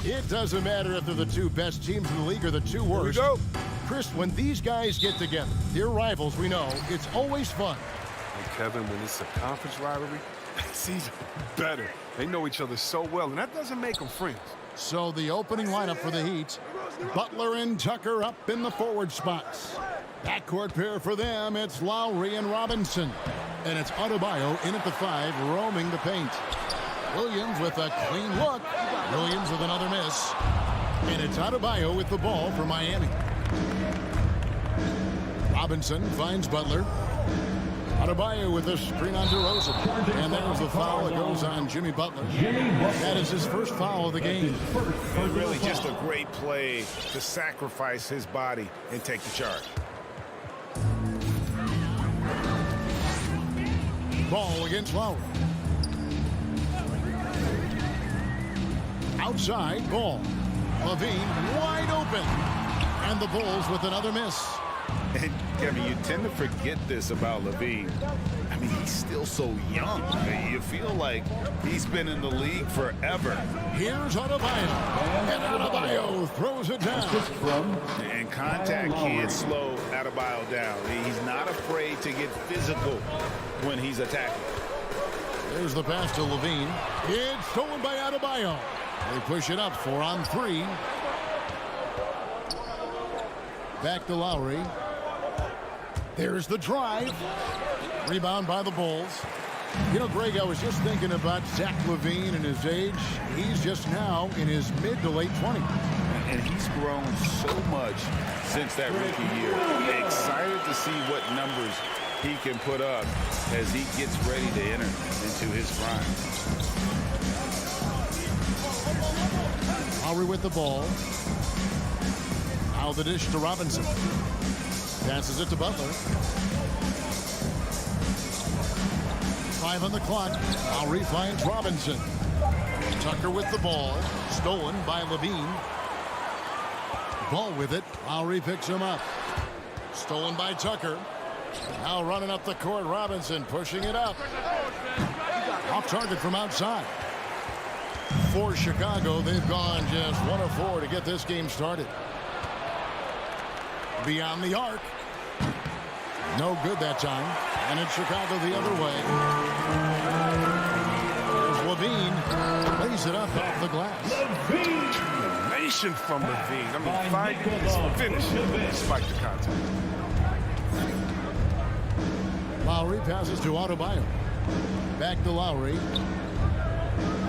It doesn't matter if they're the two best teams in the league or the two worst. Here we go. Chris, when these guys get together, they're rivals, we know. It's always fun. And Kevin, when it's a conference rivalry, it's even better. They know each other so well, and that doesn't make them friends. So the opening lineup for the Heat, Butler and Tucker up in the forward spots. Backcourt pair for them, it's Lowry and Robinson. And it's Adebayo in at the 5, roaming the paint. Williams with a clean look. Williams with another miss. And it's Adebayo with the ball for Miami. Robinson finds Butler. Adebayo with the screen on DeRozan. And there's the foul that goes on Jimmy Butler. That is his first foul of the game. And really just a great play to sacrifice his body and take the charge. Ball against Lowry. Outside, ball. Levine wide open. And the Bulls with another miss. And, Kevin, you tend to forget this about Levine. I mean, he's still so young. You feel like he's been in the league forever. Here's Adebayo. And Adebayo throws it down. And contact can't slow Adebayo down. He's not afraid to get physical when he's attacking. There's the pass to Levine. It's stolen by Adebayo. They push it up 4 on 3. Back to Lowry. There's the drive. Rebound by the Bulls. You know, Greg, I was just thinking about Zach LaVine and his age. He's just now in his mid to late 20s. And he's grown so much since that rookie year. Excited to see what numbers he can put up as he gets ready to enter into his prime. Lowry with the ball. Now the dish to Robinson. Passes it to Butler. 5 on the clock. Lowry finds Robinson. Tucker with the ball. Stolen by Levine. Ball with it. Lowry picks him up. Stolen by Tucker. Now running up the court. Robinson pushing it up. Off target from outside. For Chicago, they've gone just 1 of 4 to get this game started. Beyond the arc. No good that time. And it's Chicago the other way. There's Levine. Lays it up off the glass. Nation from Levine. I mean, 5 minutes finish despite the contact. Lowry passes to Adebayo. Back to Lowry.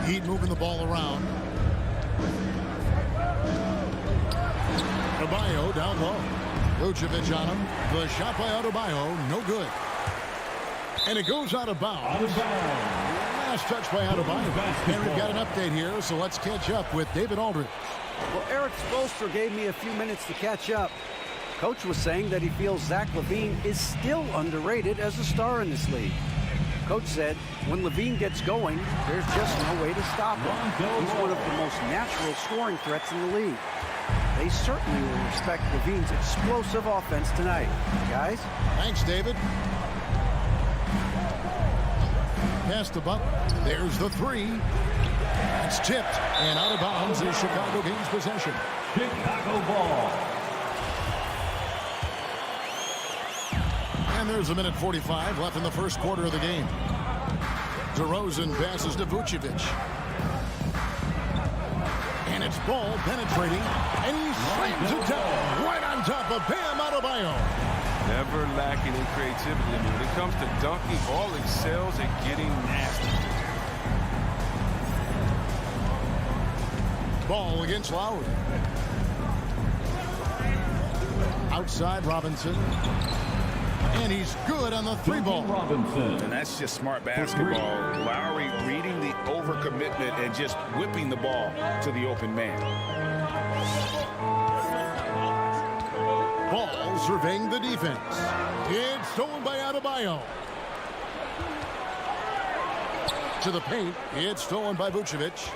Heat moving the ball around. Adebayo down low. Vucevic on him. The shot by Adebayo, no good. And it goes out of bounds. Last touch by Adebayo. And we've got an update here, so let's catch up with David Aldridge. Well, Eric Spoelstra gave me a few minutes to catch up. Coach was saying that he feels Zach LaVine is still underrated as a star in this league. Coach said when LaVine gets going, there's just no way to stop him. He's one of the most natural scoring threats in the league. They certainly will respect LaVine's explosive offense tonight. Guys? Thanks, David. Pass to Butler. There's the 3. It's tipped and out of bounds is Chicago gains possession. Chicago ball. And there's 1:45 left in the first quarter of the game. DeRozan passes to Vucevic. And it's ball penetrating. And he slams it down right on top of Bam Adebayo. Never lacking in creativity. I mean, when it comes to dunking, all excels at getting nasty. Ball against Lowry. Outside Robinson. And he's good on the 3-ball. And that's just smart basketball. Lowry reading the overcommitment and just whipping the ball to the open man. Ball surveying the defense. It's stolen by Adebayo. To the paint. It's stolen by Vucevic.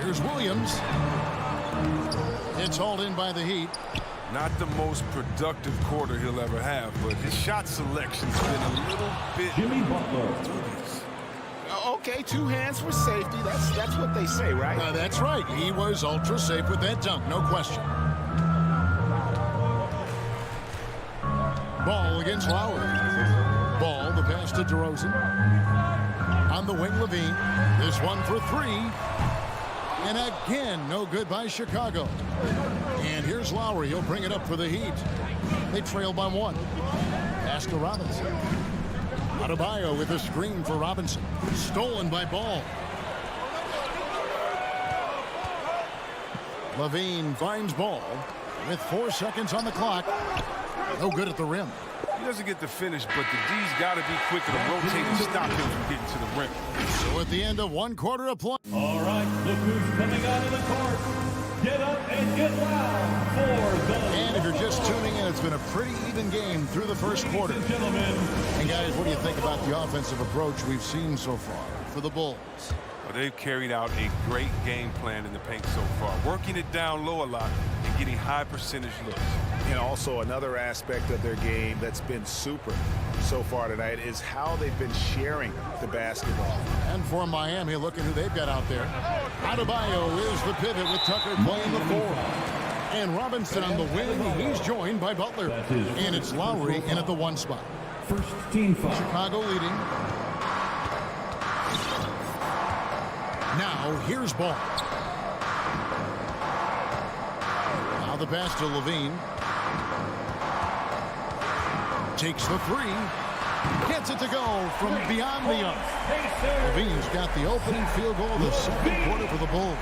Here's Williams. It's hauled in by the Heat. Not the most productive quarter he'll ever have, but his shot selection's been a little bit... Jimmy Butler. Okay, 2 hands for safety. That's what they say, right? That's right. He was ultra safe with that dunk, no question. Ball against Lowry. Ball, the pass to DeRozan. On the wing, Levine. This one for 3. And again, no good by Chicago. And here's Lowry. He'll bring it up for the Heat. They trail by 1. Pass to Robinson. Adebayo with a screen for Robinson. Stolen by Ball. Levine finds Ball with 4 seconds on the clock. No good at the rim. He doesn't get the finish, but the D's got to be quicker to rotate and stop him from getting to the rim. So at the end of 1 quarter of play. All right, look who's coming out of the court. Get up and get loud for the... And if you're just tuning in, it's been a pretty even game through the first quarter. Gentlemen. And guys, what do you think about the offensive approach we've seen so far for the Bulls? Well, they've carried out a great game plan in the paint so far, working it down low a lot and getting high percentage looks. And also another aspect of their game that's been super so far tonight is how they've been sharing the basketball. And for Miami, look at who they've got out there. Adebayo is the pivot with Tucker playing the 4. And Robinson on the wing. He's joined by Butler. And it's Lowry in at the 1 spot. First team foul. Chicago leading. Now here's Ball. Now the pass to Levine. Takes the 3. Gets it to go from beyond the arc. Levine's got the opening field goal of the second quarter for the Bulls.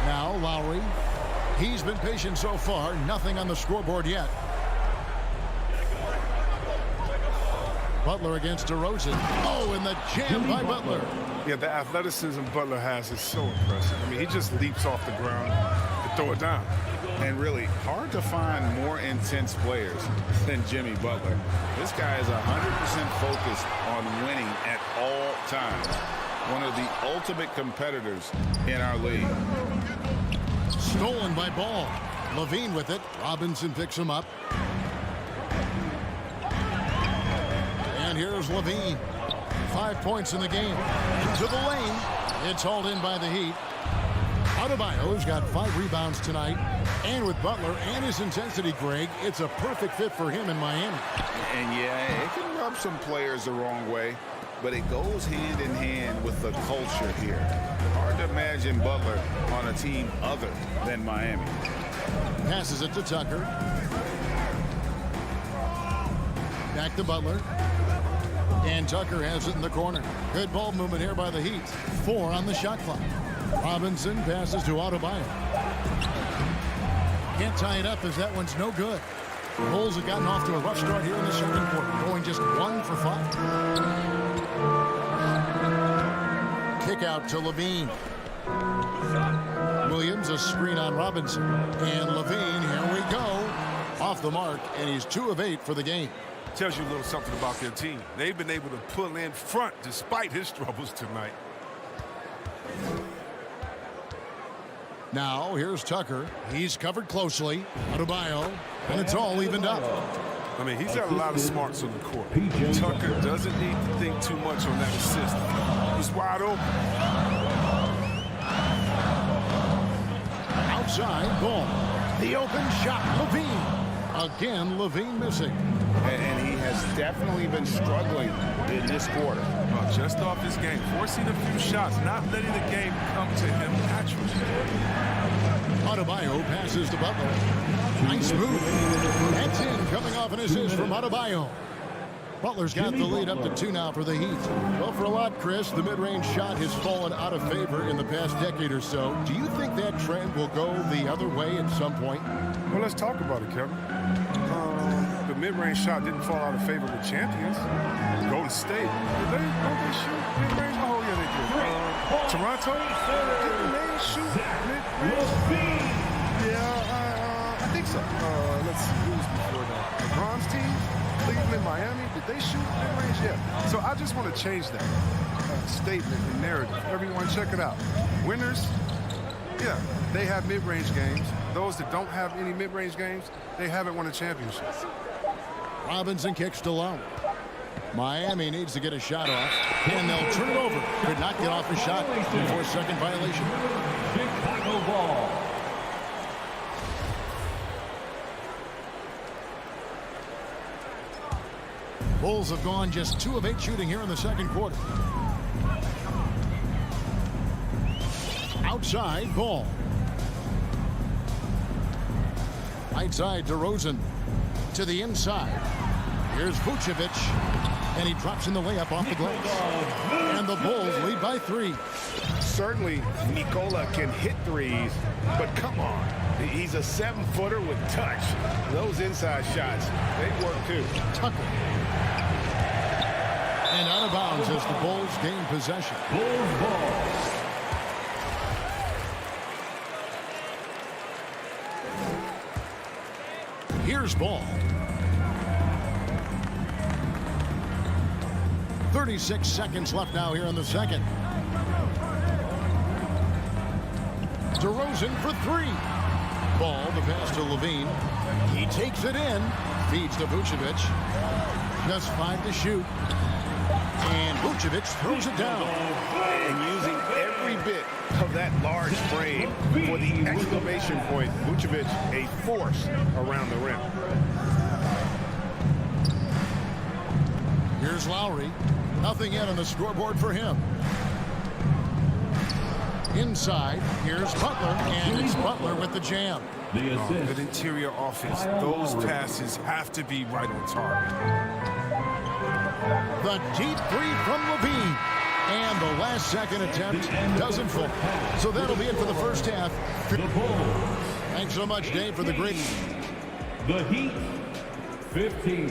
Now Lowry. He's been patient so far. Nothing on the scoreboard yet. Butler against DeRozan. Oh, and the jam by Butler. Yeah, the athleticism Butler has is so impressive. I mean, he just leaps off the ground to throw it down. And really hard to find more intense players than Jimmy Butler. This guy is 100% focused on winning at all times. One of the ultimate competitors in our league. Stolen by Ball. Levine with it. Robinson picks him up. And here's Levine. 5 points in the game. Into the lane. It's hauled in by the Heat. Adebayo's got 5 rebounds tonight. And with Butler and his intensity, Greg, it's a perfect fit for him in Miami. And yeah, it can rub some players the wrong way, but it goes hand in hand with the culture here. Hard to imagine Butler on a team other than Miami. Passes it to Tucker. Back to Butler. And Tucker has it in the corner. Good ball movement here by the Heat. 4 on the shot clock. Robinson passes to Adebayo. Can't tie it up as that one's no good. The Bulls have gotten off to a rough start here in the second quarter, going just 1 for 5. Kick out to Levine. Williams, a screen on Robinson. And Levine, here we go. Off the mark, and he's 2 of 8 for the game. Tells you a little something about their team. They've been able to pull in front despite his troubles tonight. Now, here's Tucker. He's covered closely. Adebayo, and it's all evened up. I mean, he's got a lot of smarts on the court. Tucker doesn't need to think too much on that assist. He's wide open. Outside, Ball. The open shot, Levine. Again, Levine missing. And he has definitely been struggling in this quarter. Well, just off his game, forcing a few shots, not letting the game come to him naturally. Adebayo passes to Butler. Nice move. That's in, coming off an assist from Adebayo. Butler's got the lead up to 2 now for the Heat. Well, for a lot, Chris, the mid-range shot has fallen out of favor in the past decade or so. Do you think that trend will go the other way at some point? Well, let's talk about it, Kevin. The mid-range shot didn't fall out of favor with champions. Golden State. Don't they shoot mid-range? Oh, yeah, they did. Toronto? Didn't they shoot mid-range? Yeah, I think so. Let's see. Who was before that? LeBron's team? Cleveland, Miami? Did they shoot mid-range? Yeah. So I just want to change that statement and narrative. Everyone, check it out. Winners, yeah, they have mid-range games. Those that don't have any mid-range games, they haven't won a championship. Robinson kicks to Lowry. Miami needs to get a shot off, and they'll turn it over. Could not get off a shot before a second violation. Chicago ball. Bulls have gone just 2 of 8 shooting here in the second quarter. Outside, Ball. Right side, DeRozan. To the inside. Here's Vucevic. And he drops in the layup off the glass. And the Bulls lead by 3. Certainly, Nikola can hit threes, but come on. He's a 7-footer with touch. Those inside shots, they work too. Tucker. And out of bounds as the Bulls gain possession. Bulls ball. Here's Ball. 36 seconds left now here in the second. DeRozan for 3. Ball, the pass to Levine. He takes it in. Feeds to Vucevic. Just 5 to shoot. And Vucevic throws it down. And using every bit of that large frame for the exclamation point. Vucevic, a force around the rim. Here's Lowry. Nothing yet on the scoreboard for him. Inside, here's Butler, and it's Butler with the jam. The assist. Good interior offense. Those passes have to be right on target. The deep 3 from Levine. And the last second attempt doesn't fall. So that'll be it for the first half. The Bulls. Thanks so much, Dave, for the great... The Heat, 15.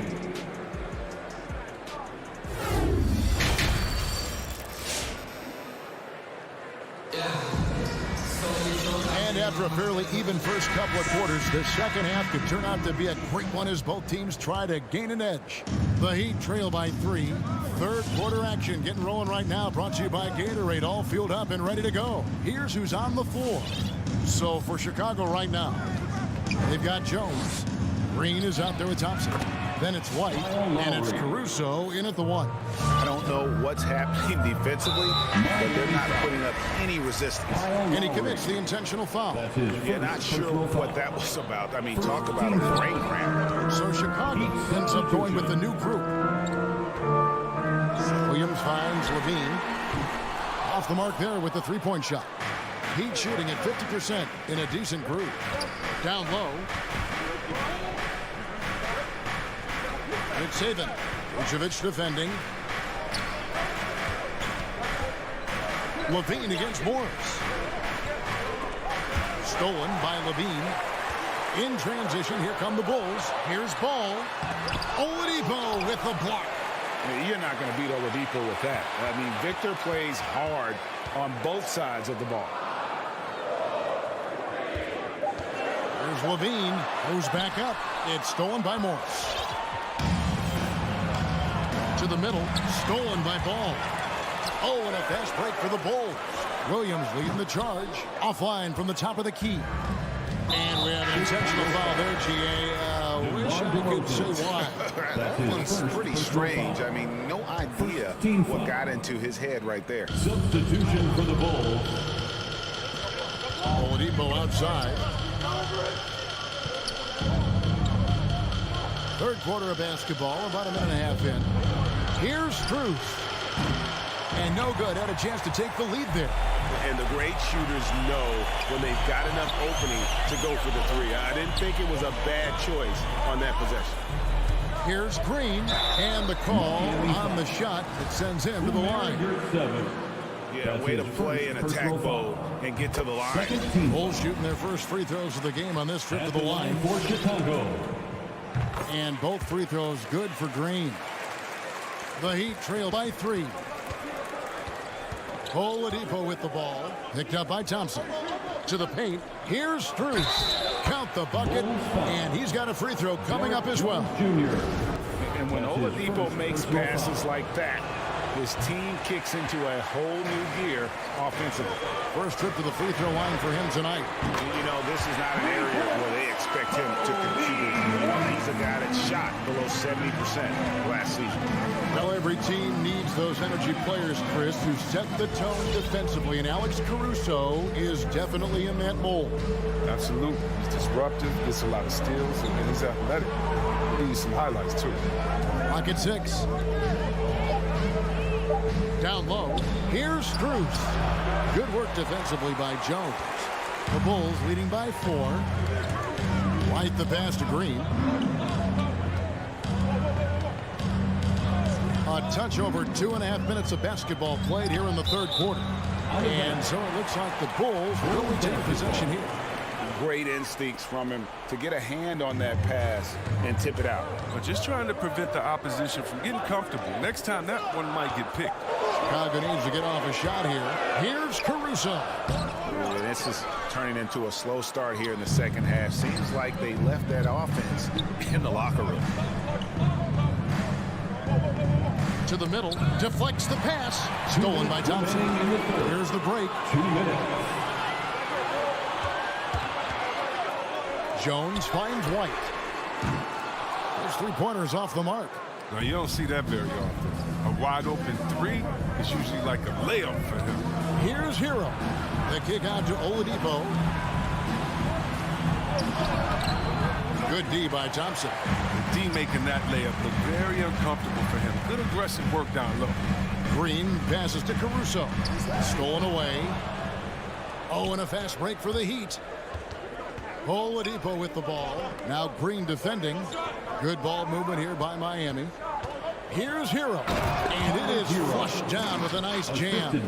And after a fairly even first couple of quarters, the second half could turn out to be a great one as both teams try to gain an edge. The Heat trail by 3. Third quarter action getting rolling right now, brought to you by Gatorade, all fueled up and ready to go. Here's who's on the floor. So for Chicago right now, they've got Jones. Green is out there with Thompson. Then it's White, and it's Caruso in at the 1. I don't know what's happening defensively, but they're not putting up any resistance. And he commits the intentional foul. Yeah, not sure what that was about. I mean, talk about a brain cramp. So Chicago ends up going with the new group. Williams finds Levine. Off the mark there with the 3-point shot. Heat shooting at 50% in a decent group. Down low. It's Haven. Vucevic defending. Levine against Morris. Stolen by Levine. In transition, here come the Bulls. Here's Ball. Oladipo with the block. You're not going to beat Oladipo with that. I mean, Victor plays hard on both sides of the ball. There's Levine. Goes back up. It's stolen by Morris. To the middle. Stolen by Ball. Oh, and a fast break for the Bulls. Williams leading the charge. Offline from the top of the key. And we have an intentional foul there, G.A. Wish I could say why. That one's pretty strange. I mean, no idea what got into his head right there. Substitution for the Bulls. Oladipo outside. Third quarter of basketball, about a minute and a half in. Here's Strus. And no good. Had a chance to take the lead there. And the great shooters know when they've got enough opening to go for the 3. I didn't think it was a bad choice on that possession. Here's Green, and the call on the shot that sends him to the line. Yeah, way to play and attack mode and get to the line. Bulls shooting their first free throws of the game on this trip to the line. For Chicago. And both free throws good for Green. The Heat trail by 3. Oladipo with the ball. Picked up by Thompson. To the paint. Here's Strus. Count the bucket. And he's got a free throw coming up as well. And when Oladipo makes passes like that, his team kicks into a whole new gear offensively. First trip to the free throw line for him tonight. You know, this is not an area where they expect him to contribute. You know, he's a guy that shot below 70% last season. Well, Every team needs those energy players, Chris, who set the tone defensively, and Alex Caruso is definitely in that mold. Absolutely. He's disruptive, gets a lot of steals, and he's athletic. He needs some highlights, too. Clock at 6. Down low, here's Strus. Good work defensively by Jones. The Bulls leading by 4. White the pass to Green. A touch over 2.5 minutes of basketball played here in the third quarter. And so it looks like the Bulls will take possession here. Great instincts from him to get a hand on that pass and tip it out. But just trying to prevent the opposition from getting comfortable. Next time, that one might get picked. Chicago needs to get off a shot here. Here's Caruso. This is turning into a slow start here in the second half. Seems like they left that offense in the locker room. To the middle, deflects the pass. Stolen by Thompson. Here's the break. 2 minutes. Jones finds White. Those three-pointers off the mark. Now, you don't see that very often. A wide-open three is usually like a layup for him. Here's Hero. The kick out to Oladipo. Good D by Thompson. The D making that layup look very uncomfortable for him. Good aggressive work down low. Green passes to Caruso. Stolen away. Oh, and a fast break for the Heat. Oladipo with the ball. Now Green defending. Good ball movement here by Miami. Here's Hero. And it is flushed down with a nice jam.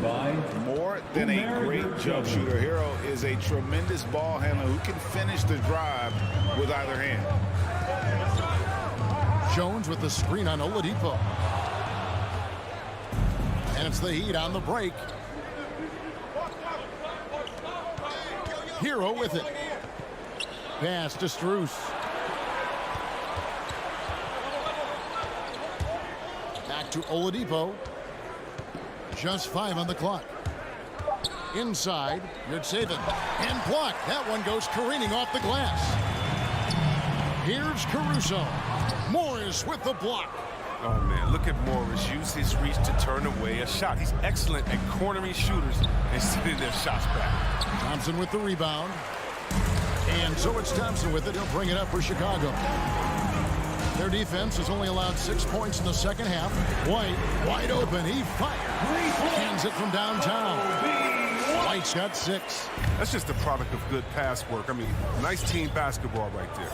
More than a great jump shooter, Hero is a tremendous ball handler who can finish the drive with either hand. Jones with the screen on Oladipo. And it's the Heat on the break. Hero with it. Pass to Strus. Back to Oladipo. Just 5 on the clock. Inside, good saving. And blocked. That one goes careening off the glass. Here's Caruso. Morris with the block. Oh, man, look at Morris. Use his reach to turn away a shot. He's excellent at cornering shooters and sending their shots back. Thompson with the rebound. And so it's Thompson with it. He'll bring it up for Chicago. Their defense has only allowed 6 points in the second half. White, wide open. He fires. Hands it from downtown. White's got 6. That's just a product of good pass work. I mean, nice team basketball right there.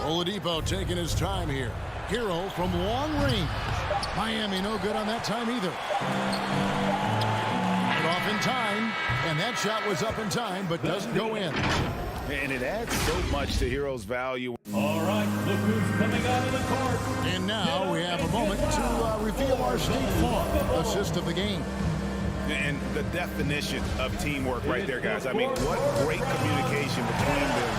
Oladipo taking his time here. Hero from long range. Miami no good on that time either. Off in time, and that shot was up in time, but doesn't go in. And it adds so much to Hero's value. All right, look who's coming out of the court. And now we have a moment to reveal our State Farm assist of the game. And the definition of teamwork right there, guys. I mean, what great communication between them,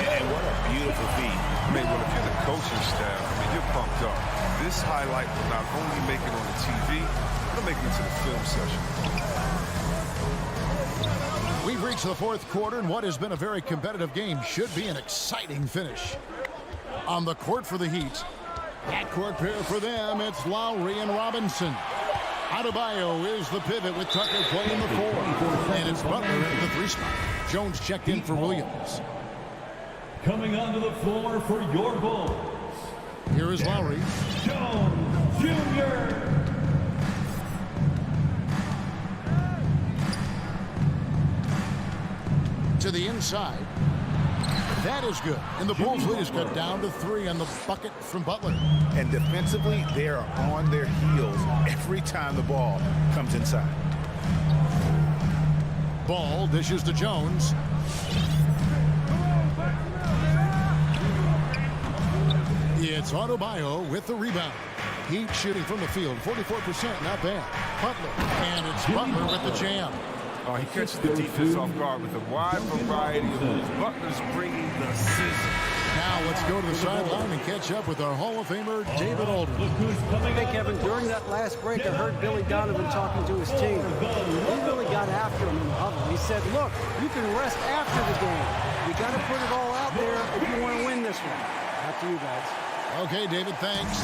and what a beautiful feat. I mean, well, if you're the coaching staff, I mean, you're pumped up. This highlight will not only make it on the TV, it'll make it into the film session. We've reached the fourth quarter, and what has been a very competitive game should be an exciting finish. On the court for the Heat, backcourt pair for them, it's Lowry and Robinson. Adebayo is the pivot with Tucker playing the 4. And it's Butler at the 3 spot. Jones checked in for Williams. Coming onto the floor for your Bulls. Here is Lowry. Jones Jr. To the inside. That is good. And the Bulls lead is cut down to 3 on the bucket from Butler. And defensively, they are on their heels every time the ball comes inside. Ball dishes to Jones. It's Adebayo with the rebound. Heat shooting from the field, 44%, not bad. Butler, and it's Butler with the jam. He catches the defense off guard with a wide variety of moves. Butler's bringing the sizzle. Now let's go to the sideline and catch up with our Hall of Famer, David Aldridge. Look who's coming Hey, out. Kevin, during that last break, I heard Billy Donovan talking to his team. He really got after him in the huddle. He said, look, you can rest after the game. You got to put it all out there if you want to win this one. Back to you guys. Okay, David, thanks.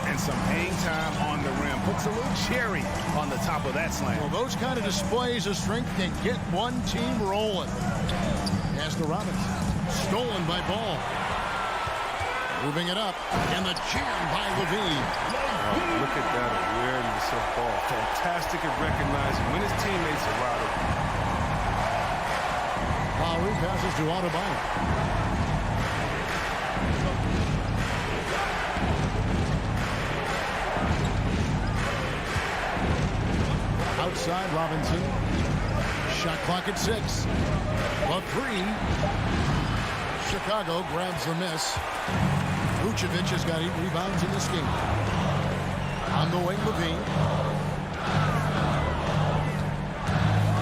And some hang time on the rim. Puts a little cherry on the top of that slam. Well, those kind of displays of strength can get one team rolling. Pass to Robinson. Stolen by Ball. Moving it up. And the jam by Levine. Look at that awareness of ball. Fantastic at recognizing when his teammates are routed. Lowry passes to Adebayo. Outside Robinson. Shot clock at 6. A 3. Chicago grabs the miss. Vucevic has got 8 rebounds in this game. On the wing, Levine.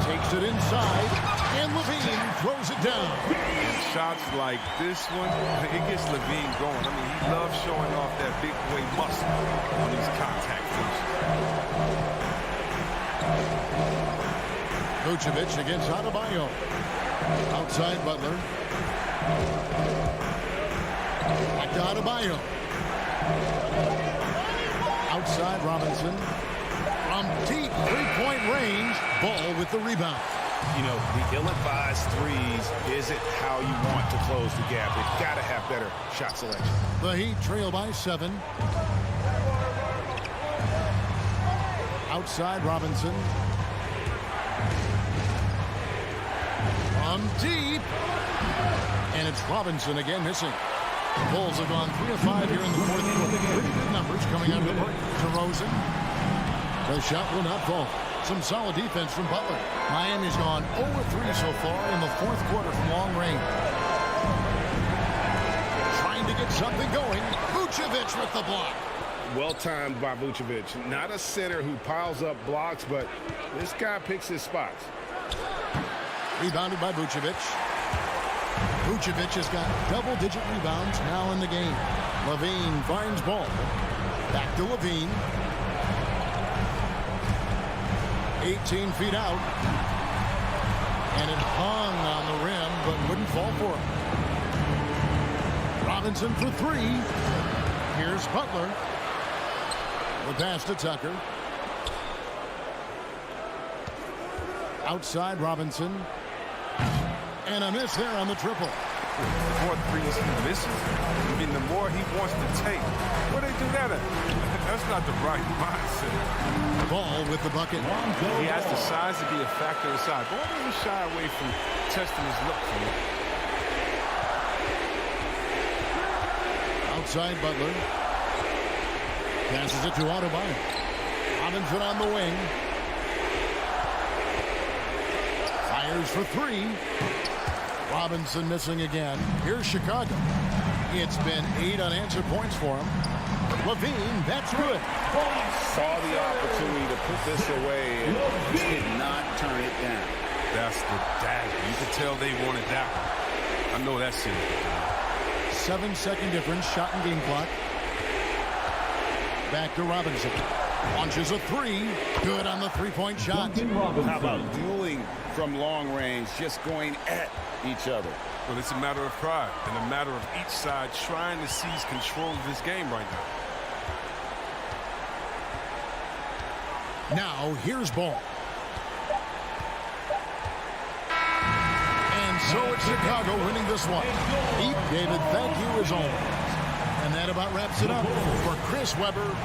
Takes it inside. And Levine throws it down. Shots like this one, it gets Levine going. I mean, he loves showing off that big boy muscle on these contact finishes. Vucevic against Adebayo. Outside Butler. Back to Adebayo. Outside Robinson. From deep three-point range. Ball with the rebound. You know, the ill-advised threes isn't how you want to close the gap. They've got to have better shot selection. The Heat trail by 7. Outside Robinson. From deep. And it's Robinson again missing. Bulls have gone 3 of 5 here in the fourth quarter. Pretty good numbers coming out of the break. DeRozan. The shot will not fall. Some solid defense from Butler. Miami's gone 0-3 so far in the fourth quarter from long range. Trying to get something going. Vucevic with the block. Well-timed by Vucevic. Not a center who piles up blocks, but this guy picks his spots. Rebounded by Vucevic. Vucevic has got double-digit rebounds now in the game. Levine finds Ball. Back to Levine. 18 feet out. And it hung on the rim, but wouldn't fall for him. Robinson for 3. Here's Butler. The pass to Tucker. Outside Robinson. And a miss there on the triple. The more threes he misses, I mean, the more he wants to take. Where they do that at? That's not the right mindset. Ball with the bucket. He has the size to be a factor inside. Ball doesn't shy away from testing his look for him. Outside Butler. Passes it to Adebayo. Robinson on the wing. Fires for 3. Robinson missing again. Here's Chicago. It's been 8 unanswered points for him. Levine, that's good. Saw the opportunity to put this away and did not turn it down. That's the dagger. You can tell they wanted that one. I know that's it. 7-second difference, shot and game clock. Back to Robinson. Launches a 3. Good on the three-point shot. How about dueling from long range, just going at each other? Well, it's a matter of pride and a matter of each side trying to seize control of this game right now. Now, here's Ball. And so it's Chicago winning this one. Pete, David, thank you as always. And that about wraps it up for Chris Webber.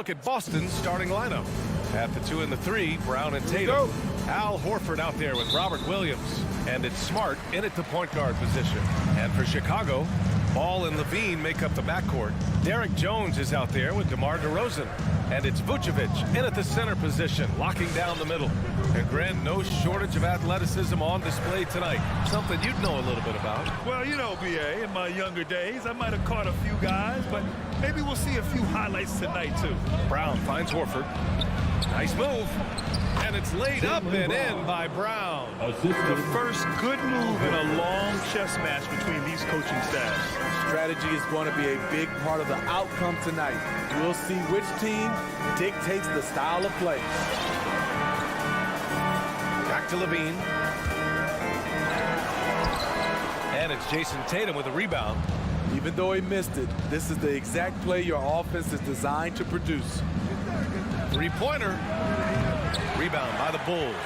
look at Boston's starting lineup. At the 2 and the 3, Brown and Tatum. Al Horford out there with Robert Williams. And it's Smart in at the point guard position. And for Chicago, Ball and Levine make up the backcourt. Derek Jones is out there with DeMar DeRozan. And it's Vucevic in at the center position, locking down the middle. And Grant, no shortage of athleticism on display tonight. Something you'd know a little bit about. Well, you know, B.A., in my younger days, I might have caught a few guys, but maybe we'll see a few highlights tonight, too. Brown finds Horford. Nice move. And it's laid up and in by Brown. The first good move in a long chess match between these coaching staffs. Strategy is going to be a big part of the outcome tonight. We'll see which team dictates the style of play. Back to Levine. And it's Jason Tatum with a rebound. Even though he missed it, this is the exact play your offense is designed to produce. Three-pointer. Rebound by the Bulls.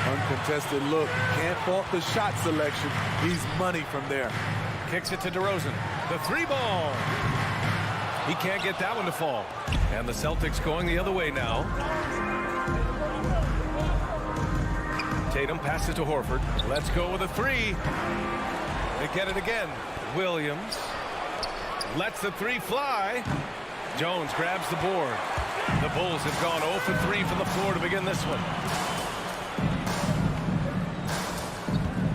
Uncontested look. Can't fault the shot selection. He's money from there. Kicks it to DeRozan. The 3-ball. He can't get that one to fall. And the Celtics going the other way now. Tatum passes to Horford. Let's go with a 3. They get it again. Williams lets the 3 fly. Jones grabs the board. The Bulls have gone 0 for 3 from the floor to begin this one.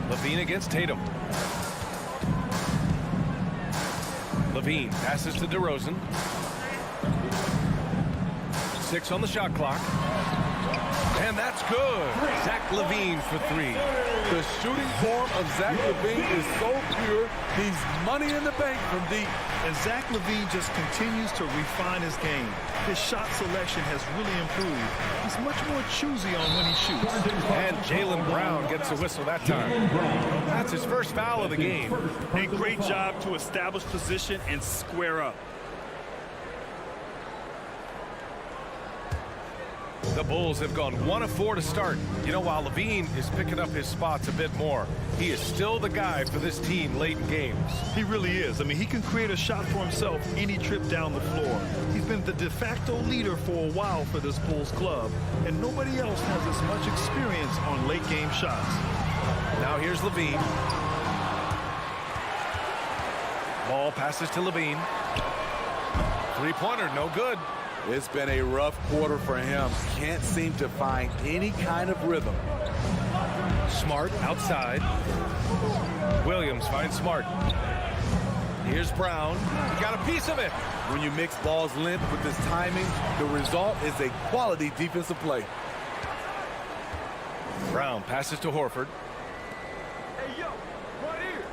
Levine against Tatum. Levine passes to DeRozan. 6 on the shot clock. And that's good. Zach Levine for 3. The shooting form of Zach Levine is so pure, he's money in the bank from deep. And Zach Levine just continues to refine his game. His shot selection has really improved. He's much more choosy on when he shoots. And Jaylen Brown gets a whistle that time. That's his first foul of the game. A great job to establish position and square up. The Bulls have gone 1 of 4 to start. You know, while Levine is picking up his spots a bit more, he is still the guy for this team late in games. He really is. I mean, he can create a shot for himself any trip down the floor. He's been the de facto leader for a while for this Bulls club, and nobody else has as much experience on late game shots. Now here's Levine. Ball passes to Levine. 3-pointer, no good. It's been a rough quarter for him. Can't seem to find any kind of rhythm. Smart outside. Williams finds Smart. Here's Brown. He got a piece of it. When you mix ball's length with his timing, the result is a quality defensive play. Brown passes to Horford. Hey, yo, right here.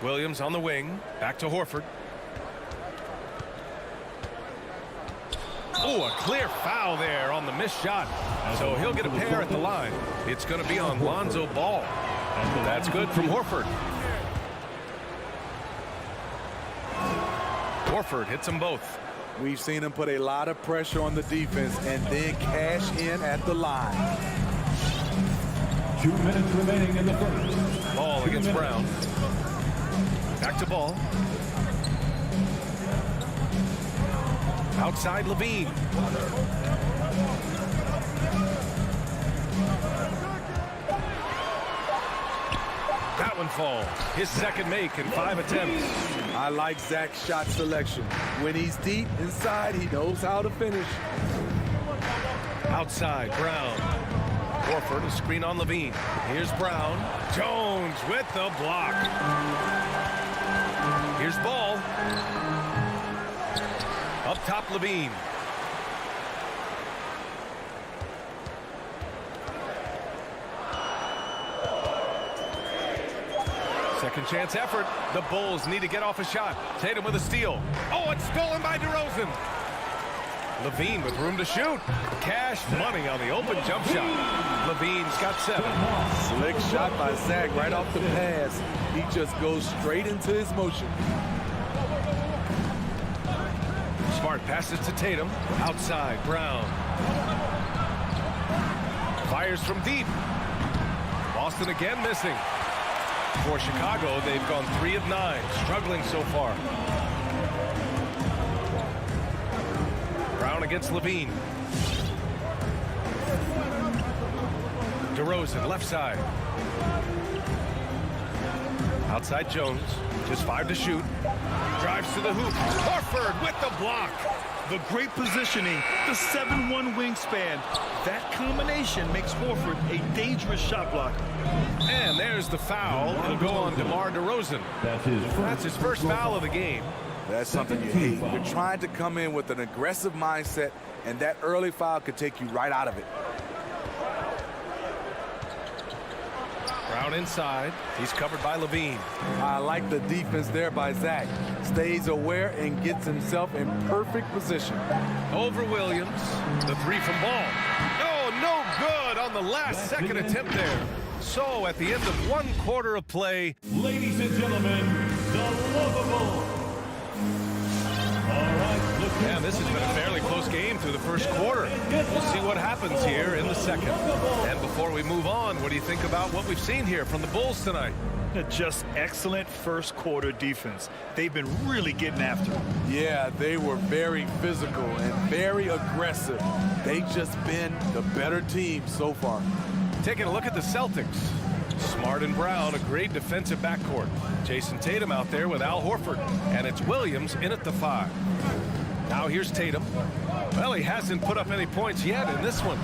Williams on the wing. Back to Horford. Oh, a clear foul there on the missed shot. So he'll get a pair at the line. It's going to be on Lonzo Ball. That's good from Horford. Horford hits them both. We've seen him put a lot of pressure on the defense and then cash in at the line. 2 minutes remaining in the first. Ball against Brown. Back to Ball. Outside Levine. That one falls. His second make in 5 attempts. I like Zach's shot selection. When he's deep inside, he knows how to finish. Outside Brown. Horford, a screen on Levine. Here's Brown. Jones with the block. Here's Ball. Up top, Levine. Second chance effort. The Bulls need to get off a shot. Tatum with a steal. Oh, it's stolen by DeRozan. Levine with room to shoot. Cash money on the open jump shot. Levine's got 7. Slick shot by Zach right off the pass. He just goes straight into his motion. Smart passes to Tatum. Outside, Brown. Fires from deep. Boston again missing. For Chicago, they've gone 3 of 9, struggling so far. Brown against Levine. DeRozan, left side. Outside Jones, just 5 to shoot. Drives to the hoop. Horford with the block. The great positioning, the 7'1" wingspan. That combination makes Horford a dangerous shot blocker. And there's the foul. It'll go on DeMar DeRozan. That's his first foul of the game. That's something you hate. You're trying to come in with an aggressive mindset, and that early foul could take you right out of it. Brown inside. He's covered by Levine. I like the defense there by Zach. Stays aware and gets himself in perfect position. Over Williams. The 3 from Ball. Oh, no good on the last second attempt there. So at the end of 1 quarter of play. Ladies and gentlemen, the lovable. All right, Yeah, this has been a fairly close game through the first quarter. We'll see what happens here in the second. And before we move on, what do you think about what we've seen here from the Bulls tonight? Just excellent first quarter defense. They've been really getting after it. Yeah, they were very physical and very aggressive. They've just been the better team so far. Taking a look at the Celtics. Smart and Brown, a great defensive backcourt. Jason Tatum out there with Al Horford. And it's Williams in at the 5. Now here's Tatum. Well, he hasn't put up any points yet in this one.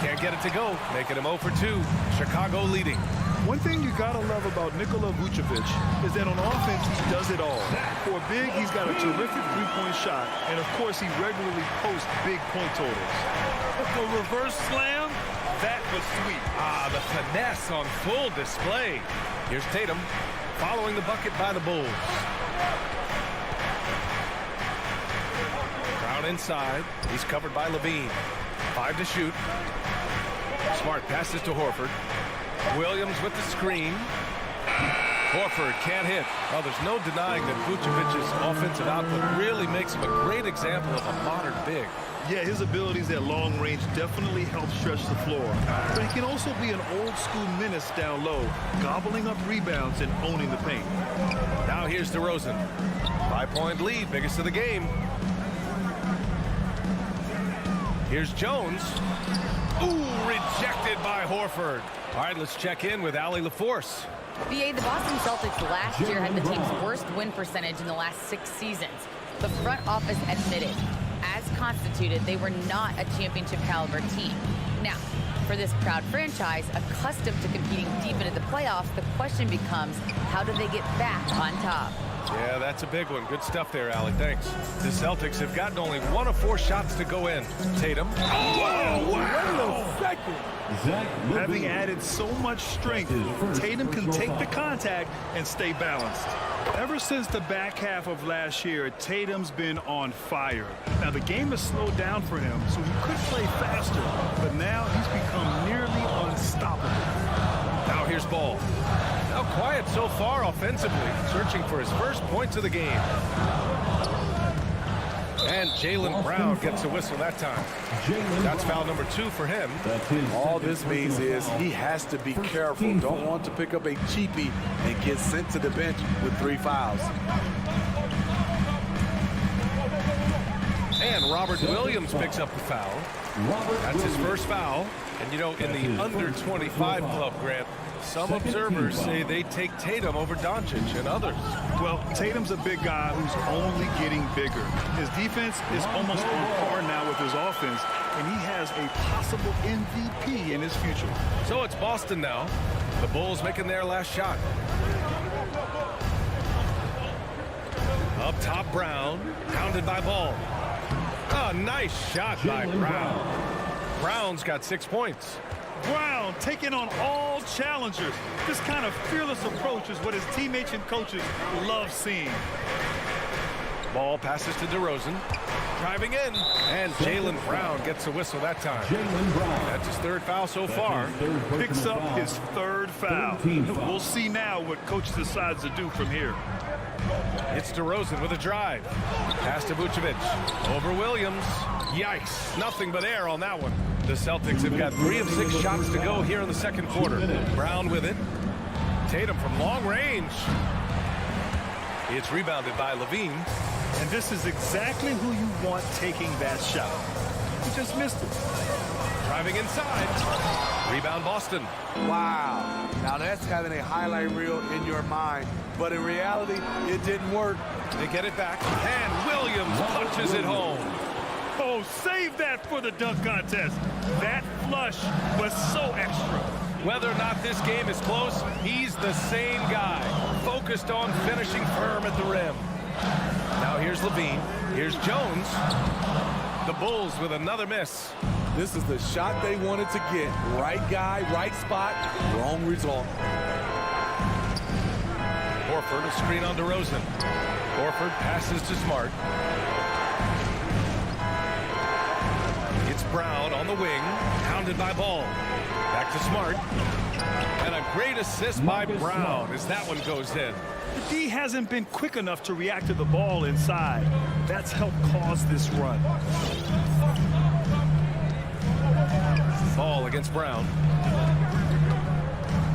Can't get it to go, making him 0 for 2. Chicago leading. One thing you gotta love about Nikola Vucevic is that on offense, he does it all. For a big, he's got a terrific three-point shot, and of course, he regularly posts big point totals. The reverse slam, that was sweet. Ah, the finesse on full display. Here's Tatum following the bucket by the Bulls. Brown inside. He's covered by Levine. 5 to shoot. Smart passes to Horford. Williams with the screen. Horford can't hit. Well, there's no denying that Vucevic's offensive output really makes him a great example of a modern big. Yeah, his abilities at long range definitely help stretch the floor. But he can also be an old-school menace down low, gobbling up rebounds and owning the paint. Now here's DeRozan. 5-point lead, biggest of the game. Here's Jones. Ooh, rejected by Horford. All right, let's check in with Allie LaForce. BA, the Boston Celtics last year had the team's worst win percentage in the last 6 seasons. The front office admitted, as constituted, they were not a championship caliber team. Now, for this proud franchise, accustomed to competing deep into the playoffs, the question becomes, how do they get back on top? Yeah, that's a big one. Good stuff there, Allie. Thanks. The Celtics have gotten only 1 of 4 shots to go in. Tatum. Oh, wow! Having added so much strength, Tatum can take the contact and stay balanced. Ever since the back half of last year, Tatum's been on fire. Now, the game has slowed down for him, so he could play faster, but now he's become nearly unstoppable. Now here's Ball. Now quiet so far offensively, searching for his first points of the game. And Jaylen Brown gets a whistle that time. That's foul number 2 for him. All this means is he has to be careful. Don't want to pick up a cheapie and get sent to the bench with 3 fouls. And Robert Williams picks up the foul. That's his first foul. And, you know, in the under-25 club, Grant, some observers say they take Tatum over Doncic and others. Well, Tatum's a big guy who's only getting bigger. His defense is almost on par now with his offense, and he has a possible MVP in his future. So it's Boston now. The Bulls making their last shot. Up top, Brown, pounded by Ball. Oh, nice shot by Brown. Brown's got 6 points. Brown taking on all challengers. This kind of fearless approach is what his teammates and coaches love seeing. Ball passes to DeRozan. Driving in. And Jaylen Brown gets a whistle that time. That's his 3rd foul so far. Picks up his 3rd foul. We'll see now what coach decides to do from here. It's DeRozan with a drive. Pass to Vucevic. Over Williams. Yikes. Nothing but air on that one. The Celtics have got 3 of 6 shots to go here in the second quarter. Brown with it. Tatum from long range. It's rebounded by Levine. And And this is exactly who you want taking that shot. He just missed it. Driving inside. Rebound Boston. Wow. Now that's having a highlight reel in your mind. But in reality, it didn't work. They get it back. And Williams punches it home. Oh, save that for the dunk contest. That flush was so extra. Whether or not this game is close, he's the same guy, focused on finishing firm at the rim. Now here's Levine. Here's Jones. The Bulls with another miss. This is the shot they wanted to get. Right guy, right spot, wrong result. Horford, a screen on DeRozan. Horford passes to Smart. It's Brown on the wing, pounded by Ball. Back to Smart. And a great assist by Brown as that one goes in. The D hasn't been quick enough to react to the ball inside. That's helped cause this run. Ball against Brown.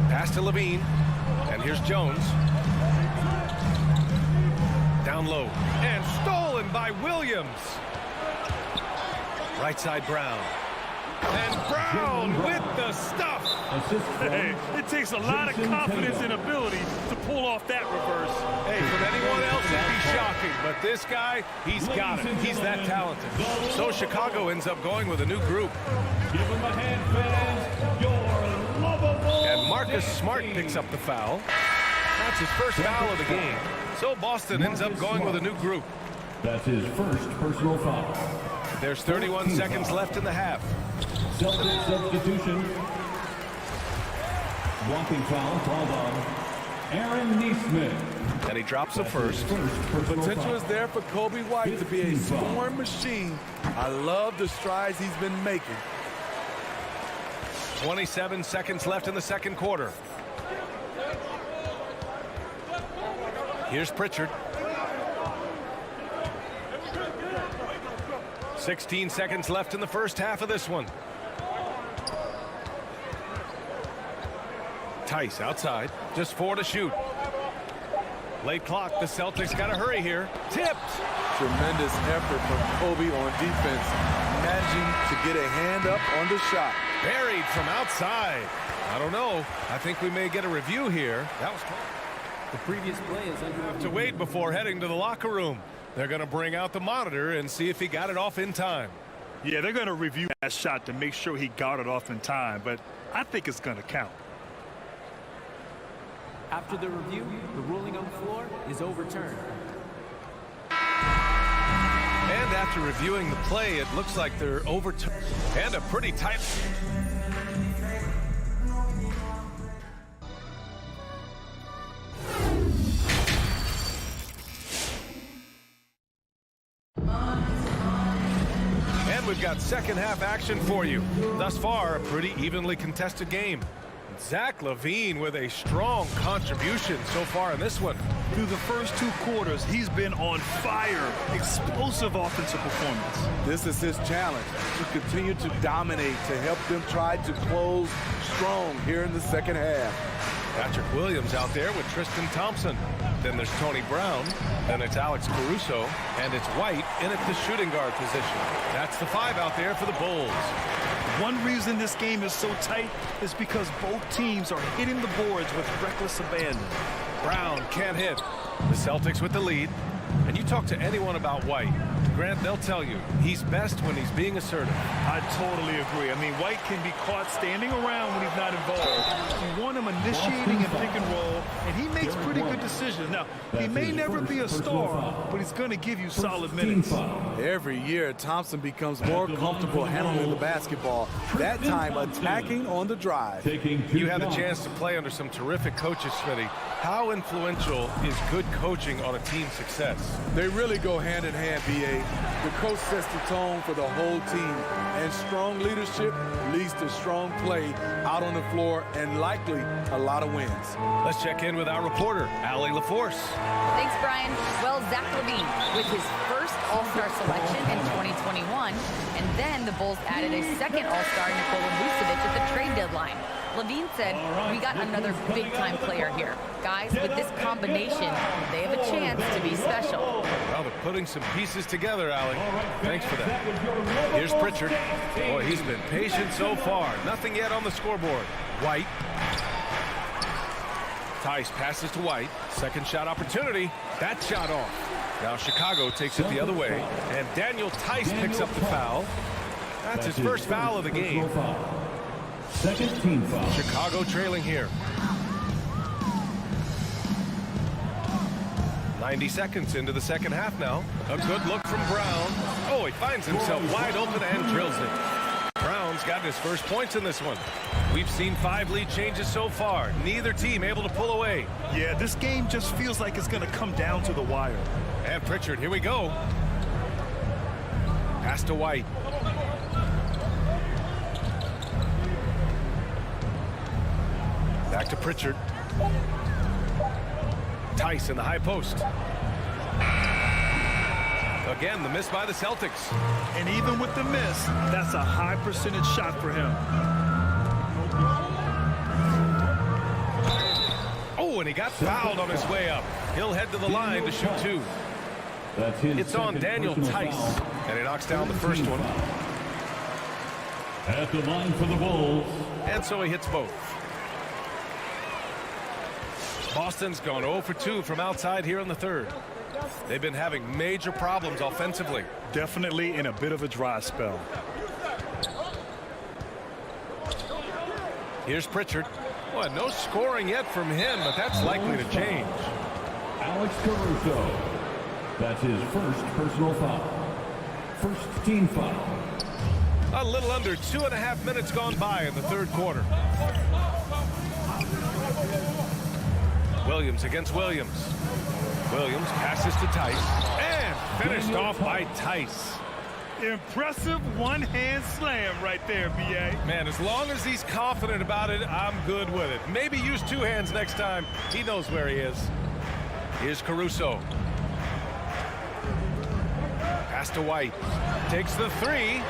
Pass to Levine. And here's Jones. Down low. And stolen by Williams. Right side Brown. And Brown with the stuff. Hey, it takes a lot of confidence and ability to pull off that reverse. Hey, from anyone else, it'd be shocking. But this guy, he's got it. He's that talented. So Chicago ends up going with a new group. Give him a hand, fans. Your lovable. And Marcus Smart picks up the foul. That's his first foul of the game. So Boston ends up going with a new group. That's his first personal foul. There's 31 seconds left in the half. Celtics substitution. Walking foul called on Aaron Neesmith. And he drops the first. Potential is there for Kobe White to be a scoring machine. I love the strides he's been making. 27 seconds left in the second quarter. Here's Pritchard. 16 seconds left in the first half of this one. Tice outside. Just 4 to shoot. Late clock. The Celtics got to hurry here. Tipped. Tremendous effort from Kobe on defense, managing to get a hand up on the shot. Buried from outside. I don't know. I think we may get a review here. That was close. The previous play is under review. To wait before heading to the locker room. They're going to bring out the monitor and see if he got it off in time. Yeah, they're going to review that shot to make sure he got it off in time, but I think it's going to count. After the review, the ruling on the floor is overturned. And after reviewing the play, it looks like they're overturned. And a pretty tight. And we've got second half action for you. Thus far, a pretty evenly contested game. Zach LaVine with a strong contribution so far in this one. Through the first 2 quarters, he's been on fire. Explosive offensive performance. This is his challenge, to continue to dominate, to help them try to close strong here in the second half. Patrick Williams out there with Tristan Thompson. Then there's Tony Brown. Then it's Alex Caruso. And it's White in at the shooting guard position. That's the 5 out there for the Bulls. One reason this game is so tight is because both teams are hitting the boards with reckless abandon. Brown can't hit. The Celtics with the lead. And you talk to anyone about White, Grant, they'll tell you he's best when he's being assertive. I totally agree. I mean, White can be caught standing around when he's not involved. You want him initiating and pick and roll, and he makes pretty good decisions. Now, he may never be a star, but he's going to give you solid minutes. Every year, Thompson becomes more comfortable handling the basketball, that time attacking on the drive. You had the chance to play under some terrific coaches, Smitty. How influential is good coaching on a team's success? They really go hand in hand, B.A. The coach sets the tone for the whole team, and strong leadership leads to strong play out on the floor and likely a lot of wins. Let's check in with our reporter, Allie LaForce. Thanks, Brian. Well, Zach LaVine with his first All-Star selection in 2021, and then the Bulls added a second All-Star, Nikola Vucevic, at the trade deadline. Levine said, "We got another big-time player here. Guys, with this combination, they have a chance to be special." Well, they're putting some pieces together, Allie. Thanks for that. Here's Pritchard. Boy, he's been patient so far. Nothing yet on the scoreboard. White. Tice passes to White. Second shot opportunity. That shot off. Now Chicago takes it the other way, and Daniel Tice picks up the foul. That's his first foul of the game. Second team foul. Chicago trailing here. 90 seconds into the second half now. A good look from Brown. Oh, he finds himself wide open and drills it. Brown's gotten his first points in this one. We've seen 5 lead changes so far. Neither team able to pull away. Yeah, this game just feels like it's going to come down to the wire. And Pritchard, here we go. Pass to White. Back to Pritchard. Tice in the high post. Again, the miss by the Celtics. And even with the miss, that's a high percentage shot for him. Oh, and he got fouled on his way up. He'll head to the line to shoot 2. It's on Daniel Tice, and he knocks down the first one. At the line for the Bulls. And so he hits both. Boston's gone 0 for 2 from outside here in the third. They've been having major problems offensively. Definitely in a bit of a dry spell. Here's Pritchard. Well, no scoring yet from him, but that's likely to change. Alex Caruso. That's his first personal foul. First team foul. A little under 2.5 minutes gone by in the third quarter. Williams against Williams. Williams passes to Tice and finished off by Tice. Impressive one-hand slam right there, B.A. Man, as long as he's confident about it, I'm good with it. Maybe use 2 hands next time. He knows where he is. Here's Caruso. Pass to White. Takes the 3.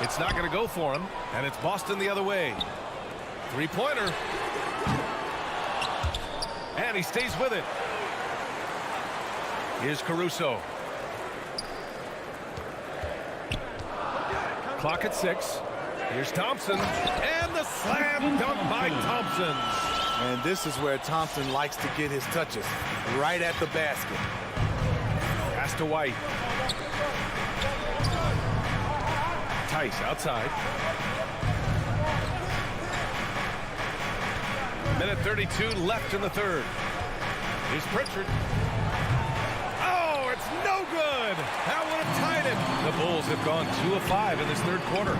It's not going to go for him, and it's Boston the other way. 3-pointer. And he stays with it. Here's Caruso. Clock at 6. Here's Thompson. And the slam dunk by Thompson. And this is where Thompson likes to get his touches, right at the basket. Pass to White. Tice outside. Minute 32 left in the third. Here's Pritchard. Oh, it's no good. That would have tied it. The Bulls have gone 2 of 5 in this third quarter.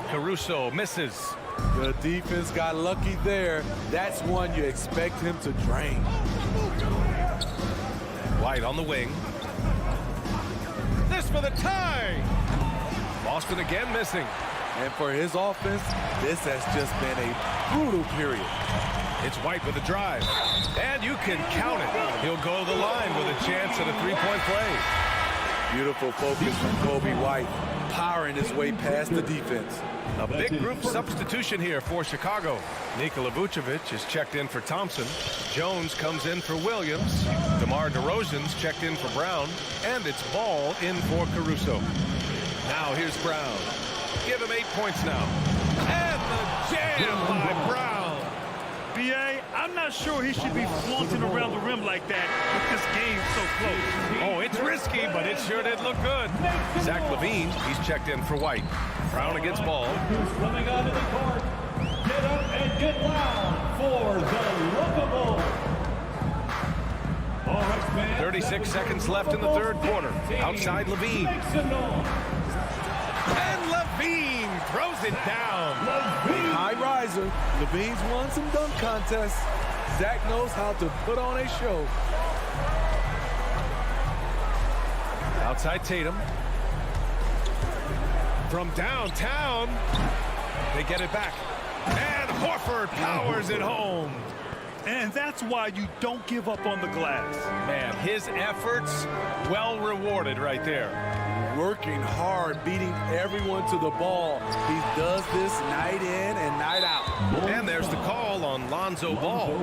Caruso misses. The defense got lucky there. That's one you expect him to drain. White on the wing. This for the tie. Boston again missing. And for his offense, this has just been a brutal period. It's White with a drive. And you can count it. He'll go to the line with a chance at a 3-point play. Beautiful focus from Kobe White, powering his way past the defense. A big group substitution here for Chicago. Nikola Vucevic is checked in for Thompson. Jones comes in for Williams. DeMar DeRozan's checked in for Brown. And it's Ball in for Caruso. Now here's Brown. Give him 8 points now. And the jam by Brown. B.A., I'm not sure he should be flaunting around the rim like that with this game so close. Oh, it's risky, but it sure did look good. Zach LaVine, he's checked in for White. Brown against Ball. Who's coming onto the court? Get up and get loud for the Local Bulls. All right, man. 36 seconds left in the third quarter. Outside LaVine. And LaVine throws it down. High riser. Levine's won some dunk contests. Zach knows how to put on a show. Outside Tatum. From downtown. They get it back. And Horford powers it home. And that's why you don't give up on the glass. Man, his efforts well rewarded right there. Working hard, beating everyone to the ball. He does this night in and night out. And there's the call on Lonzo Ball.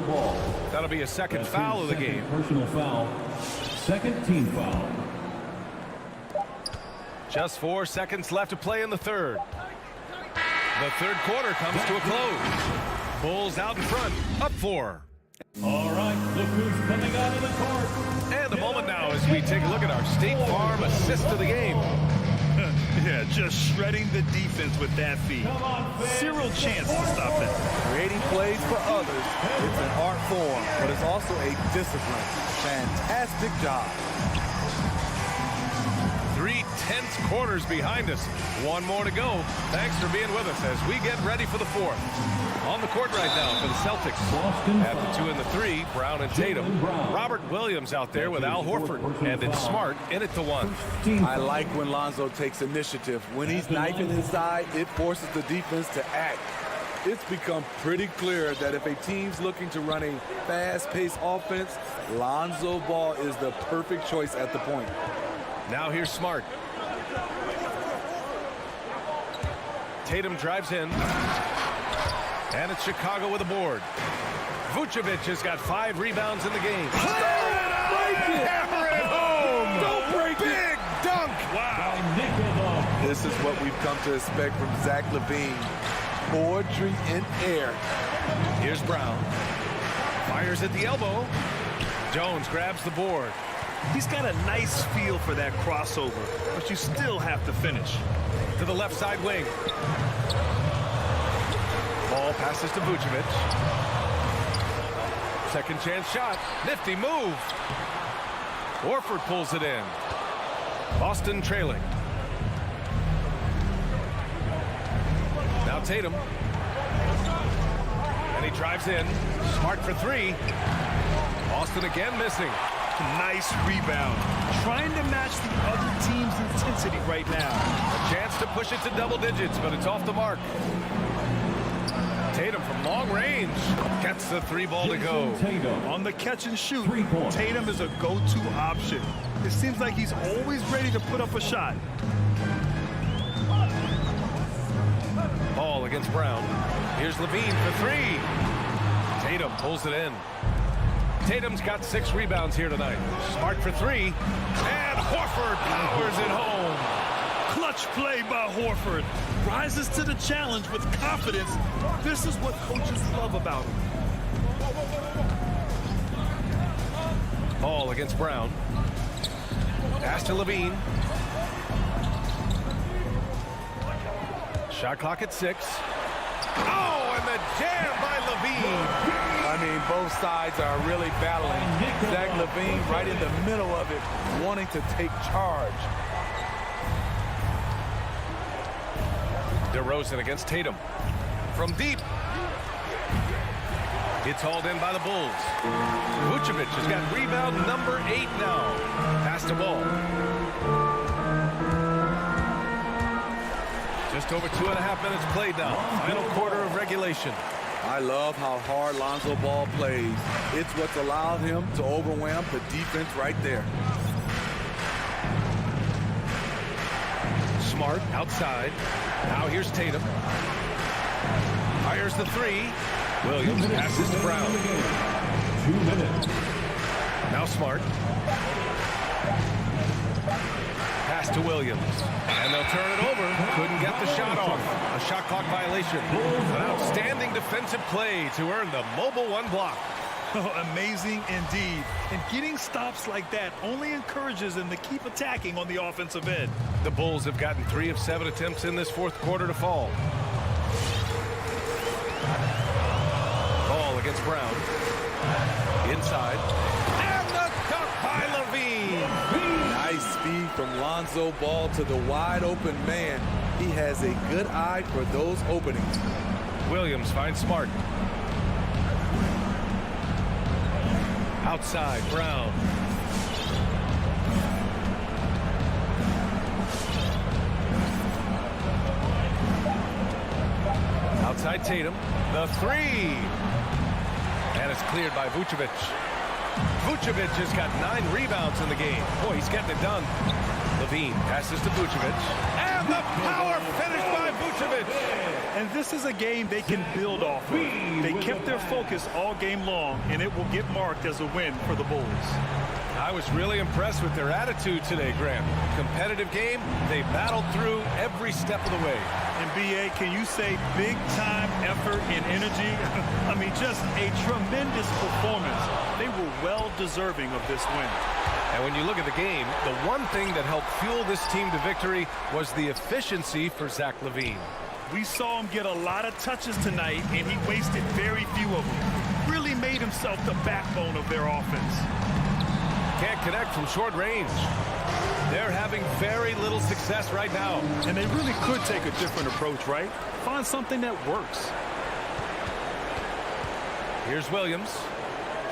That'll be a second foul of the game. Personal foul. Second team foul. Just 4 seconds left to play in the third. The third quarter comes to a close. Bulls out in front, up 4. All right, look who's coming out of the court. And a moment now as we take a look at our State Farm assist of the game. Yeah, just shredding the defense with that feed. Zero chance to stop that. Creating plays for others. It's an art form, but it's also a discipline. Fantastic job. 3 tense quarters behind us. One more to go. Thanks for being with us as we get ready for the fourth. On the court right now for the Celtics. At the 2 and the 3, Brown and Tatum. Robert Williams out there with Al Horford. And it's Smart in it to 1. I like when Lonzo takes initiative. When he's knifing inside, it forces the defense to act. It's become pretty clear that if a team's looking to run a fast-paced offense, Lonzo Ball is the perfect choice at the point. Now here's Smart. Tatum drives in. And it's Chicago with a board. Vucevic has got 5 rebounds in the game. Hammer it home! Don't break it! Big dunk! Wow. This is what we've come to expect from Zach LaVine. Poetry in air. Here's Brown. Fires at the elbow. Jones grabs the board. He's got a nice feel for that crossover, but you still have to finish. To the left side wing. Ball passes to Vucevic. Second chance shot. Nifty move. Horford pulls it in. Boston trailing. Now Tatum. And he drives in. Smart for 3. Boston again missing. Nice rebound. Trying to match the other team's intensity right now. A chance to push it to double digits, but it's off the mark. Tatum from long range gets the 3 ball to go. On the catch and shoot, 3 points. Tatum is a go-to option. It seems like he's always ready to put up a shot. Ball against Brown. Here's Levine for 3. Tatum pulls it in. Tatum's got 6 rebounds here tonight. Smart for 3. And Horford powers it home. Clutch play by Horford. Rises to the challenge with confidence. This is what coaches love about him. Ball against Brown. Pass to Levine. Shot clock at 6. Oh, and the jam by Levine. I mean, both sides are really battling. Zach LaVine right in the middle of it, wanting to take charge. DeRozan against Tatum. From deep. It's hauled in by the Bulls. Vucevic has got rebound number 8 now. Pass to Ball. Just over 2.5 minutes played now. Final quarter of regulation. I love how hard Lonzo Ball plays. It's what's allowed him to overwhelm the defense right there. Smart outside. Now here's Tatum. Fires the 3. Williams passes to Brown. 2 minutes. Now Smart. Pass to Williams. And they'll turn it over. Couldn't get the shot off. A shot clock violation. An outstanding defensive play to earn the mobile 1 block. Amazing indeed. And getting stops like that only encourages them to keep attacking on the offensive end. The Bulls have gotten 3 of 7 attempts in this fourth quarter to fall. Ball against Brown. Inside. And the dunk by Levine. Nice speed from Lonzo Ball to the wide open man. He has a good eye for those openings. Williams finds Smart. Outside, Brown. Outside Tatum. The 3. And a it's cleared by Vucevic. Vucevic has got 9 rebounds in the game. Boy, he's getting it done. Levine passes to Vucevic. And the power finish by Vucevic. And this is a game they can build off of. They kept their focus all game long, and it will get marked as a win for the Bulls. I was really impressed with their attitude today, Graham. Competitive game. They battled through every step of the way. And BA, can you say big-time effort and energy? I mean, just a tremendous performance. They were well deserving of this win. And when you look at the game, the one thing that helped fuel this team to victory was the efficiency for Zach LaVine. We saw him get a lot of touches tonight, and he wasted very few of them. Really made himself the backbone of their offense. Can't connect from short range. They're having very little success right now. And they really could take a different approach, right? Find something that works. Here's Williams.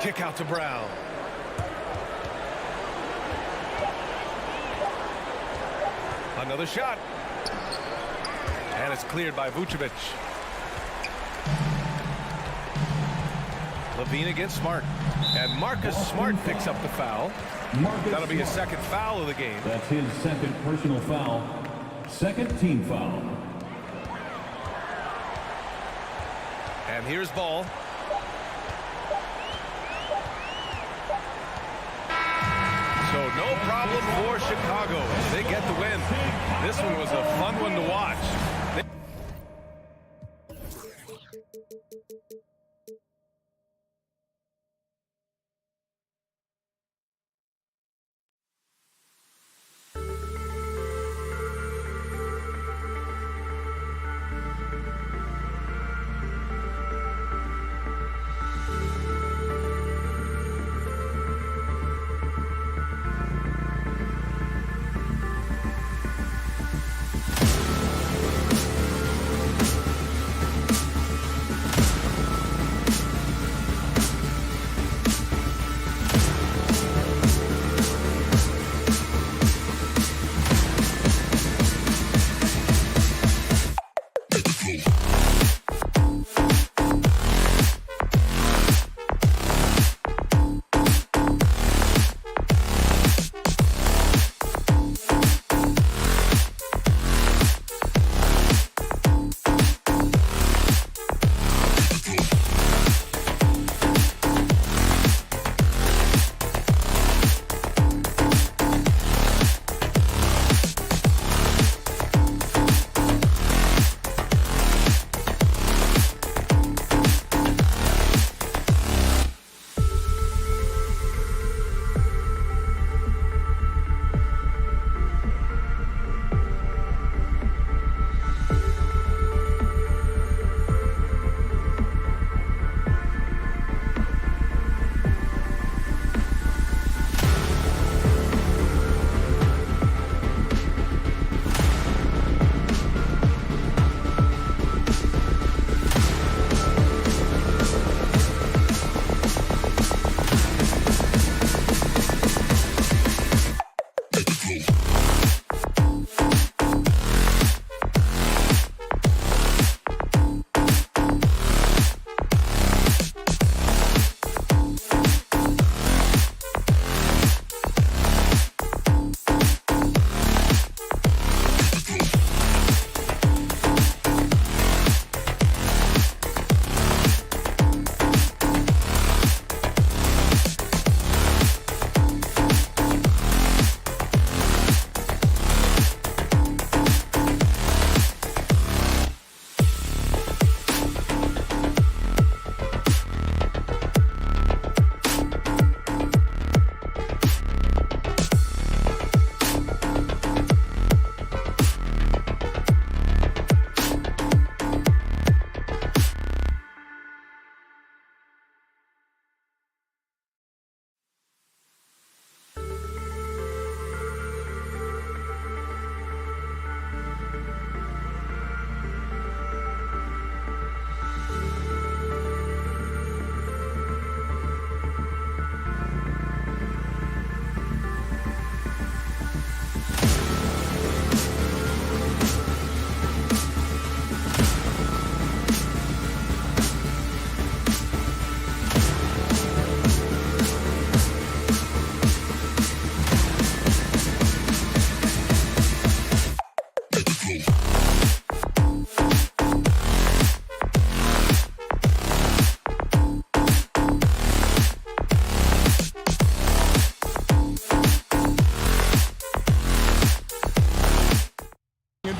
Kick out to Brown. Another shot. And it's cleared by Vucevic. Levine against Smart. And Marcus Smart picks up the foul. That'll be his second foul of the game. That's his second personal foul. Second team foul. And here's Ball. So no problem for Chicago. They get the win. This one was a fun one to watch.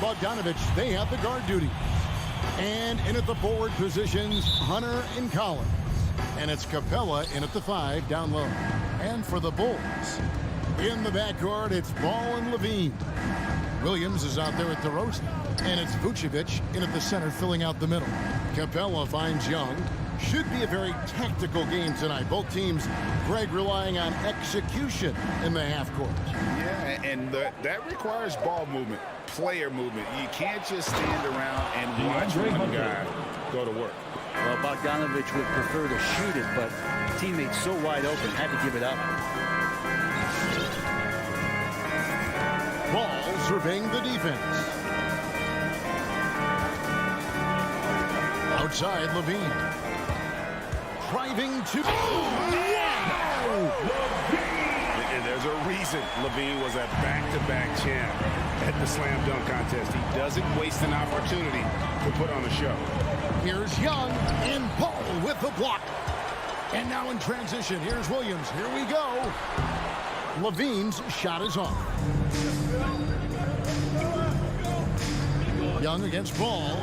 Bogdanovich, they have the guard duty. And in at the forward positions, Hunter and Collins. And it's Capella in at the 5 down low. And for the Bulls, in the backcourt, it's Ball and Levine. Williams is out there at the roast. And it's Vucevic in at the center, filling out the middle. Capella finds Young. Should be a very tactical game tonight. Both teams, Greg, relying on execution in the half court. Yeah, and that requires ball movement, player movement. You can't just stand around and watch one guy go to work. Well, Bogdanovich would prefer to shoot it, but teammates so wide open, had to give it up. Ball surveying the defense. Outside, Levine. Driving to... And there's a reason Levine was a back-to-back champ at the slam dunk contest. He doesn't waste an opportunity to put on a show. Here's Young in Ball with the block. And now in transition, here's Williams. Here we go. Levine's shot is off. Young against Ball.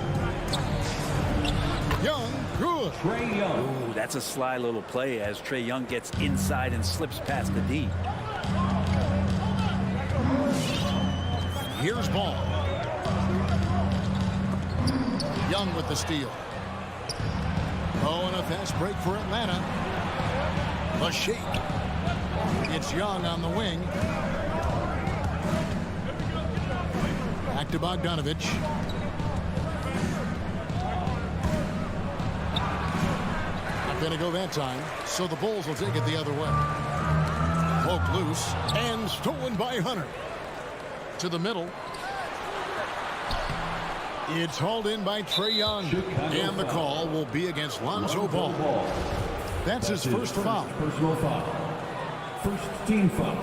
Young, good. Trae Young. Ooh, that's a sly little play as Trae Young gets inside and slips past the D. Here's Ball. Young with the steal. Oh, and a fast break for Atlanta. A shake. It's Young on the wing. Back to Bogdanovich. Not going to go that time, so the Bulls will take it the other way. Poked loose and stolen by Hunter. To the middle. It's hauled in by Trae Young. And the call will be against Lonzo Ball. That's his first foul. Personal foul. First team foul.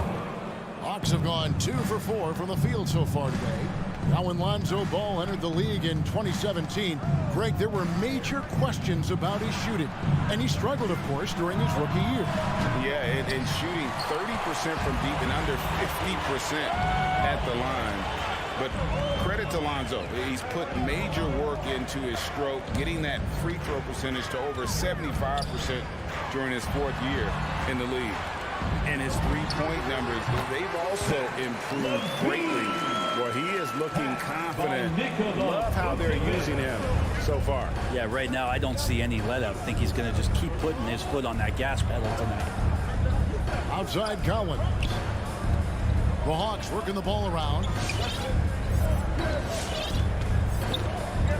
Hawks have gone 2 for 4 from the field so far today. Now when Lonzo Ball entered the league in 2017, Greg, there were major questions about his shooting. And he struggled, of course, during his rookie year. Yeah, and shooting 30% from deep and under 50% at the line. But credit to Lonzo. He's put major work into his stroke, getting that free throw percentage to over 75% during his 4th year in the league. And his three-point numbers, they've also improved greatly. Well, he is looking confident. Love how they're using him so far. Yeah, right now I don't see any let-up. I think he's going to just keep putting his foot on that gas pedal tonight. Outside Collins. The Hawks working the ball around.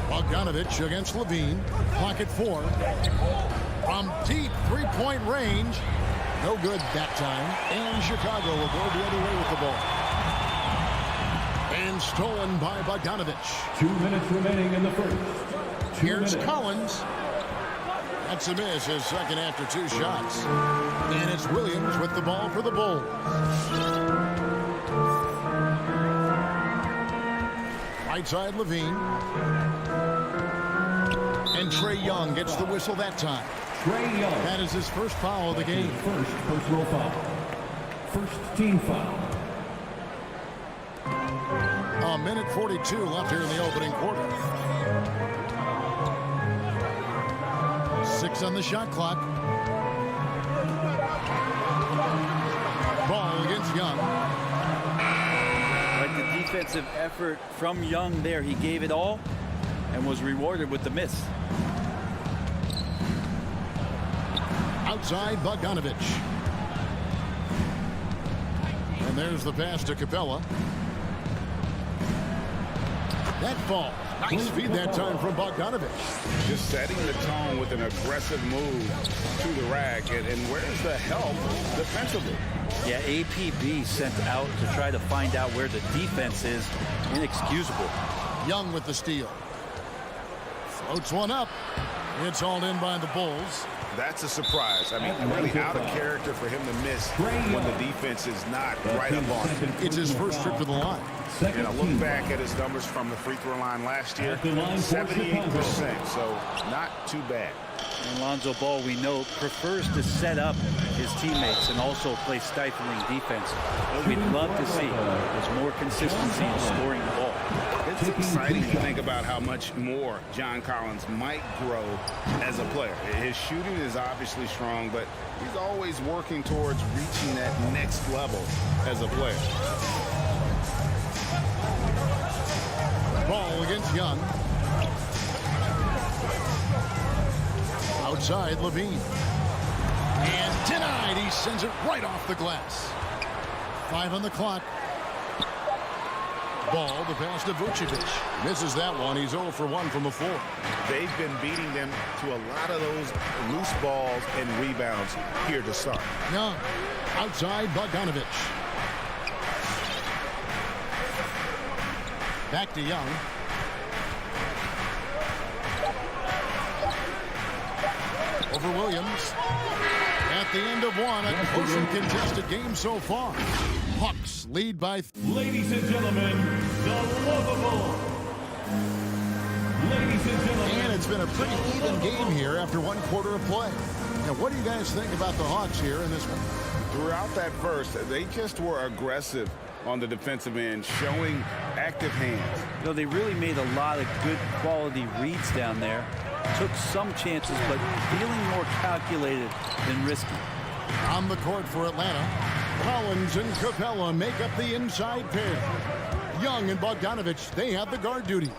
Bogdanovich against Levine. Pocket 4. From deep three-point range. No good that time. And Chicago will go the other way with the ball. And stolen by Bogdanovich. 2 minutes remaining in the first. Here's Collins. That's a miss, his second after 2 shots. And it's Williams with the ball for the Bulls. Right side, Levine. And Trae Young gets the whistle that time. Trae Young. That is his first foul of the game. First personal foul. First team foul. A minute 42 left here in the opening quarter. 6 on the shot clock. Ball against Young. Like the defensive effort from Young there, he gave it all and was rewarded with the miss. Outside Bogdanovich. And there's the pass to Capella. That ball. Nice feed that time from Bogdanovich. Just setting the tone with an aggressive move to the rack. And where's the help defensively? Yeah, APB sent out to try to find out where the defense is. Inexcusable. Young with the steal. Floats one up. It's hauled in by the Bulls. That's a surprise. I mean, really out of character for him to miss when the defense is not right up on him. It's his first trip to the line. And I look back at his numbers from the free throw line last year, 78%, so not too bad. And Lonzo Ball, we know, prefers to set up his teammates and also play stifling defense. What we'd love to see is more consistency in scoring the ball. It's exciting to think about how much more John Collins might grow as a player. His shooting is obviously strong, but he's always working towards reaching that next level as a player. Ball against Young. Outside, Levine. And denied. He sends it right off the glass. 5 on the clock. Ball, the pass to Vucevic. Misses that one. He's 0 for 1 from the floor. They've been beating them to a lot of those loose balls and rebounds here to start. Young. Outside, Bogdanovich. Back to Young. Over Williams. At the end of one, a close and contested game so far. Hawks lead by... Ladies and gentlemen, the lovable. Ladies and gentlemen. And it's been a pretty even game here after 1 quarter of play. Now, what do you guys think about the Hawks here in this one? Throughout that first, they just were aggressive on the defensive end, showing active hands. You know, they really made a lot of good quality reads down there. Took some chances, but feeling more calculated than risky. On the court for Atlanta, Collins and Capella make up the inside pair. Young and Bogdanovich, they have the guard duty.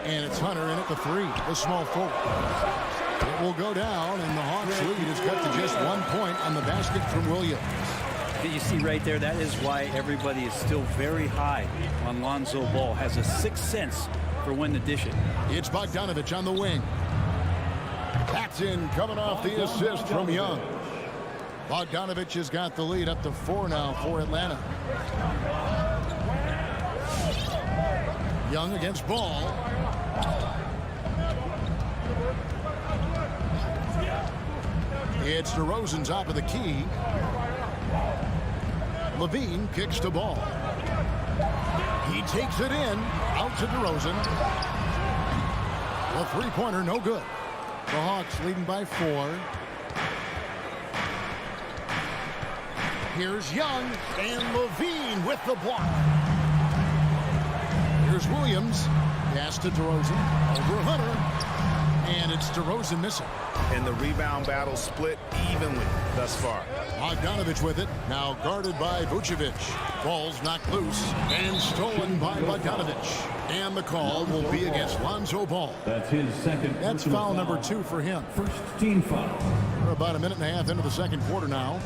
And it's Hunter in at the 3, the small forward. It will go down, and the Hawks lead is cut to just 1 point on the basket from Williams. You see right there, that is why everybody is still very high on Lonzo Ball. Has a sixth sense for when to dish it. It's Bogdanovich on the wing. Paxson coming off the assist from Young. Bogdanovich has got the lead up to 4 now for Atlanta. Young against Ball. It's DeRozan top of the key. Levine kicks the ball. He takes it in. Out to DeRozan. The three-pointer no good. The Hawks leading by 4. Here's Young and Levine with the block. Here's Williams. Pass to DeRozan. Over Hunter. And it's DeRozan missing. And the rebound battle split evenly thus far. Bogdanovich with it. Now guarded by Vucevic. Ball's knocked loose and stolen by Bogdanovich. And the call will be against Lonzo Ball. That's his second. That's foul number 2 for him. First team foul. We're about a minute and a half into the second quarter now.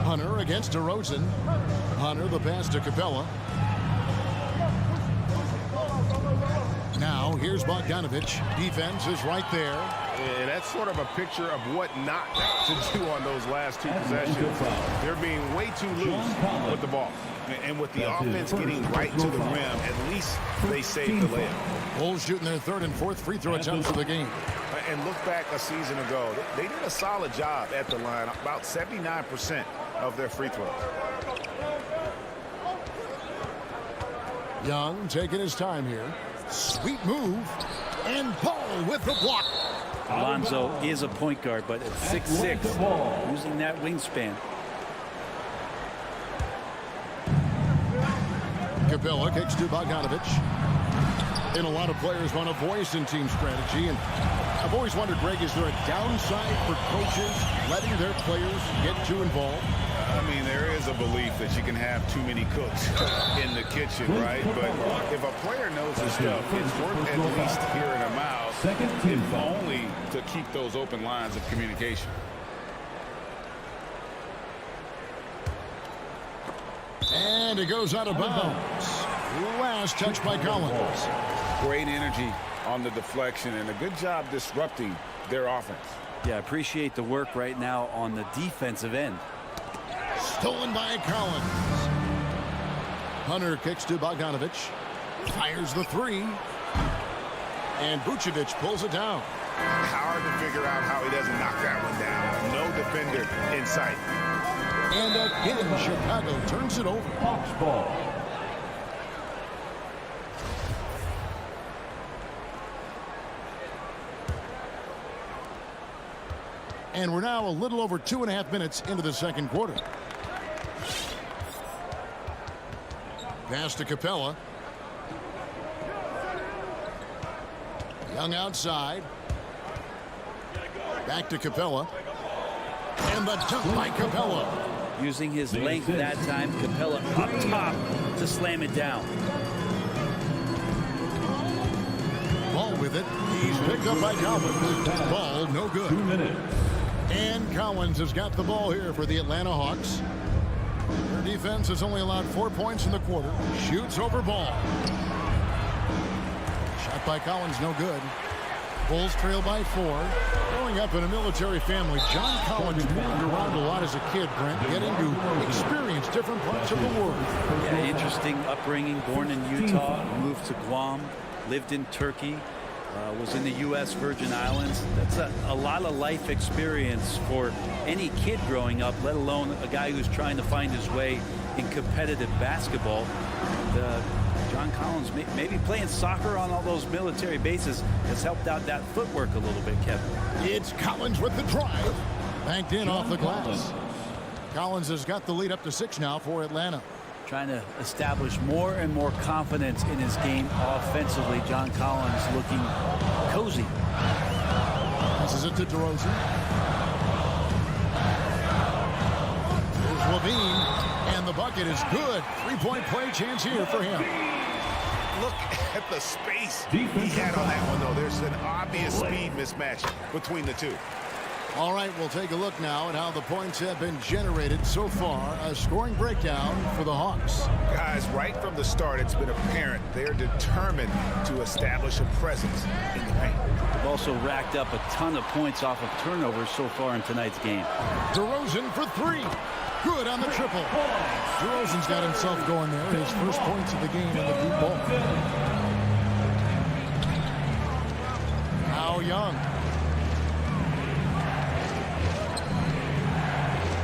Hunter against DeRozan. Hunter the pass to Capella. Now here's Bogdanovich. Defense is right there. And that's sort of a picture of what not to do on those last 2 possessions. They're being way too loose with the ball. And with the offense getting right to the rim, at least they saved the layup. Bulls shooting their 3rd and 4th free throw attempts of the game. And look back a season ago. They did a solid job at the line. About 79% of their free throws. Young taking his time here. Sweet move. And Ball with the block. Lonzo is a point guard, but at 6'6", using that wingspan. Capella kicks to Bogdanovich. And a lot of players want a voice in team strategy. And I've always wondered, Greg, is there a downside for coaches letting their players get too involved? I mean, there is a belief that you can have too many cooks in the kitchen, right? But if a player knows his stuff, it's worth at least hearing him out, if only to keep those open lines of communication. And it goes out of bounds. Last touch by Collins. Great energy on the deflection and a good job disrupting their offense. Yeah, I appreciate the work right now on the defensive end. Stolen by Collins. Hunter kicks to Bogdanovich. Fires the 3. And Vucevic pulls it down. Hard to figure out how he doesn't knock that one down. No defender in sight. And again, Chicago turns it over. Hawks ball. And we're now a little over 2.5 minutes into the second quarter. Pass to Capella. Young outside. Back to Capella. And the dunk by Capella. Using his length that time, Capella up top to slam it down. Ball with it. He's picked up by Collins. Ball no good. 2 minutes. And Collins has got the ball here for the Atlanta Hawks. Their defense has only allowed 4 points in the quarter. Shoots over Ball. Shot by Collins, no good. Bulls trail by 4. Growing up in a military family, John Collins moved around a lot as a kid, Brent, getting to experience different parts of the world. Yeah, interesting upbringing. Born in Utah, moved to Guam, lived in Turkey, was in the U.S. Virgin Islands. That's a lot of life experience for any kid growing up, let alone a guy who's trying to find his way in competitive basketball. John Collins, maybe playing soccer on all those military bases, has helped out that footwork a little bit, Kevin. It's Collins with the drive. Banked in off the glass. Collins has got the lead up to 6 now for Atlanta. Trying to establish more and more confidence in his game offensively. John Collins looking cozy. Passes it to DeRozan. Here's Levine, and the bucket is good. 3-point play chance here for him. Look at the space he had on that one, though. There's an obvious speed mismatch between the two. All right, we'll take a look now at how the points have been generated so far. A scoring breakdown for the Hawks. Guys, right from the start, it's been apparent they're determined to establish a presence in the paint. They've also racked up a ton of points off of turnovers so far in tonight's game. DeRozan for 3. Good on the triple. DeRozan's got himself going there. His first points of the game in the deep ball. Now Young.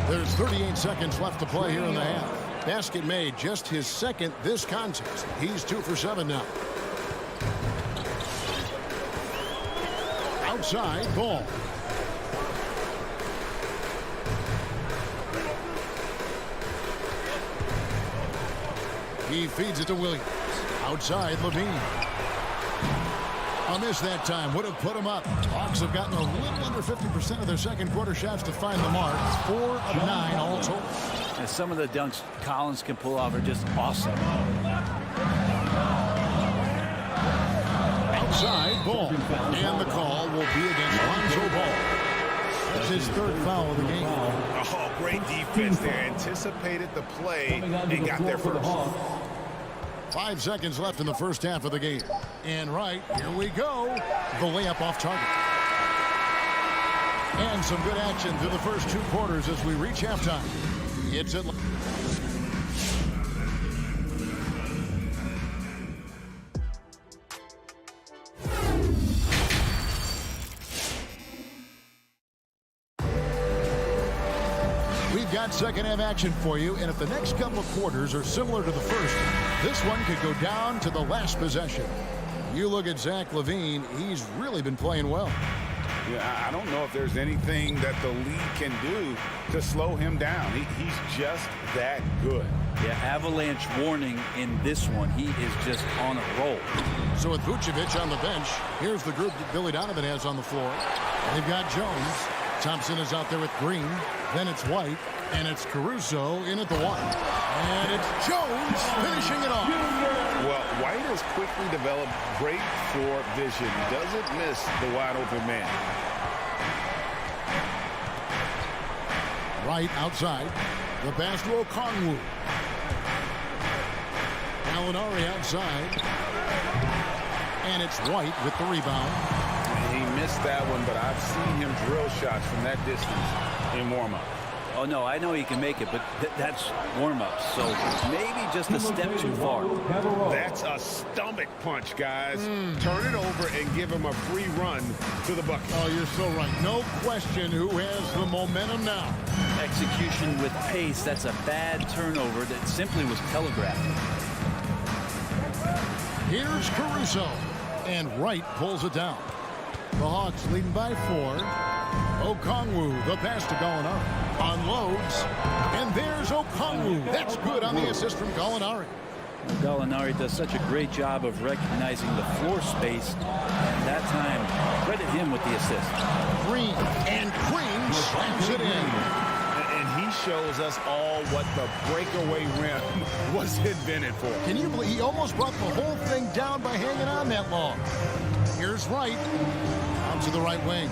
There's 38 seconds left to play here in the half. Basket made, just his second this contest. He's 2 for 7 now. Outside, Ball. He feeds it to Williams. Outside, Levine. On this that time, would have put him up. Hawks have gotten a little under 50% of their second quarter shots to find the mark. 4 of 9 all total. And some of the dunks Collins can pull off are just awesome. Outside, Ball. And the call will be against Lonzo Ball. That's his 3rd foul of the game. Oh, great defense there. Anticipated the play and got there first. 5 seconds left in the first half of the game. And right, here we go. The layup off target. And some good action through the first 2 quarters as we reach halftime. It's Atlanta. We've got second half action for you, and if the next couple of quarters are similar to the first, this one could go down to the last possession. You look at Zach LaVine, he's really been playing well. Yeah, I don't know if there's anything that the league can do to slow him down. He's just that good. Yeah, avalanche warning in this one. He is just on a roll. So with Vucevic on the bench, here's the group that Billy Donovan has on the floor. They've got Jones. Thompson is out there with Green. Then it's White. And it's Caruso in at the 1. And it's Jones finishing it off. Well, White has quickly developed great floor vision. Doesn't miss the wide open man. Right outside. The pass to Okongwu. Gallinari outside. And it's White with the rebound. He missed that one, but I've seen him drill shots from that distance in warm-up. Oh, no, I know he can make it, but that's warm-up. So maybe just a step too far. That's a stomach punch, guys. Turn it over and give him a free run to the bucket. Oh, you're so right. No question who has the momentum now. Execution with pace. That's a bad turnover that simply was telegraphed. Here's Caruso. And Wright pulls it down. The Hawks leading by 4. Okongwu, the pass to Gallinari. Unloads. And there's Okongwu. That's good on the assist from Gallinari. Gallinari does such a great job of recognizing the floor space, and that time, credit him with the assist. Green, and Green slams it in. And he shows us all what the breakaway rim was invented for. Can you believe he almost brought the whole thing down by hanging on that long? Here's Wright. Out to the right wing.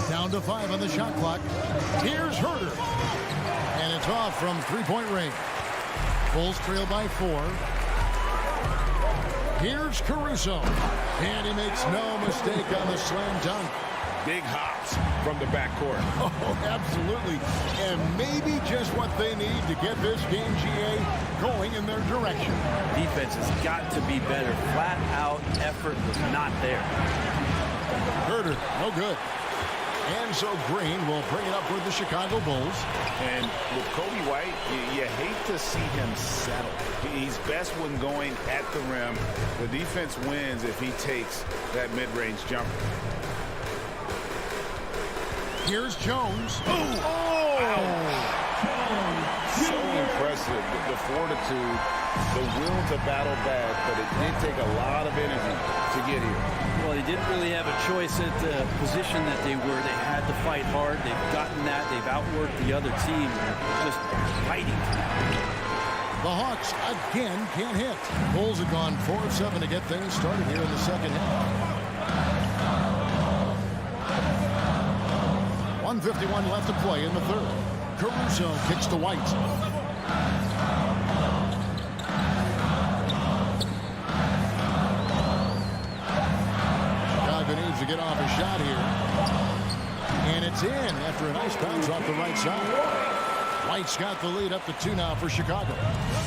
Down to 5 on the shot clock. Here's Herter. And it's off from three-point range. Bulls trail by 4. Here's Caruso. And he makes no mistake on the slam dunk. Big hops from the backcourt. Oh, absolutely. And maybe just what they need to get this game, GA, going in their direction. Defense has got to be better. Flat out effort was not there. Herter, no good. And so Green will bring it up for the Chicago Bulls. And with Kobe White, you hate to see him settle. He's best when going at the rim. The defense wins if he takes that mid-range jumper. Here's Jones. Oh! So impressive. The fortitude, the will to battle back, but it did take a lot of energy to get here. Well, they didn't really have a choice at the position that they were. They had to fight hard. They've gotten that. They've outworked the other team. They're just fighting. The Hawks again can't hit. Bulls have gone 4 of 7 to get things started here in the second half. 1:51 left to play in the third. Caruso kicks to White. Chicago needs to get off a shot here. And it's in after a nice bounce off the right side. White's got the lead up to 2 now for Chicago.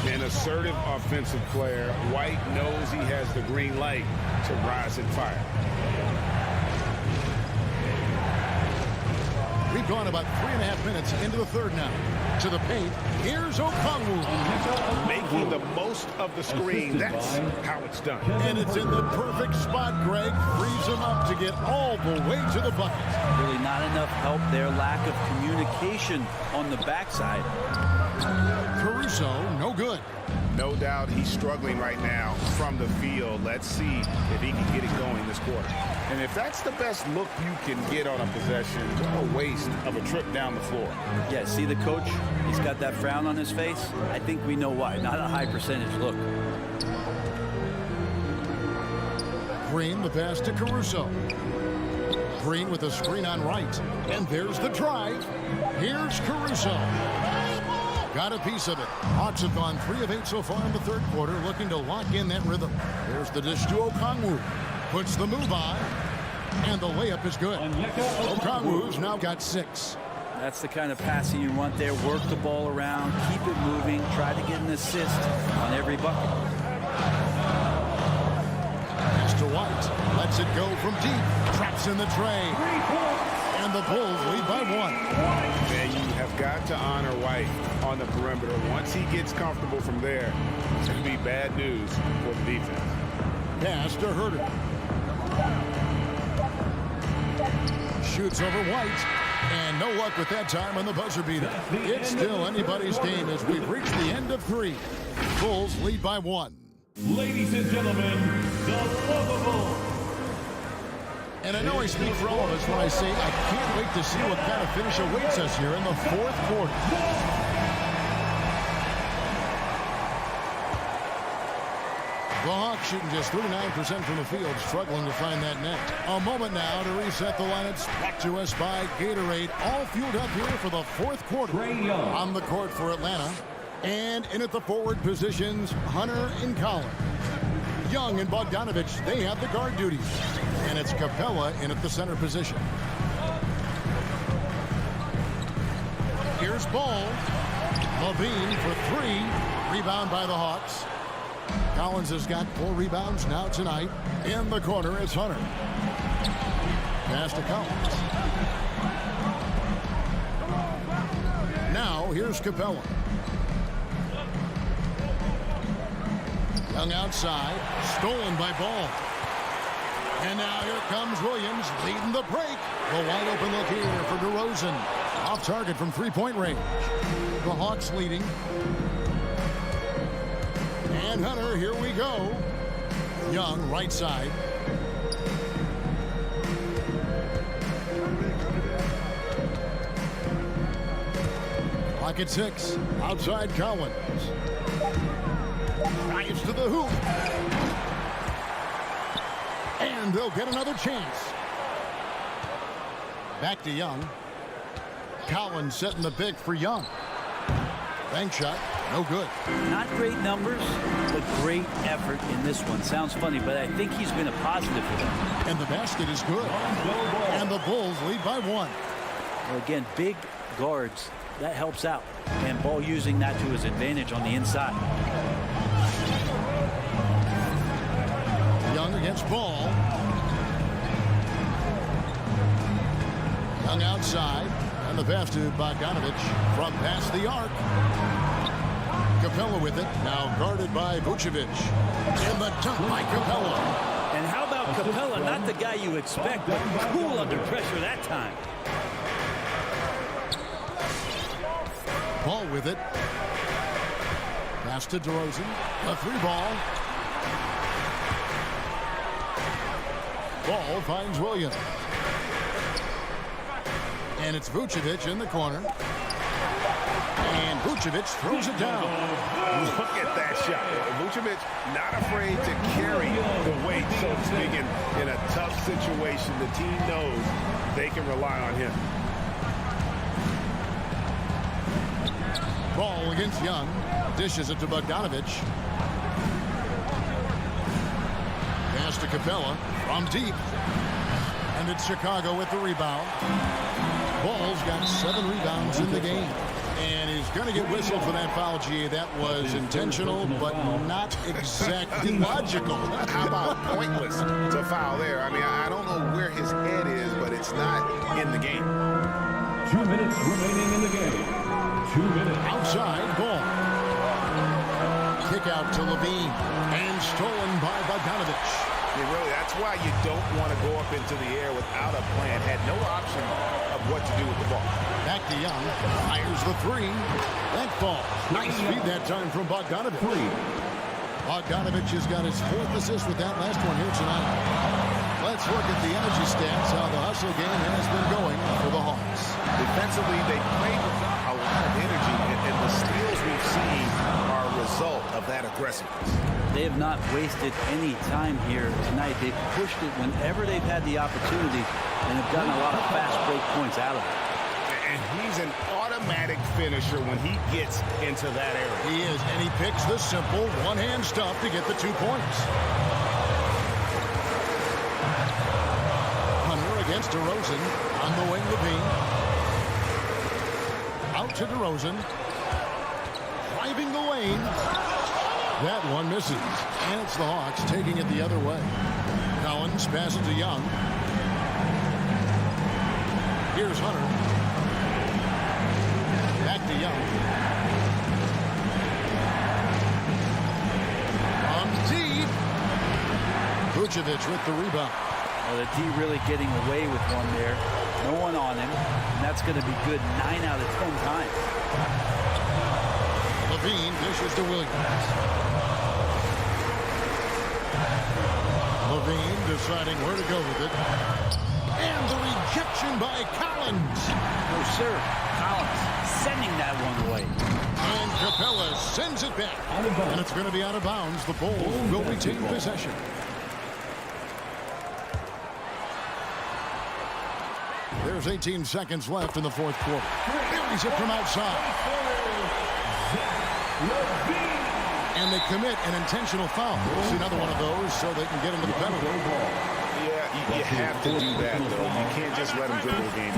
An assertive offensive player. White knows he has the green light to rise and fire. We've gone about 3.5 minutes into the third now. To the paint, here's Okongwu. Making the most of the screen. That's how it's done. And it's in the perfect spot, Greg. Frees him up to get all the way to the bucket. Really not enough help there. Lack of communication on the backside. Caruso, no good. No doubt he's struggling right now from the field. Let's see if he can get it going this quarter. And if that's the best look you can get on a possession, what a waste of a trip down the floor. Yeah, see the coach? He's got that frown on his face. I think we know why. Not a high percentage look. Green, the pass to Caruso. Green with a screen on right. And there's the drive. Here's Caruso. Got a piece of it. Hawks have gone 3 of 8 so far in the third quarter, looking to lock in that rhythm. There's the dish to Okongwu. Puts the move on, and the layup is good. Okongwu's now got 6. That's the kind of passing you want there. Work the ball around, keep it moving, try to get an assist on every bucket. Pass to White. Lets it go from deep. Traps in the tray. And the Bulls lead by 1. Man, you have got to honor White on the perimeter. Once he gets comfortable from there, it's going to be bad news for the defense. Pass to Herter. Shoots over White. And no luck with that time on the buzzer beater. It's still anybody's game as we've reached the end of 3. Bulls lead by 1. Ladies and gentlemen, the lovable. And I know I speak for all of us when I say I can't wait to see what kind of finish awaits us here in the fourth quarter. The Hawks shooting just 39% from the field, struggling to find that net. A moment now to reset the lineups. Brought to us by Gatorade, all fueled up here for the fourth quarter. On the court for Atlanta. And in at the forward positions, Hunter and Collins. Young and Bogdanovich, they have the guard duties. And it's Capella in at the center position. Here's Ball. Levine for 3. Rebound by the Hawks. Collins has got 4 rebounds now tonight. In the corner, it's Hunter. Pass to Collins. Now, here's Capella. Young outside. Stolen by Ball. And now here comes Williams leading the break. The wide open look here for DeRozan. Off target from three-point range. The Hawks leading. And Hunter, here we go. Young, right side. Clock at 6. Outside Collins. Drives to the hoop. And they'll get another chance. Back to Young. Collins setting the pick for Young. Bank shot. No good. Not great numbers, but great effort in this one. Sounds funny, but I think he's been a positive for them. And the basket is good. And the Bulls lead by 1. Well, again, big guards. That helps out. And Ball using that to his advantage on the inside. Young against Ball. Young outside. And the pass to Bogdanovich from past the arc. Capella with it. Now guarded by Vucevic. And the dunk by Capella. And how about Capella? Not the guy you expect, but cool under pressure that time. Ball with it. Pass to DeRozan. A 3-ball. Ball finds Williams. And it's Vucevic in the corner. And Vucevic throws it down. Look at that shot. Vucevic not afraid to carry the weight, so to speak, in a tough situation. The team knows they can rely on him. Ball against Young. Dishes it to Bogdanovich. Pass to Capella from deep. And it's Chicago with the rebound. Ball's got 7 rebounds in the game. And he's going to get whistled for that foul, G. That was intentional, but not exactly logical. How about pointless to foul there? I mean, I don't know where his head is, but it's not in the game. 2 minutes remaining in the game. 2 minutes. Outside Ball. Kick out to Levine. And stolen by Bogdanovich. Really, that's why you don't want to go up into the air without a plan. Had no option of what to do with the ball. Back to Young. Fires the 3. That falls. Nice feed that time from Bogdanovich. Bogdanovich has got his 4th assist with that last one here tonight. Let's look at the energy stats, how the hustle game has been going for the Hawks. Defensively, they played with a lot of energy, and the steals we've seen are a result of that aggressiveness. They have not wasted any time here tonight. They've pushed it whenever they've had the opportunity and have gotten a lot of fast break points out of it. And he's an automatic finisher when he gets into that area. He is, and he picks the simple one-hand stuff to get the 2 points. Hunter against DeRozan. On the wing, Levine. Out to DeRozan. Driving the lane. That one misses. And it's the Hawks taking it the other way. Collins passes to Young. Here's Hunter. Back to Young. On deep. Vucevic with the rebound. Well, the D really getting away with one there. No one on him. And that's going to be good 9 out of 10 times. Levine dishes to Williams. Levine deciding where to go with it. And the rejection by Collins. No, sir. Collins sending that one away. And Capella sends it back. And it's going to be out of bounds. The Bulls will retain possession. There's 18 seconds left in the 4th quarter. He's it from outside. And they commit an intentional foul. It's another one of those so they can get into the penalty. Yeah, you have to do that, though. You can't just let them dribble the game.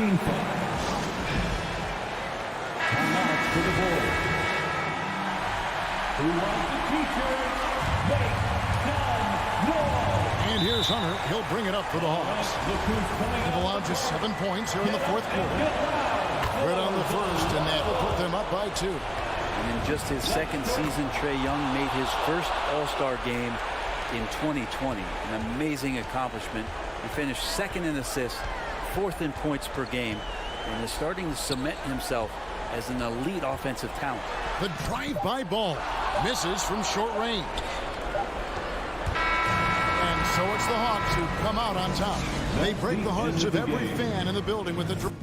To the ball. Who wants the t-shirt? Make some noise. And here's Hunter. He'll bring it up for the Hawks. They've allowed just 7 points here in the 4th quarter. Right on the first, and that will put them up by 2. And in just his second season, Trae Young made his first All-Star game in 2020. An amazing accomplishment. He finished second in assists, fourth in points per game, and is starting to cement himself as an elite offensive talent. The drive-by ball misses from short range. And so it's the Hawks who come out on top. They break the hearts of every fan in the building with the drive.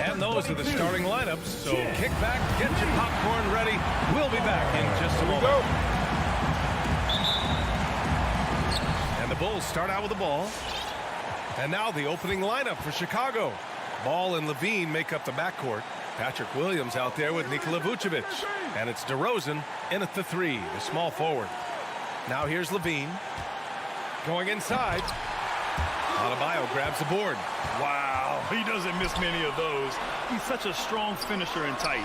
And those are the starting lineups. So kick back, get your popcorn ready. We'll be back in just a moment. And the Bulls start out with the ball. And now the opening lineup for Chicago. Ball and Levine make up the backcourt. Patrick Williams out there with Nikola Vucevic. And it's DeRozan in at the 3, the small forward. Now here's Levine. Going inside. Adebayo grabs the board. Wow, he doesn't miss many of those. He's such a strong finisher and tight.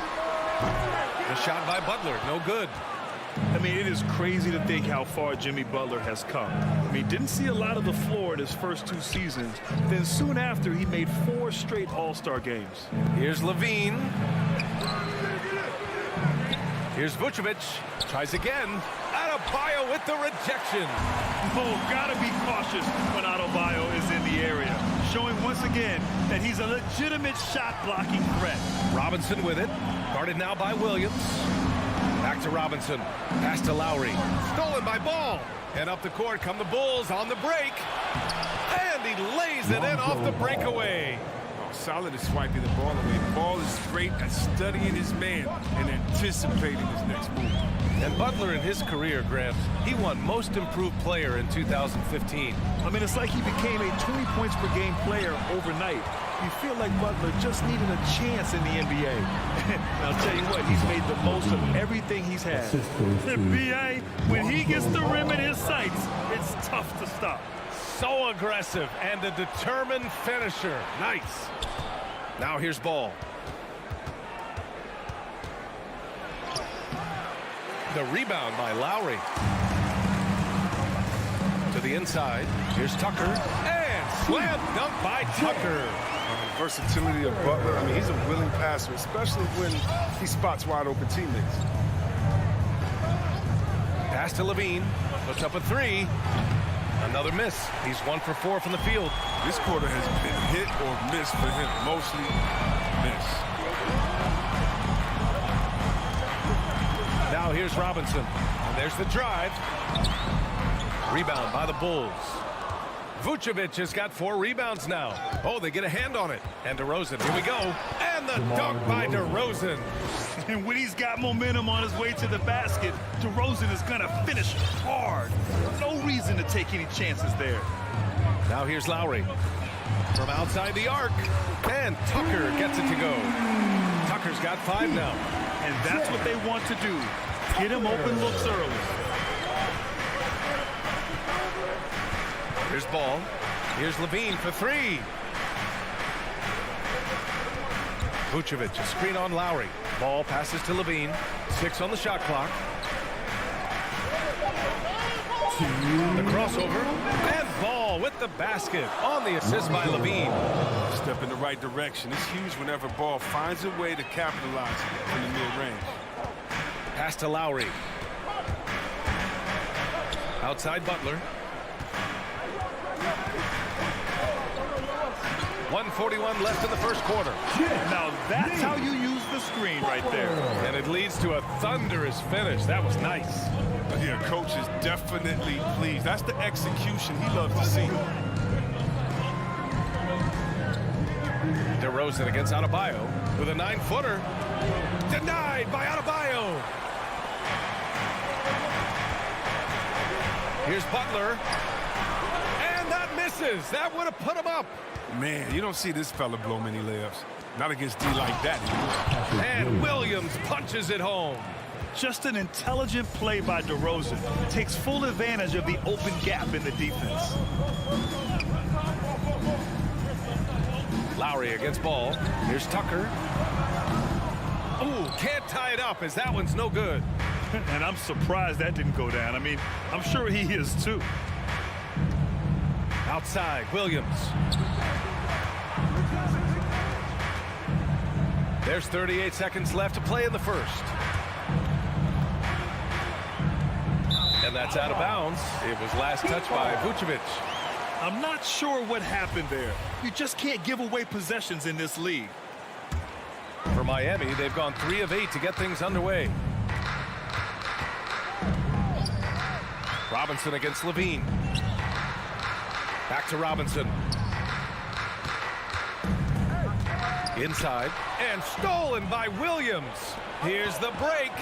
The shot by Butler, no good. I mean, it is crazy to think how far Jimmy Butler has come. I mean, didn't see a lot of the floor in his first 2 seasons. Then soon after, he made 4 straight All-Star games. Here's Levine. Here's Vucevic. Tries again. Adebayo with the rejection. Oh, gotta be cautious when Adebayo is in the area. Showing once again that he's a legitimate shot-blocking threat. Robinson with it. Guarded now by Williams. Back to Robinson. Pass to Lowry. Stolen by Ball. And up the court come the Bulls on the break. And he lays it in off the breakaway. Solid at swiping the ball away. Ball is great at studying his man and anticipating his next move. And Butler in his career, Gramps, he won Most Improved Player in 2015. I mean, it's like he became a 20 points per game player overnight. You feel like Butler just needed a chance in the NBA. And I'll tell you what, he's made the most of everything he's had. The NBA, when he gets the rim in his sights, it's tough to stop. So aggressive and a determined finisher. Nice. Now here's Ball. The rebound by Lowry. To the inside. Here's Tucker. And slam dunk by Tucker. Versatility of Butler. I mean, he's a willing passer, especially when he spots wide open teammates. Pass to Levine. Puts up a 3. Another miss. He's 1 for 4 from the field. This quarter has been hit or miss for him. Mostly miss. Now here's Robinson. And there's the drive. Rebound by the Bulls. Vucevic has got 4 rebounds now. Oh, they get a hand on it. And DeRozan, here we go. And the dunk by DeRozan. And when he's got momentum on his way to the basket, DeRozan is going to finish hard. No reason to take any chances there. Now here's Lowry. From outside the arc. And Tucker gets it to go. Tucker's got 5 now. And that's what they want to do. Get him open looks early. Here's Ball. Here's Levine for 3. Vucevic, a screen on Lowry. Ball passes to Levine. 6 on the shot clock. The crossover. And Ball with the basket on the assist by Levine. Step in the right direction. It's huge whenever Ball finds a way to capitalize in the mid-range. Pass to Lowry. Outside Butler. 1:41 left in the first quarter. Now that's how you use the screen right there. And it leads to a thunderous finish. That was nice. Yeah, coach is definitely pleased. That's the execution he loves to see. DeRozan against Adebayo with a 9-footer. Denied by Adebayo. Here's Butler. And that misses. That would have put him up. Man, you don't see this fella blow many layups. Not against D like that. And Williams punches it home. Just an intelligent play by DeRozan. Takes full advantage of the open gap in the defense. Lowry against Ball. Here's Tucker. Ooh, can't tie it up as that one's no good. And I'm surprised that didn't go down. I mean, I'm sure he is too. Outside, Williams. There's 38 seconds left to play in the first. And that's out of bounds. It was last touched by Vucevic. I'm not sure what happened there. You just can't give away possessions in this league. For Miami, they've gone 3 of 8 to get things underway. Robinson against Levine. Back to Robinson. Inside and stolen by Williams. Here's the break.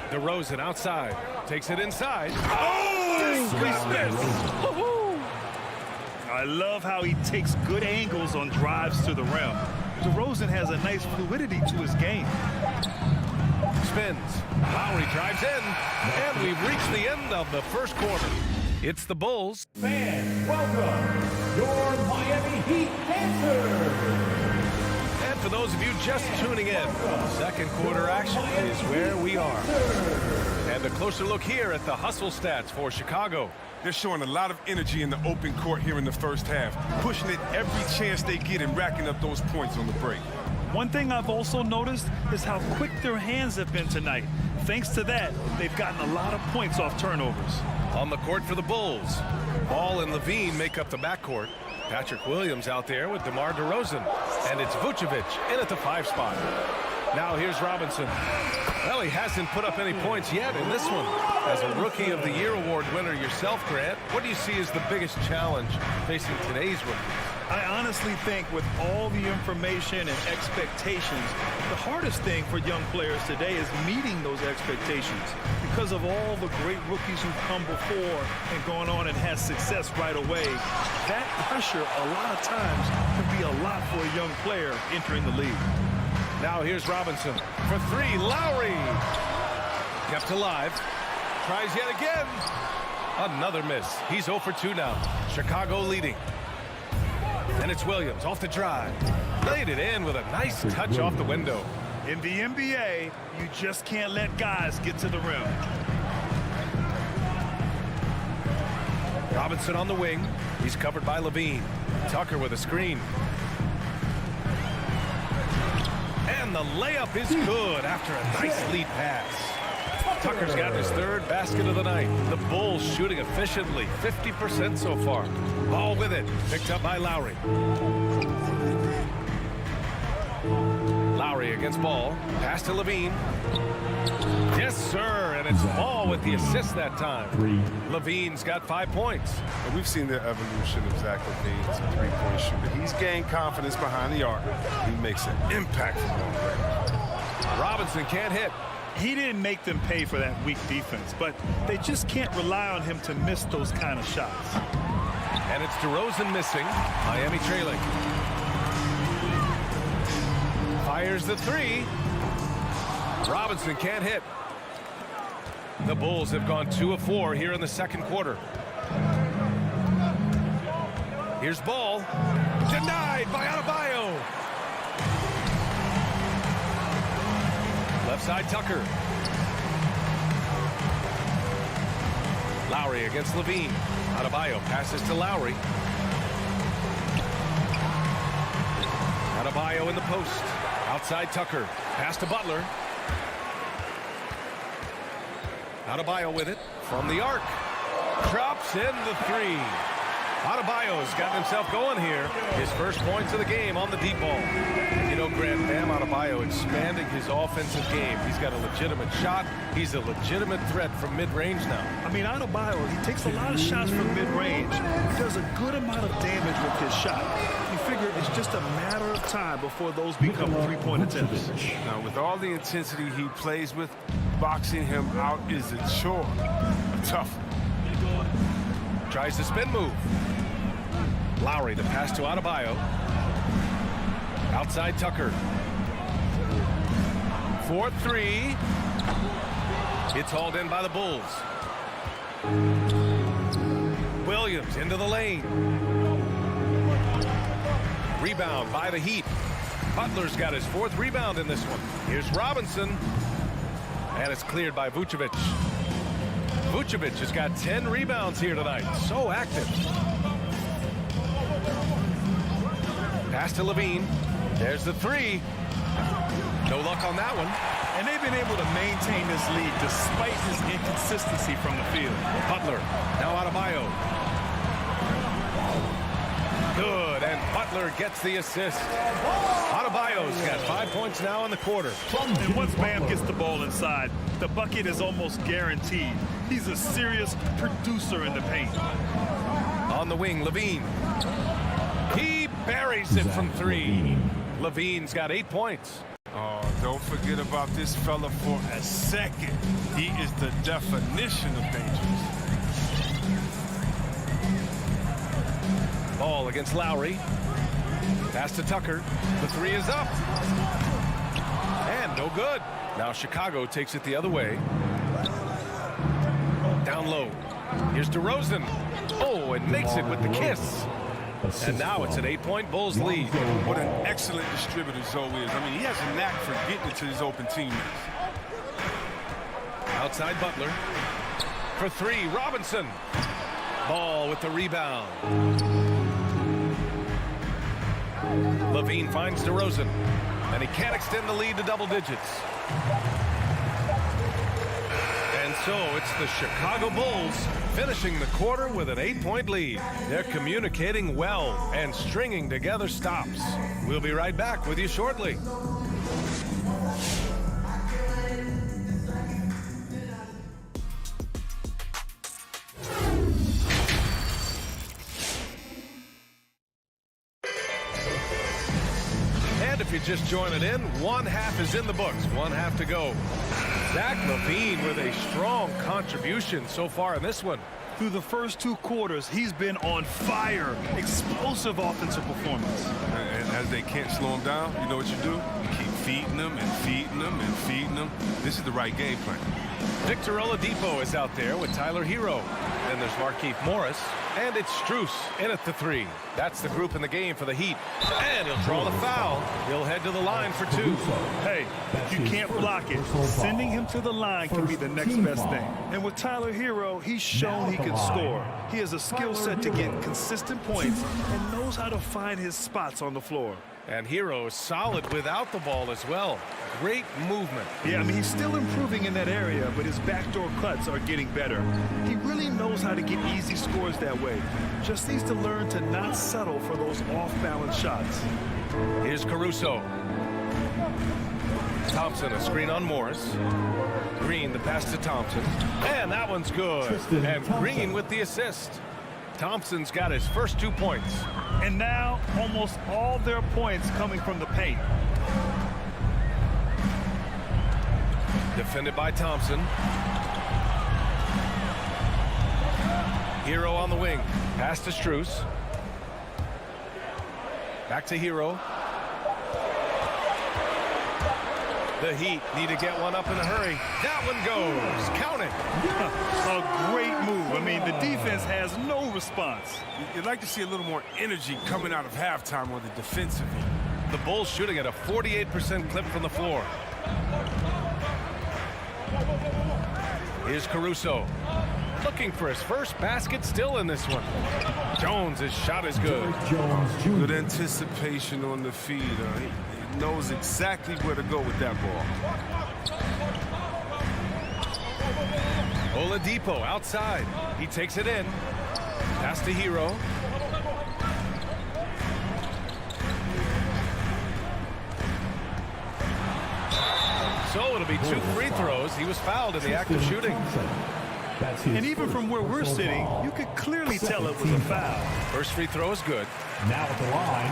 DeRozan outside. Takes it inside. I love how he takes good angles on drives to the rim. DeRozan has a nice fluidity to his game. Spins. Lowry drives in. And we've reached the end of the first quarter. It's the Bulls. Fans, welcome your Miami Heat Panthers. And for those of you just tuning in, second quarter action is where we are. And a closer look here at the hustle stats for Chicago. They're showing a lot of energy in the open court here in the first half, pushing it every chance they get and racking up those points on the break. One thing I've also noticed is how quick their hands have been tonight. Thanks to that, they've gotten a lot of points off turnovers. On the court for the Bulls, Ball and Levine make up the backcourt. Patrick Williams out there with DeMar DeRozan. And it's Vucevic in at the 5 spot. Now here's Robinson. Well, he hasn't put up any points yet in this one. As a Rookie of the Year award winner yourself, Grant, what do you see as the biggest challenge facing today's rookies? I honestly think with all the information and expectations, the hardest thing for young players today is meeting those expectations. Because of all the great rookies who've come before and gone on and had success right away, that pressure a lot of times can be a lot for a young player entering the league. Now here's Robinson for 3. Lowry kept alive. Tries yet again. Another miss. He's 0 for 2 now. Chicago leading. And it's Williams off the drive. Laid it in with a nice touch off the window. In the NBA, you just can't let guys get to the rim. Robinson on the wing. He's covered by Levine. Tucker with a screen. And the layup is good after a nice lead pass. Tucker's got his 3rd basket of the night. The Bulls shooting efficiently, 50% so far. Ball with it, picked up by Lowry. Lowry against Ball. Pass to Levine. Yes, sir, and it's Ball with the assist that time. Levine's got 5 points. And we've seen the evolution of Zach LaVine as a three-point shooter. He's gained confidence behind the arc. He makes an impact from long range. Robinson can't hit. He didn't make them pay for that weak defense, but they just can't rely on him to miss those kind of shots. And it's DeRozan missing. Miami trailing. Fires the 3. Robinson can't hit. The Bulls have gone 2 of 4 here in the second quarter. Here's Ball. Denied by Adebayo. Left side Tucker. Lowry against Levine. Adebayo passes to Lowry. Adebayo in the post. Outside Tucker. Pass to Butler. Adebayo with it from the arc. Drops in the 3. Adebayo's gotten himself going here. His first points of the game on the deep ball. You know, Grant, Bam Adebayo expanding his offensive game. He's got a legitimate shot. He's a legitimate threat from mid-range now. I mean, Adebayo, he takes a lot of shots from mid-range. He does a good amount of damage with his shot. You figure it's just a matter of time before those become three-point attempts. Now, with all the intensity he plays with, boxing him out is a chore. Tough. Tries the spin move. Lowry, the pass to Adebayo. Outside Tucker. 4-3. It's hauled in by the Bulls. Williams into the lane. Rebound by the Heat. Butler's got his 4th rebound in this one. Here's Robinson. And it's cleared by Vucevic. Vucevic has got 10 rebounds here tonight. So active. Pass to Levine. There's the 3. No luck on that one. And they've been able to maintain this lead despite his inconsistency from the field. Butler. Now Adebayo. Good, and Butler gets the assist. Adebayo's got 5 points now in the quarter. And once Bam gets the ball inside, the bucket is almost guaranteed. He's a serious producer in the paint. On the wing, Levine. He buries it from 3. Levine's got 8 points. Oh, don't forget about this fella for a second. He is the definition of dangerous. Ball against Lowry. Pass to Tucker. The 3 is up. And no good. Now Chicago takes it the other way. Down low. Here's DeRozan. Oh, and makes it with the kiss. And now it's an 8-point Bulls lead. What an excellent distributor Zoe is. I mean, he has a knack for getting it to his open teammates. Outside Butler. For 3, Robinson. Ball with the rebound. Levine finds DeRozan. And he can't extend the lead to double digits. And so it's the Chicago Bulls finishing the quarter with an 8-point lead. They're communicating well and stringing together stops. We'll be right back with you shortly. And if you're just joining in, 1 half is in the books, 1 half to go. Zach LaVine with a strong contribution so far in this one. Through the first 2 quarters, he's been on fire. Explosive offensive performance. And as they can't slow him down, you know what you do? You keep feeding them and feeding them and feeding them. This is the right game plan. Victor Oladipo is out there with Tyler Hero. Then there's Markieff Morris. And it's Strus in at the 3. That's the group in the game for the Heat. And he'll draw the foul. He'll head to the line for 2. Hey, you can't block it. Sending him to the line can be the next best thing. And with Tyler Hero, he's shown he can score. He has a skill set to get consistent points and knows how to find his spots on the floor. And Hero is solid without the ball as well. Great movement. Yeah, I mean, he's still improving in that area, but his backdoor cuts are getting better. He really knows how to get easy scores that way. Just needs to learn to not settle for those off-balance shots. Here's Caruso. Thompson, a screen on Morris. Green, the pass to Thompson. And that one's good. And Green with the assist. Thompson's got his first 2 points. And now almost all their points coming from the paint. Defended by Thompson. Hero on the wing. Pass to Strus. Back to Hero. The Heat need to get one up in a hurry. That one goes. Count it. A great move. I mean, the defense has no response. You'd like to see a little more energy coming out of halftime on the defensive end. The Bulls shooting at a 48% clip from the floor. Here's Caruso. Looking for his first basket still in this one. Jones' shot is good. Good anticipation on the feed. He knows exactly where to go with that ball. Oladipo outside. He takes it in. Pass to Hero. So it'll be 2 free throws. He was fouled in the act of shooting. And even from where we're sitting, you could clearly tell it was a foul. First free throw is good. Now at the line,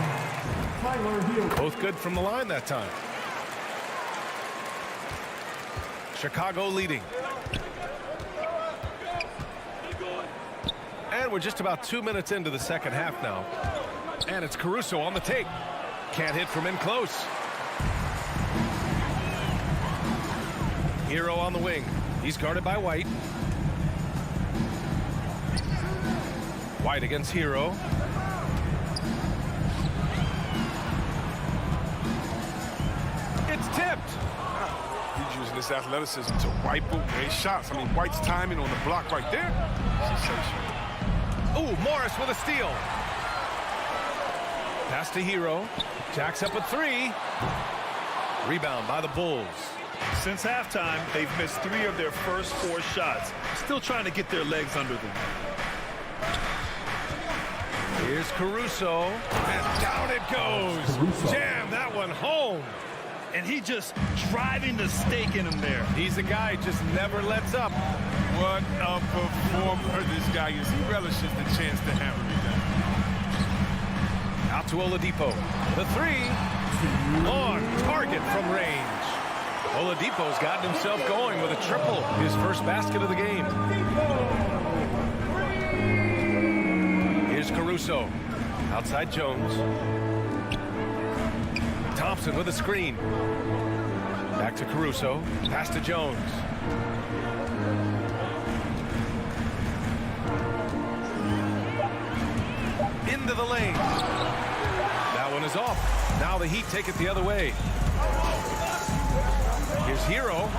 Tyler Hero. Both good from the line that time. Chicago leading. And we're just about 2 minutes into the second half now. And it's Caruso on the take. Can't hit from in close. Hero on the wing. He's guarded by White. White against Hero. It's tipped. He's using this athleticism to wipe away shots. I mean, White's timing on the block right there. Sensational. Ooh, Morris with a steal. Pass to Hero. Jacks up a 3. Rebound by the Bulls. Since halftime, they've missed 3 of their first 4 shots. Still trying to get their legs under them. Here's Caruso. And down it goes. Jam that one home. And he just driving the stake in him there. He's a guy who just never lets up. What a performer this guy is. He relishes the chance to hammer it down. Out to Oladipo. The three. On target from range. Oladipo's gotten himself going with a triple. His first basket of the game. Here's Caruso. Outside Jones. Thompson with a screen. Back to Caruso. Pass to Jones. Into the lane. That one is off. Now the Heat take it the other way. Here's Hero.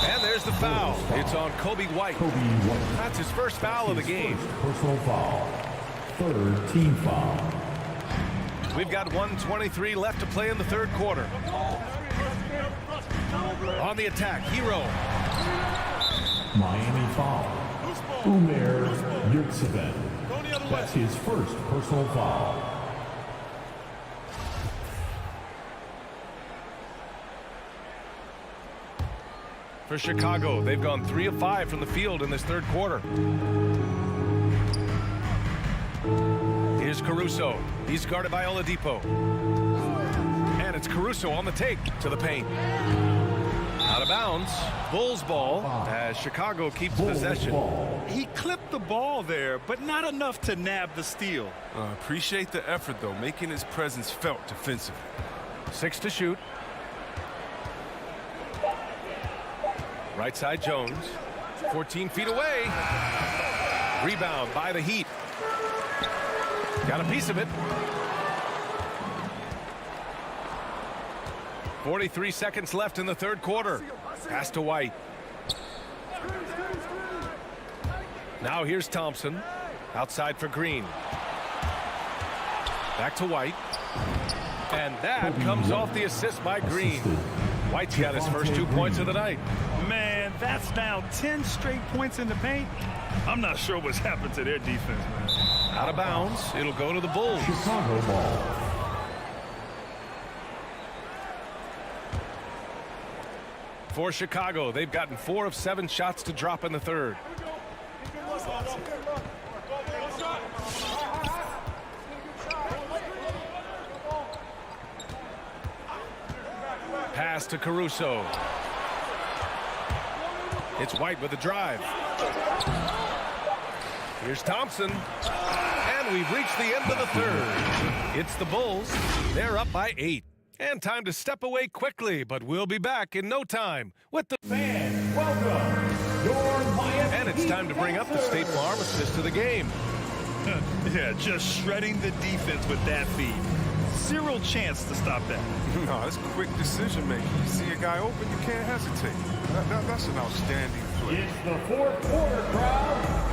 And there's the foul. It's on Kobe White. That's his first foul of the game. Personal foul. Third team foul. We've got 1:23 left to play in the third quarter. On the attack, Hero. Miami foul. Umair Yurtseven. That's his first personal foul. For Chicago, they've gone 3 of 5 from the field in this third quarter. Here's Caruso. He's guarded by Oladipo. And it's Caruso on the take to the paint. Out of bounds. Bulls ball as Chicago keeps possession. He clipped the ball there, but not enough to nab the steal. Appreciate the effort, though, making his presence felt defensively. 6 to shoot. Right side Jones. 14 feet away. Rebound by the Heat. Got a piece of it. 43 seconds left in the third quarter. Pass to White. Now here's Thompson. Outside for Green. Back to White. And that comes off the assist by Green. White's got his first 2 points of the night. Man, that's now 10 straight points in the paint. I'm not sure what's happened to their defense, man. Out of bounds. It'll go to the Bulls. Chicago ball. For Chicago, they've gotten 4 of 7 shots to drop in the third. Pass to Caruso. It's White with a drive. Here's Thompson. And we've reached the end of the third. It's the Bulls. They're up by 8. And time to step away quickly, but we'll be back in no time with the Fans, welcome. Your Miami And it's time to bring up the State Farm assist of the game. Yeah, just shredding the defense with that feed. Zero chance to stop that. No, it's quick decision making. You see a guy open, you can't hesitate. That's an outstanding play. It's the fourth quarter, crowd.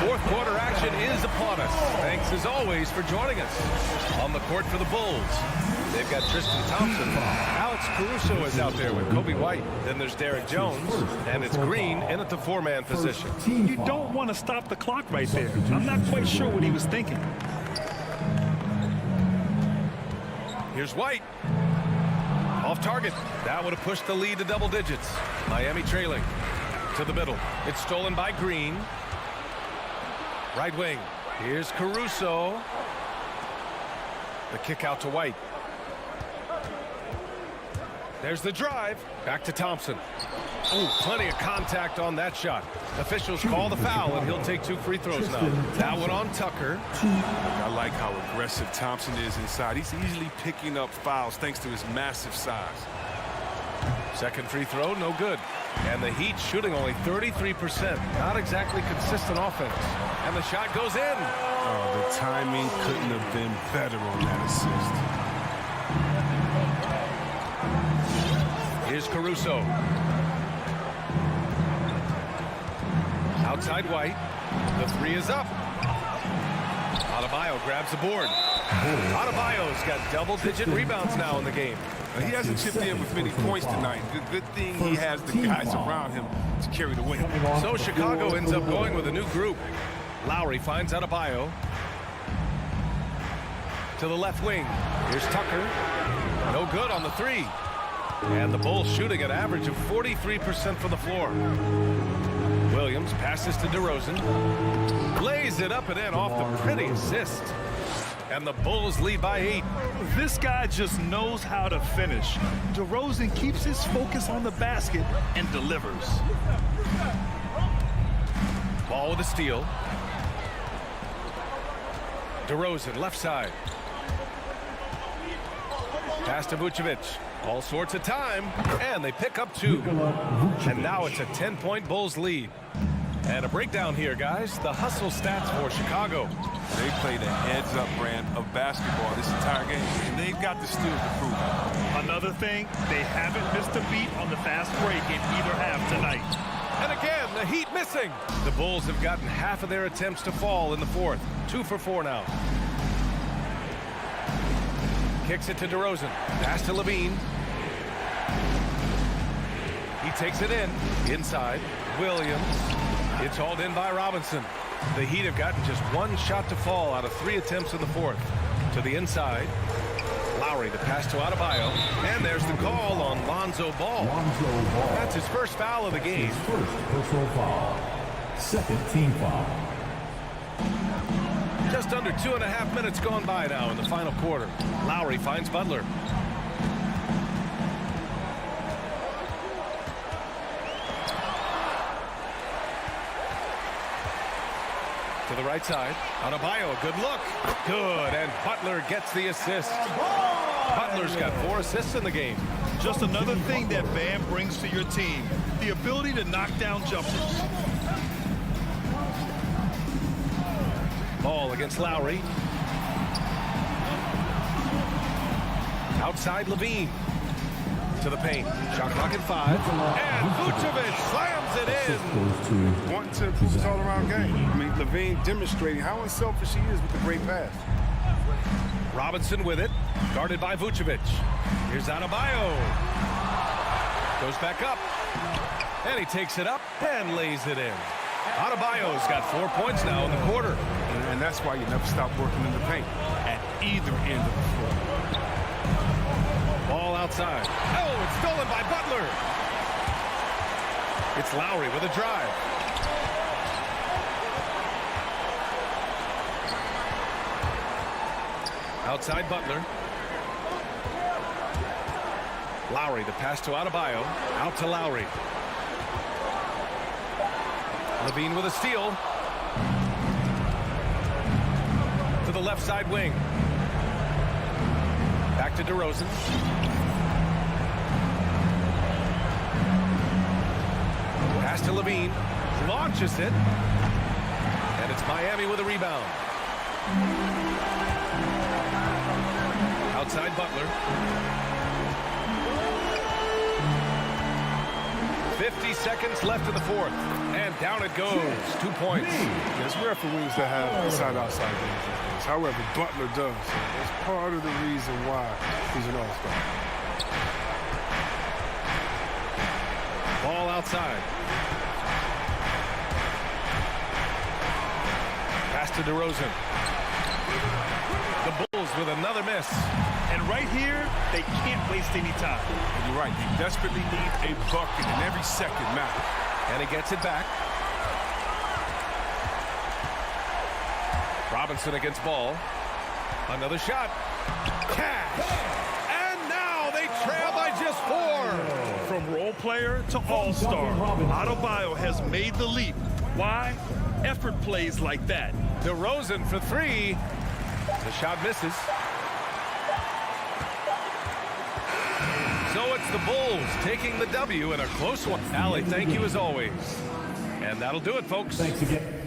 Fourth quarter action is upon us. Thanks as always for joining us. On the court for the Bulls, they've got Tristan Thompson. Alex Caruso is out there with Kobe White. Then there's Derek Jones, and it's Green in at the 4-man position. You don't want to stop the clock right there. I'm not quite sure what he was thinking. Here's White. Off target. That would have pushed the lead to double digits. Miami trailing. To the middle. It's stolen by Green. Right wing. Here's Caruso. The kick out to White. There's the drive. Back to Thompson. Ooh, plenty of contact on that shot. Officials call the foul, and he'll take 2 free throws now. That one on Tucker. I like how aggressive Thompson is inside. He's easily picking up fouls thanks to his massive size. Second free throw, no good. And the Heat shooting only 33%. Not exactly consistent offense. And the shot goes in. Oh, the timing couldn't have been better on that assist. Here's Caruso. Outside White. The 3 is up. Adebayo grabs the board. Adebayo's got double-digit rebounds now in the game. He hasn't chipped in with many points tonight. Good thing he has the guys around him to carry the weight. So Chicago ends up going with a new group. Lowry finds Adebayo. To the left wing. Here's Tucker. No good on the 3. And the Bulls shooting an average of 43% from the floor. Williams Passes to DeRozan. Lays it up and in off the pretty assist. And the Bulls lead by 8. This guy just knows how to finish. DeRozan keeps his focus on the basket and delivers. Ball with a steal. DeRozan, left side. Pass to Vucevic. All sorts of time. And they pick up 2. And now it's a 10-point Bulls lead. And a breakdown here, guys. The hustle stats for Chicago. They played a heads-up brand of basketball this entire game, and they've got the steals to prove it. Another thing, they haven't missed a beat on the fast break in either half tonight. And again, the Heat missing. The Bulls have gotten half of their attempts to fall in the fourth. 2 for 4 now. Kicks it to DeRozan. Pass to Levine. He takes it in. Inside. Williams. It's hauled in by Robinson. The Heat have gotten just 1 shot to fall out of 3 attempts in the fourth. To the inside. Lowry, the pass to Adebayo. And there's the call on Lonzo Ball. That's his first foul of the game. His first personal foul. Second team foul. Just under 2.5 minutes gone by now in the final quarter. Lowry finds Butler. To the right side. Adebayo, good look. Good, and Butler gets the assist. Butler's got 4 assists in the game. Just another thing that Bam brings to your team, the ability to knock down jumpers. Ball against Lowry. Outside Levine. To the paint. Shot clock at 5. And Vucevic slams it in. Wanting to improve his all-around game. I mean, Levine demonstrating how unselfish he is with the great pass. Robinson with it. Guarded by Vucevic. Here's Adebayo. Goes back up. And he takes it up and lays it in. Adebayo's got 4 points now in the quarter. And that's why you never stop working in the paint at either end of the floor. Ball outside. Oh, it's stolen by Butler. It's Lowry with a drive. Outside Butler. Lowry, the pass to Adebayo. Out to Lowry. Levine with a steal. To the left side wing. Back to DeRozan. Pass to Levine. Launches it. And it's Miami with a rebound. Outside Butler. 50 seconds left in the fourth. And down it goes. 2 points. It's rare for wings to have inside-outside games like this. However, Butler does. That's part of the reason why he's an all-star. Ball outside. Pass to DeRozan. The Bulls with another miss. And right here, they can't waste any time. And you're right. They desperately need a bucket, and every second matters. And he gets it back. Robinson against Ball. Another shot. Cash. And now they trail by just 4. From role player to all-star, Adebayo has made the leap. Why? Effort plays like that. DeRozan for 3. The shot misses. So it's the Bulls taking the W in a close one. Allie, thank you as always. And that'll do it, folks. Thanks again.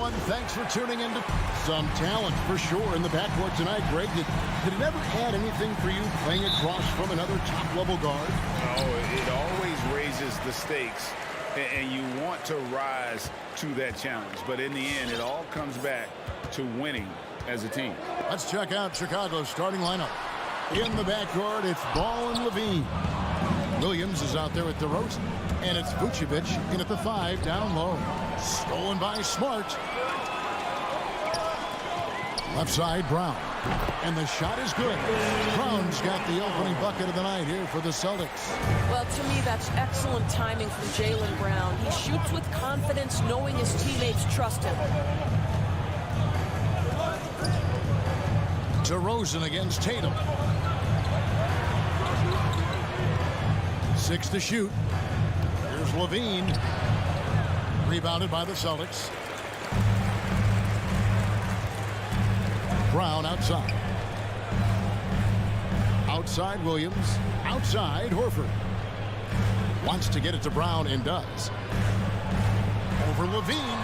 everyone. Thanks for tuning in to some talent for sure in the backcourt tonight. Greg, did it ever add anything for you playing across from another top-level guard? Oh, it always raises the stakes, and you want to rise to that challenge. But in the end, it all comes back to winning as a team. Let's check out Chicago's starting lineup. In the backcourt, it's Ball and Levine. Williams is out there with DeRozan. And it's Vucevic in at the 5 down low. Stolen by Smart. Left side, Brown. And the shot is good. Brown's got the opening bucket of the night here for the Celtics. Well, to me, that's excellent timing from Jaylen Brown. He shoots with confidence, knowing his teammates trust him. DeRozan against Tatum. 6 to shoot. Here's Levine. Rebounded by the Celtics. Brown outside. Outside Williams. Outside Horford. Wants to get it to Brown and does. Over Levine.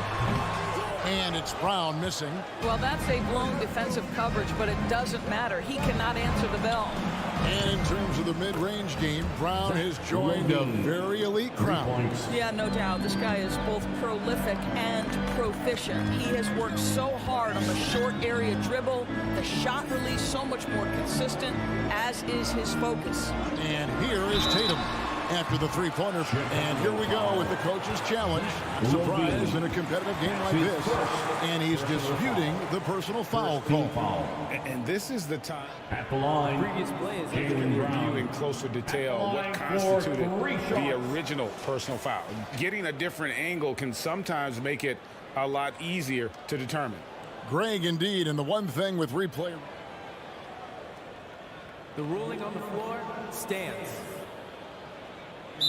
And it's Brown missing. Well, that's a blown defensive coverage, but it doesn't matter. He cannot answer the bell. And in terms of the mid-range game, Brown has joined a very elite crowd. Yeah, no doubt. This guy is both prolific and proficient. He has worked so hard on the short area dribble, the shot release so much more consistent, as is his focus. And here is Tatum after the three-pointer. And here we go with the coach's challenge. Surprise in a competitive game like this. And he's disputing the personal foul call. And this is the time At the line, Previous play is you can review in closer detail what constituted the original personal foul. Getting a different angle can sometimes make it a lot easier to determine. Greg, indeed, and the one thing with replay. the ruling on the floor stands.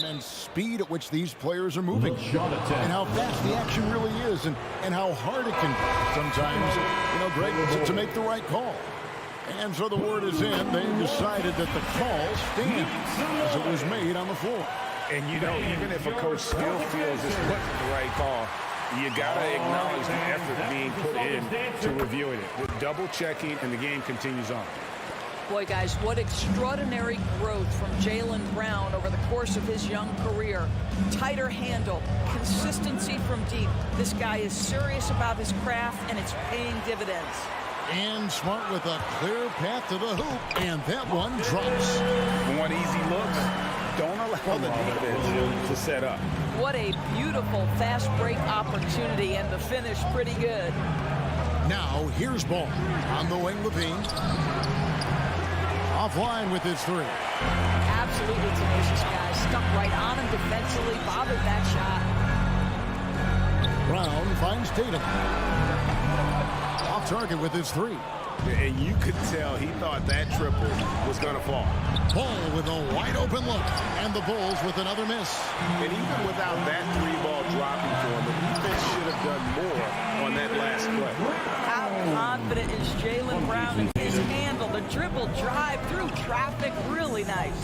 And speed at which these players are moving, and how fast the action really is, and how hard it can sometimes, Greg, to make the right call. And so the word is in. They decided that the call stands as it was made on the floor. And even if a coach still feels this wasn't the right call, you gotta acknowledge the effort being put in to reviewing it. The double checking, and the game continues on. Boy, guys, what extraordinary growth from Jaylen Brown over the course of his young career. Tighter handle, consistency from deep. This guy is serious about his craft, and it's paying dividends. And Smart with a clear path to the hoop, and that one drops. One easy look. Don't allow the defense to set up. What a beautiful fast break opportunity, and the finish pretty good. Now here's Ball on the wing. Levine offline with his three. Absolutely tenacious guy. Stuck right on him defensively, bothered that shot. Brown finds Tatum. Off target with his three. And you could tell he thought that triple was going to fall. Ball with a wide open look, and the Bulls with another miss. And even without that three ball dropping for him, the defense should have done more on that last play. How confident is Jaylen Brown in his handle? The dribble drive through traffic, really nice.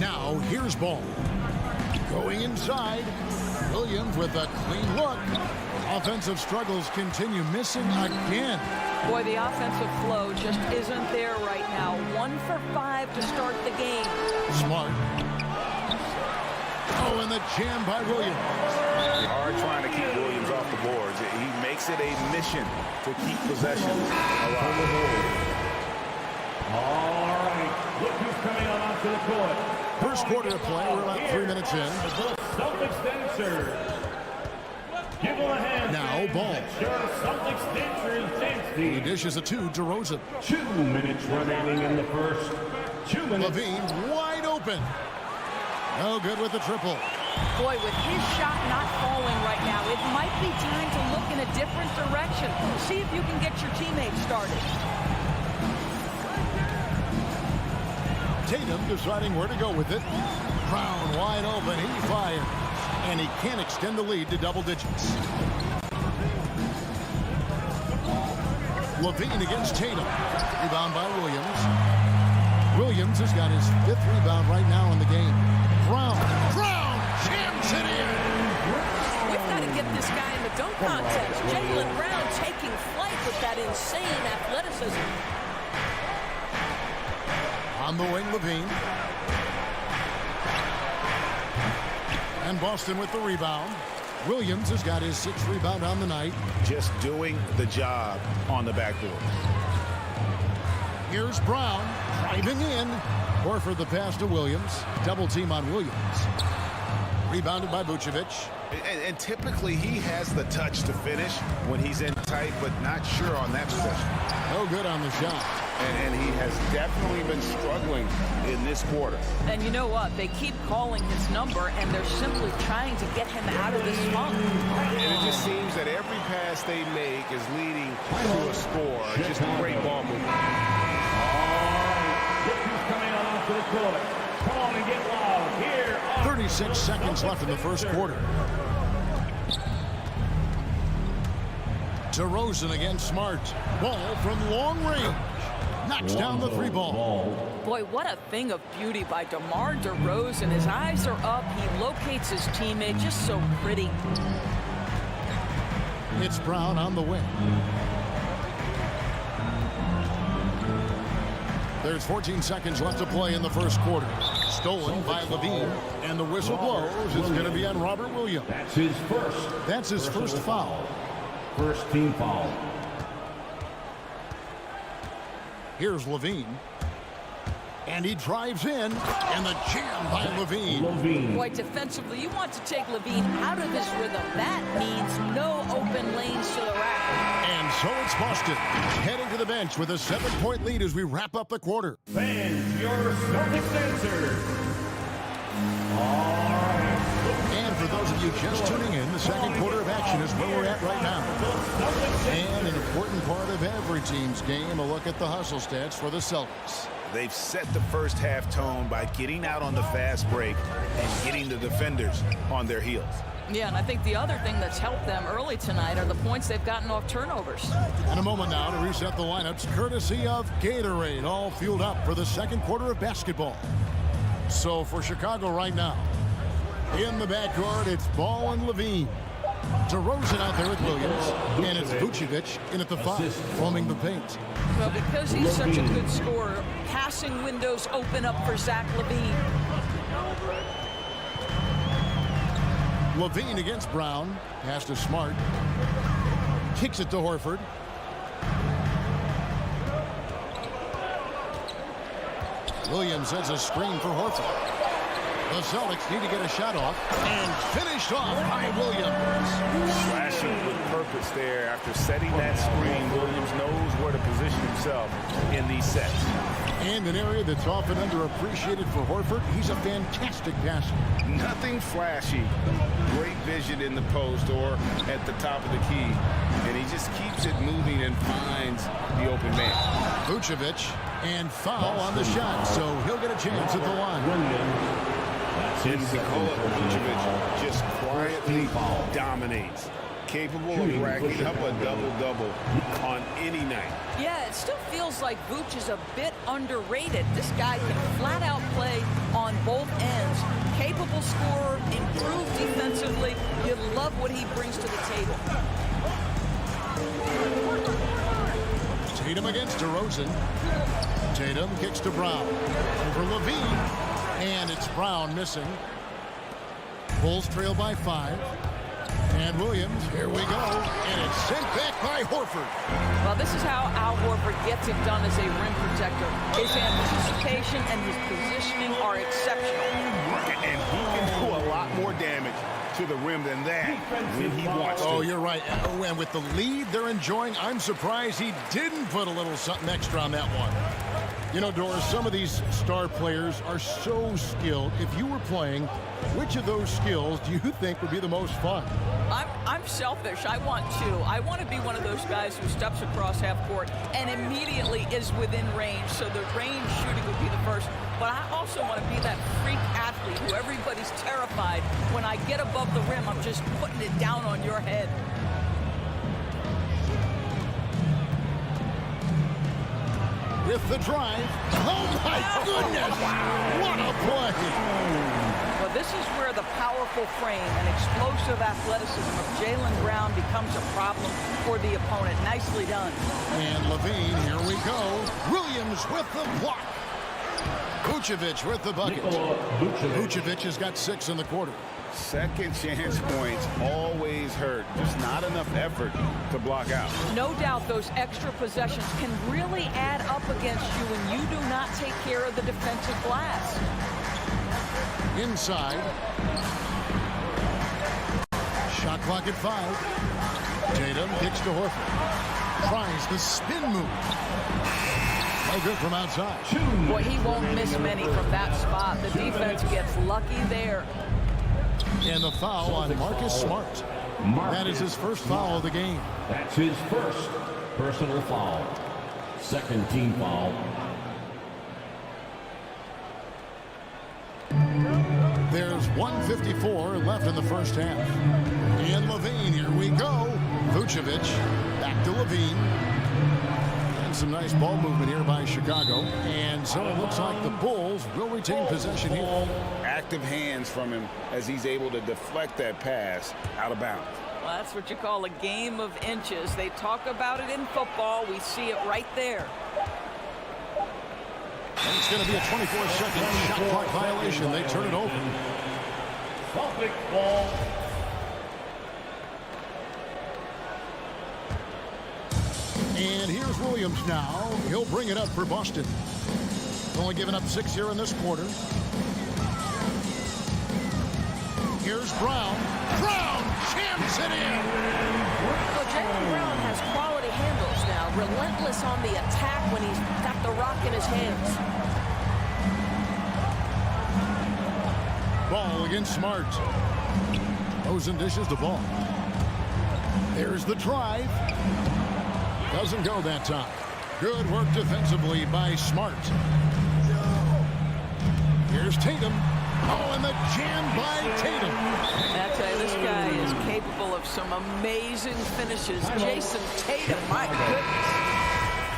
Now here's Ball. Going inside. Williams with a clean look. Offensive struggles continue, missing again. Boy, the offensive flow just isn't there right now. 1 for 5 to start the game. Smart. Oh, and the jam by Williams. Hard trying to keep Williams off the boards. He makes it a mission to keep possession alive. All right, look who's coming on onto the court. First quarter of play, we're about 3 minutes in. The Celtics then serve. Give him a hand. Now Ball. Celtics then He dishes it to DeRozan. 2 minutes remaining in the first. 2 minutes. Levine wide open. No good with the triple. Boy, with his shot not falling right now, it might be time to look in a different direction. See if you can get your teammates started. Tatum deciding where to go with it. Brown wide open. He fires. And he can't extend the lead to double digits. Levine against Tatum. Rebound by Williams. Williams has got his 5th rebound right now in the game. Brown jams it in. We've got to get this guy in the dunk contest. Jaylen Brown taking flight with that insane athleticism. On the wing, Levine. And Boston with the rebound. Williams has got his 6th rebound on the night. Just doing the job on the backboard. Here's Brown driving in. Horford the pass to Williams. Double team on Williams. Rebounded by Vucevic. And typically he has the touch to finish when he's in tight, but not sure on that possession. No good on the shot. And he has definitely been struggling in this quarter. And you know what? They keep calling his number, and they're simply trying to get him out of this funk. And it just seems that every pass they make is leading to a score. Just great ball movement. Coming off the court. Come on and get loud. Here. 36 seconds left in the first quarter. DeRozan against Smart. Ball from long range. Knocks down the 3-ball. Boy, what a thing of beauty by DeMar DeRozan. His eyes are up. He locates his teammate. Just so pretty. It's Brown on the wing. There's 14 seconds left to play in the first quarter. Stolen by Levine, and the whistle blows. It's going to be on Robert Williams. That's his first. That's his first foul. First team foul. Here's Levine. And he drives in, and the jam by Levine. Boy, defensively, you want to take Levine out of his rhythm. That means no open lanes to the rack. And so it's Boston heading to the bench with a 7-point lead as we wrap up the quarter. Fans, your Celtics answer. All right. And for those of you just tuning in, the second quarter of action is where we're at right now. And an important part of every team's game, a look at the hustle stats for the Celtics. They've set the first half tone by getting out on the fast break and getting the defenders on their heels. Yeah, and I think the other thing that's helped them early tonight are the points they've gotten off turnovers. In a moment now to reset the lineups, courtesy of Gatorade, all fueled up for the second quarter of basketball. So for Chicago right now, in the backcourt, it's Ball and Levine. DeRozan out there with Williams, and it's Vucevic in at the 5, foaming the paint. Well, because he's such a good scorer, passing windows open up for Zach LaVine. Levine against Brown. Pass to Smart. Kicks it to Horford. Williams sets a screen for Horford. The Celtics need to get a shot off, and finished off by Williams. Slashing with purpose there. After setting that screen, Williams knows where to position himself in these sets. And an area that's often underappreciated for Horford, he's a fantastic passer. Nothing flashy. Great vision in the post or at the top of the key. And he just keeps it moving and finds the open man. Vucevic, and foul on the shot, so he'll get a chance at the line. And Nikola Vucevic just quietly dominates. Capable of racking up a double-double on any night. Yeah, it still feels like Vooch is a bit underrated. This guy can flat out play on both ends. Capable scorer, improved defensively. You love what he brings to the table. Tatum against DeRozan. Tatum kicks to Brown. Over Levine. And it's Brown missing. Bulls trail by 5. And Williams, here we go. And it's sent back by Horford. Well, this is how Al Horford gets it done as a rim protector. His anticipation and his positioning are exceptional. And he can do a lot more damage to the rim than that when he wants to. Oh, you're right. Oh, and with the lead they're enjoying, I'm surprised he didn't put a little something extra on that one. You know, Doris, some of these star players are so skilled. If you were playing, which of those skills do you think would be the most fun? I'm selfish. I want to be one of those guys who steps across half court and immediately is within range. So the range shooting would be the first. But I also want to be that freak athlete who everybody's terrified. When I get above the rim, I'm just putting it down on your head. With the drive. Oh, my goodness. What a play. Well, this is where the powerful frame and explosive athleticism of Jaylen Brown becomes a problem for the opponent. Nicely done. And Levine, here we go. Williams with the block. Vucevic with the bucket. Vucevic has got 6 in the quarter. Second chance points always hurt. Just not enough effort to block out. No doubt those extra possessions can really add up against you when you do not take care of the defensive glass. Inside. Shot clock at 5. Tatum kicks to Horford. Tries the spin move. No good from outside. Boy, he won't miss many from that spot. The defense gets lucky there. And the foul on Marcus Smart. That is his first foul of the game. That's his first personal foul. Second team foul. There's 1:54 left in the first half. And Levine, here we go. Vucevic, back to Levine. And some nice ball movement here by Chicago. And so it looks like the Bulls will retain possession here. Active hands from him as he's able to deflect that pass out of bounds. Well, that's what you call a game of inches. They talk about it in football. We see it right there. And it's going to be a 24-second shot clock violation. They turn it over. Celtic ball. And here's Williams now. He'll bring it up for Boston. Only giving up 6 here in this quarter. Here's Brown. Brown jams it in. Well, Jaylen Brown has quality handles now. Relentless on the attack when he's got the rock in his hands. Ball against Smart. Rosen dishes the ball. There's the drive. Doesn't go that time. Good work defensively by Smart. Here's Tatum. Oh, and the jam by Tatum. I tell you, this guy is capable of some amazing finishes. Jason Tatum, my goodness.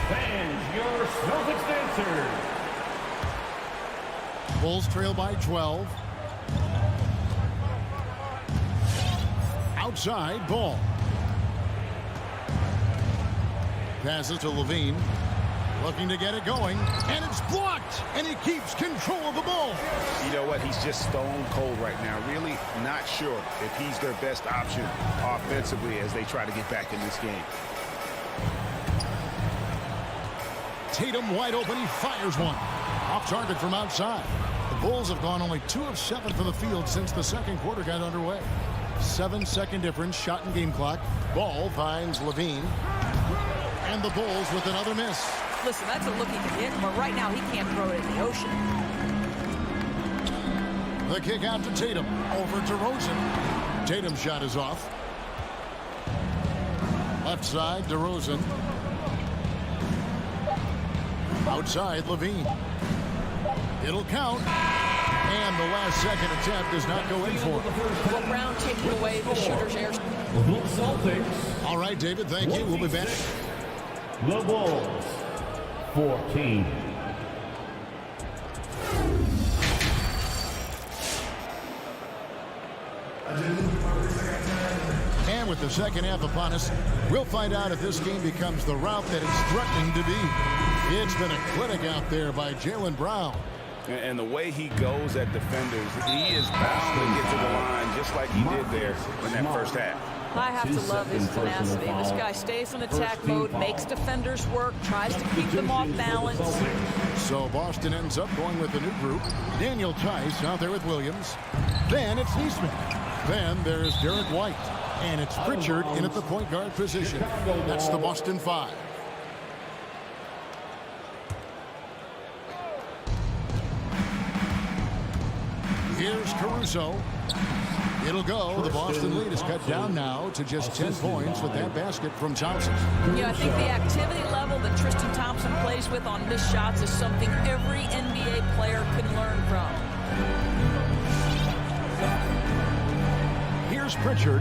Fans, your Celtics dancers. Bulls trail by 12. Outside, ball. Passes to Levine. Looking to get it going. And it's blocked. And he keeps control of the ball. You know what? He's just stone cold right now. Really not sure if he's their best option offensively as they try to get back in this game. Tatum wide open. He fires one. Off target from outside. The Bulls have gone only 2 of 7 from the field since the second quarter got underway. 7-second difference. Shot and game clock. Ball finds Levine. And the Bulls with another miss. Listen, that's a look he can hit, but right now he can't throw it in the ocean. The kick out to Tatum. Over to Rosen. Tatum's shot is off. Left side, DeRozan. Outside, Levine. It'll count. And the last second attempt does not go in for him. Well, Brown taking away the shooter's air. Celtics. All right, David, thank you. We'll be back. The Bulls, 14. And with the second half upon us, we'll find out if this game becomes the route that it's threatening to be. It's been a clinic out there by Jaylen Brown. And the way he goes at defenders, he is bound to get to the line just like he did there in that first half. I have to love his tenacity. This guy stays in attack mode, makes defenders work, tries to keep them off balance. So Boston ends up going with the new group. Daniel Tice out there with Williams. Then it's Neesmith. Then there's Derek White. And it's Pritchard in at the point guard position. That's the Boston 5. Here's Caruso. It'll go. The Boston lead is cut down now to just 10 points with that basket from Thompson. Yeah, I think the activity level that Tristan Thompson plays with on missed shots is something every NBA player can learn from. Here's Pritchard.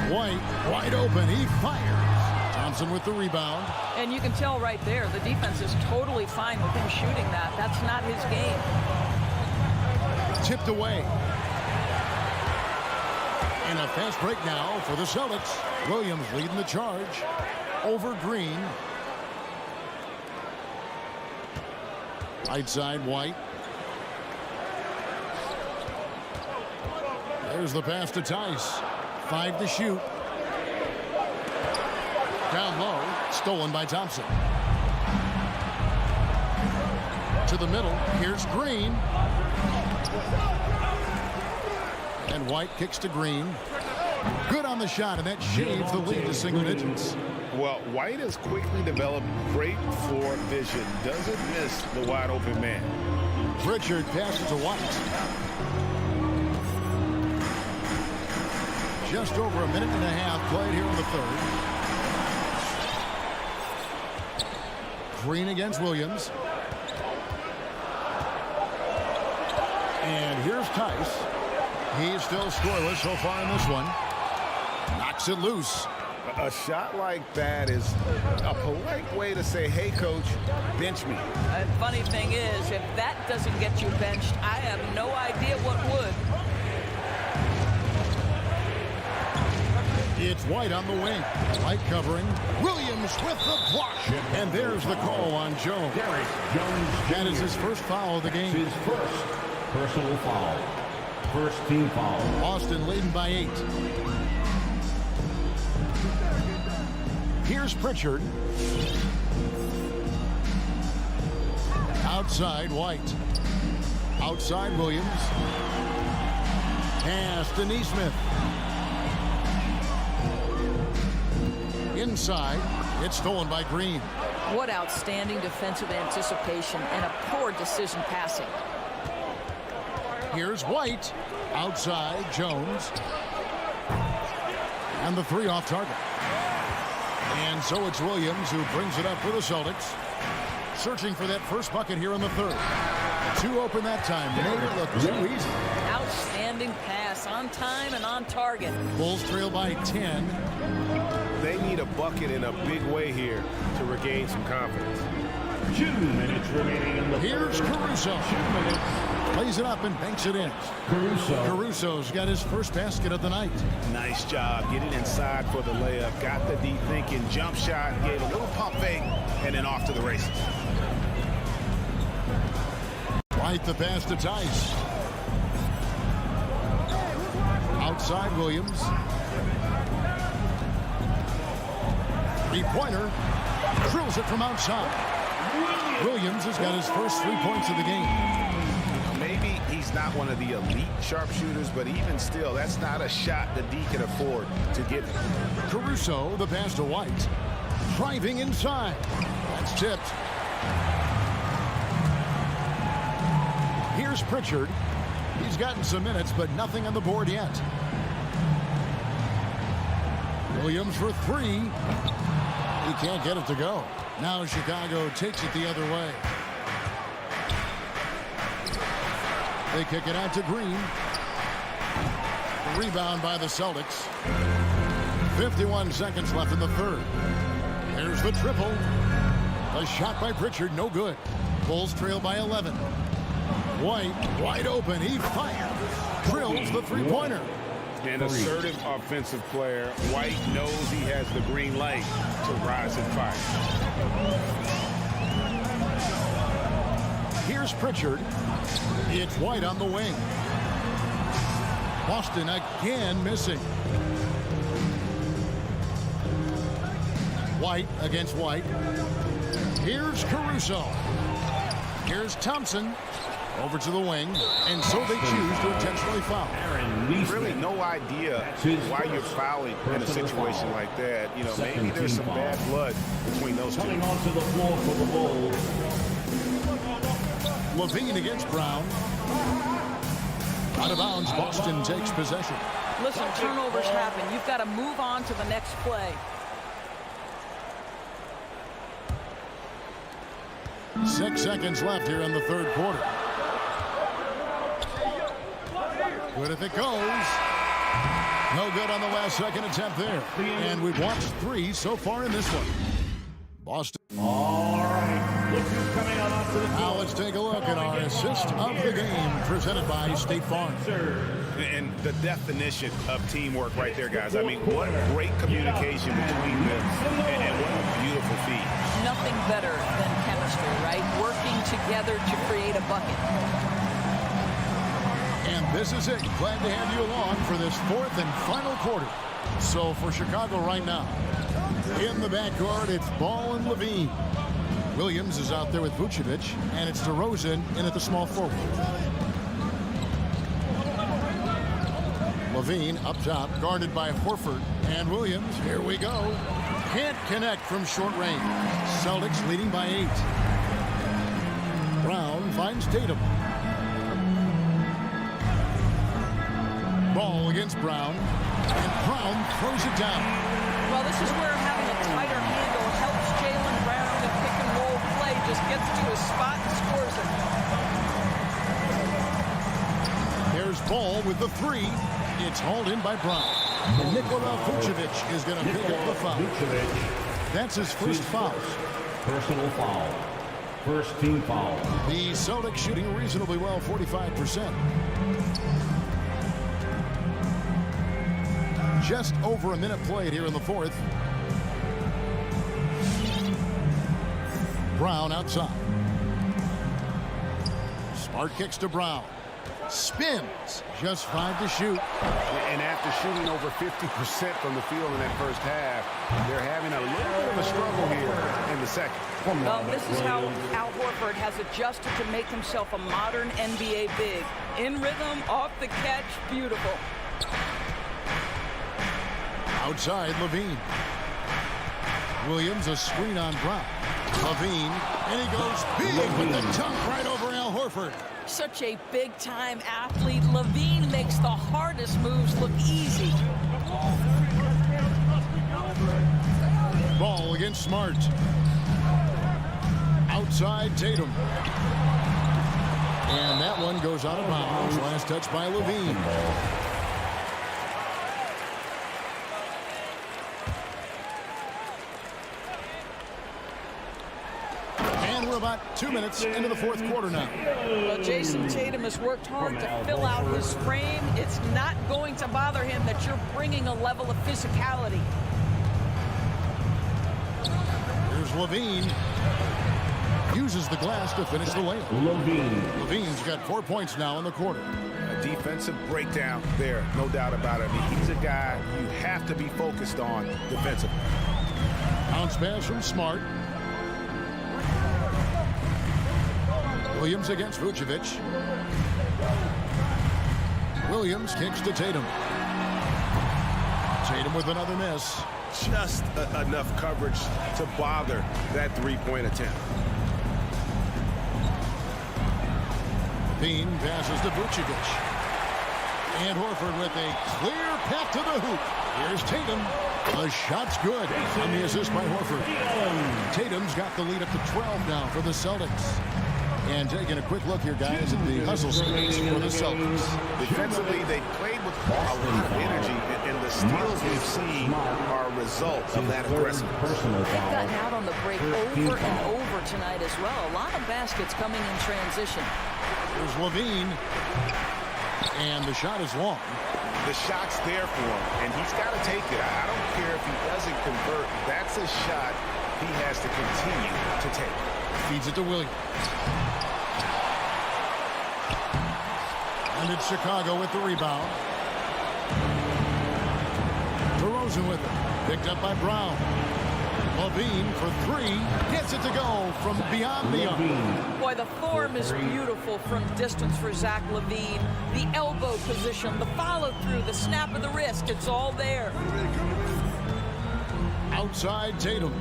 White wide open. He fires. Thompson with the rebound. And you can tell right there, the defense is totally fine with him shooting that. That's not his game. Tipped away. And a fast break now for the Celtics. Williams leading the charge over Green. Right side, White. There's the pass to Tice. 5 to shoot. Down low, stolen by Thompson. To the middle, here's Green. And White kicks to Green. Good on the shot, and that shaves the lead to single digits. Well, White has quickly developed great floor vision. Doesn't miss the wide open man. Pritchard passes to White. Just over a minute and a half played here in the third. Green against Williams. And here's Tice. He's still scoreless so far in this one. Knocks it loose. A shot like that is a polite way to say, hey, coach, bench me. The funny thing is, if that doesn't get you benched, I have no idea what would. It's White on the wing. White covering. Williams with the block. And there's the call on Jones. That is his first foul of the game. His first personal foul. First team foul. Boston leading by 8. Here's Pritchard. Outside, White. Outside, Williams. Pass to Neesmith. Inside, it's stolen by Green. What outstanding defensive anticipation and a poor decision passing. Here's White. Outside, Jones. And the 3 off target. And so it's Williams who brings it up for the Celtics. Searching for that first bucket here in the third. 2 open that time. Made it look too easy. Outstanding pass, on time and on target. Bulls trail by 10. They need a bucket in a big way here to regain some confidence. 2 minutes remaining in the Here's Caruso. 2 minutes. Plays it up and banks it in. Caruso's got his first basket of the night. Nice job getting inside for the layup. Got the deep thinking jump shot, gave a little pump fake, and then off to the races. White the pass to Tice. Outside Williams. 3-pointer. Drills it from outside. Williams has got his first 3 points of the game. Maybe he's not one of the elite sharpshooters, but even still, that's not a shot that D can afford to get. Caruso, the pass to White. Driving inside. That's tipped. Here's Pritchard. He's gotten some minutes, but nothing on the board yet. Williams for 3. He can't get it to go. Now Chicago takes it the other way. They kick it out to Green. Rebound by the Celtics. 51 seconds left in the third. There's the triple. A shot by Pritchard, no good. Bulls trail by 11. White, wide open, he fires. Drills the 3-pointer. An assertive offensive player. White knows he has the green light to rise and fire. Here's Pritchard. It's White on the wing. Boston again missing. White against White. Here's Caruso. Here's Thompson. Over to the wing, and so they choose to intentionally foul. Really no idea why you're fouling in a situation like that. You know, maybe there's some bad blood between those two. Coming onto the floor for the Bulls. Levine against Brown. Out of bounds, Boston takes possession. Listen, turnovers happen. You've got to move on to the next play. 6 seconds left here in the third quarter. Good if it goes. No good on the last second attempt there. And we've watched 3 so far in this one. Boston. All right. Look who's coming out onto the floor. Now let's take a look at our assist of the game presented by State Farm. And the definition of teamwork right there, guys. I mean, what great communication between them, and what a beautiful feed. Nothing better than chemistry, right? Working together to create a bucket. And this is it. Glad to have you along for this fourth and final quarter. So for Chicago right now, in the backcourt, it's Ball and Levine. Williams is out there with Vucevic, and it's DeRozan in at the small forward. Levine up top, guarded by Horford and Williams. Here we go. Can't connect from short range. Celtics leading by 8. Brown finds Tatum. Ball against Brown, and Brown throws it down. Well, this is where having a tighter handle helps Jaylen Brown in pick and roll play. Just gets to his spot and scores it. There's Ball with the 3. It's hauled in by Brown. Nikola Vucevic is going to pick up the foul. That's his first foul. Personal foul. First team foul. The Celtics shooting reasonably well, 45%. Just over a minute played here in the fourth. Brown outside. Smart kicks to Brown. Spins. Just 5 to shoot. And after shooting over 50% from the field in that first half, they're having a little bit of a struggle here in the second. Well, this is how Al Horford has adjusted to make himself a modern NBA big. In rhythm, off the catch, beautiful. Outside, Levine. Williams, a screen on Brown. Levine, and he goes big with the dunk right over Al Horford. Such a big-time athlete. Levine makes the hardest moves look easy. Ball against Smart. Outside, Tatum. And that one goes out of bounds. Last touch by Levine. We're about 2 minutes into the fourth quarter now. Well, Jason Tatum has worked hard to fill out his frame. It's not going to bother him that you're bringing a level of physicality. Here's Levine. Uses the glass to finish the layup. Levine's got 4 points now in the quarter. A defensive breakdown there, no doubt about it. I mean, he's a guy you have to be focused on defensively. Bounce pass from Smart. Williams against Vucevic. Williams kicks to Tatum. Tatum with another miss. Just enough coverage to bother that three-point attempt. Bean passes to Vucevic. And Horford with a clear path to the hoop. Here's Tatum. The shot's good on the assist by Horford. Tatum's got the lead up to 12 now for the Celtics. And taking a quick look here, guys, at the hustle space for the Celtics. Defensively, they played with a lot of energy, and the steals we've seen are a result of that aggressiveness. Gotten out on the break over and over tonight as well. A lot of baskets coming in transition. There's Levine. And the shot is long. The shot's there for him, and he's got to take it. I don't care if he doesn't convert. That's a shot he has to continue to take. Feeds it to Williams. And it's Chicago with the rebound. DeRozan with it. Picked up by Brown. Levine for 3. Gets it to go from beyond the arc. Boy, the form is beautiful from distance for Zach LaVine. The elbow position, the follow-through, the snap of the wrist, it's all there. Outside Tatum.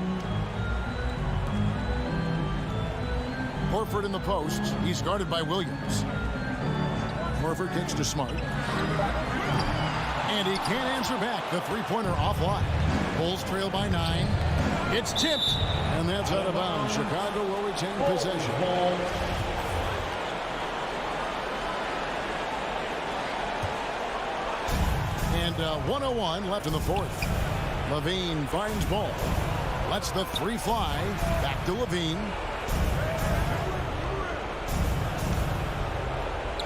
Horford in the post. He's guarded by Williams. Horford kicks to Smart. And he can't answer back. The three-pointer offline. Bulls trail by 9. It's tipped. And that's out of bounds. Chicago will retain possession. And 1:01 left in the fourth. Levine finds Ball. Lets the 3 fly. Back to Levine.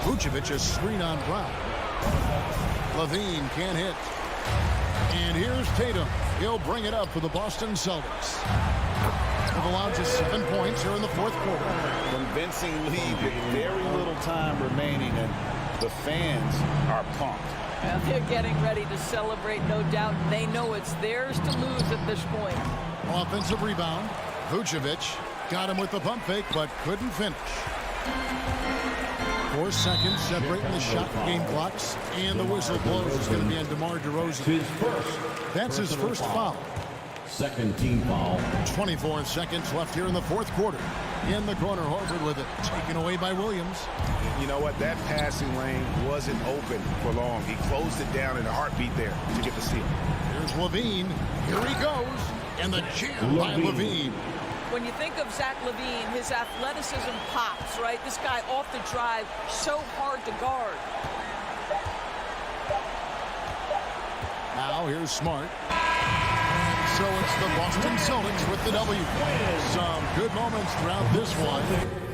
Vucevic a screen on Brown. Levine can't hit. And here's Tatum. He'll bring it up for the Boston Celtics. They've allowed just 7 points here in the fourth quarter. Convincing lead with very little time remaining, and the fans are pumped. Well, they're getting ready to celebrate, no doubt. They know it's theirs to lose at this point. Offensive rebound. Vucevic got him with the pump fake, but couldn't finish. 4 seconds separating the shot game clocks, and the whistle blows. It's going to be on DeMar DeRozan. That's his first foul. Second team foul. 24 seconds left here in the fourth quarter. In the corner, Horford with it. Taken away by Williams. You know what? That passing lane wasn't open for long. He closed it down in a heartbeat there to get the steal. Here's Levine. Here he goes. And the jam by Levine. When you think of Zach LaVine, his athleticism pops, right? This guy off the drive, so hard to guard. Now here's Smart. And so it's the Boston Celtics with the W. Some good moments throughout this one.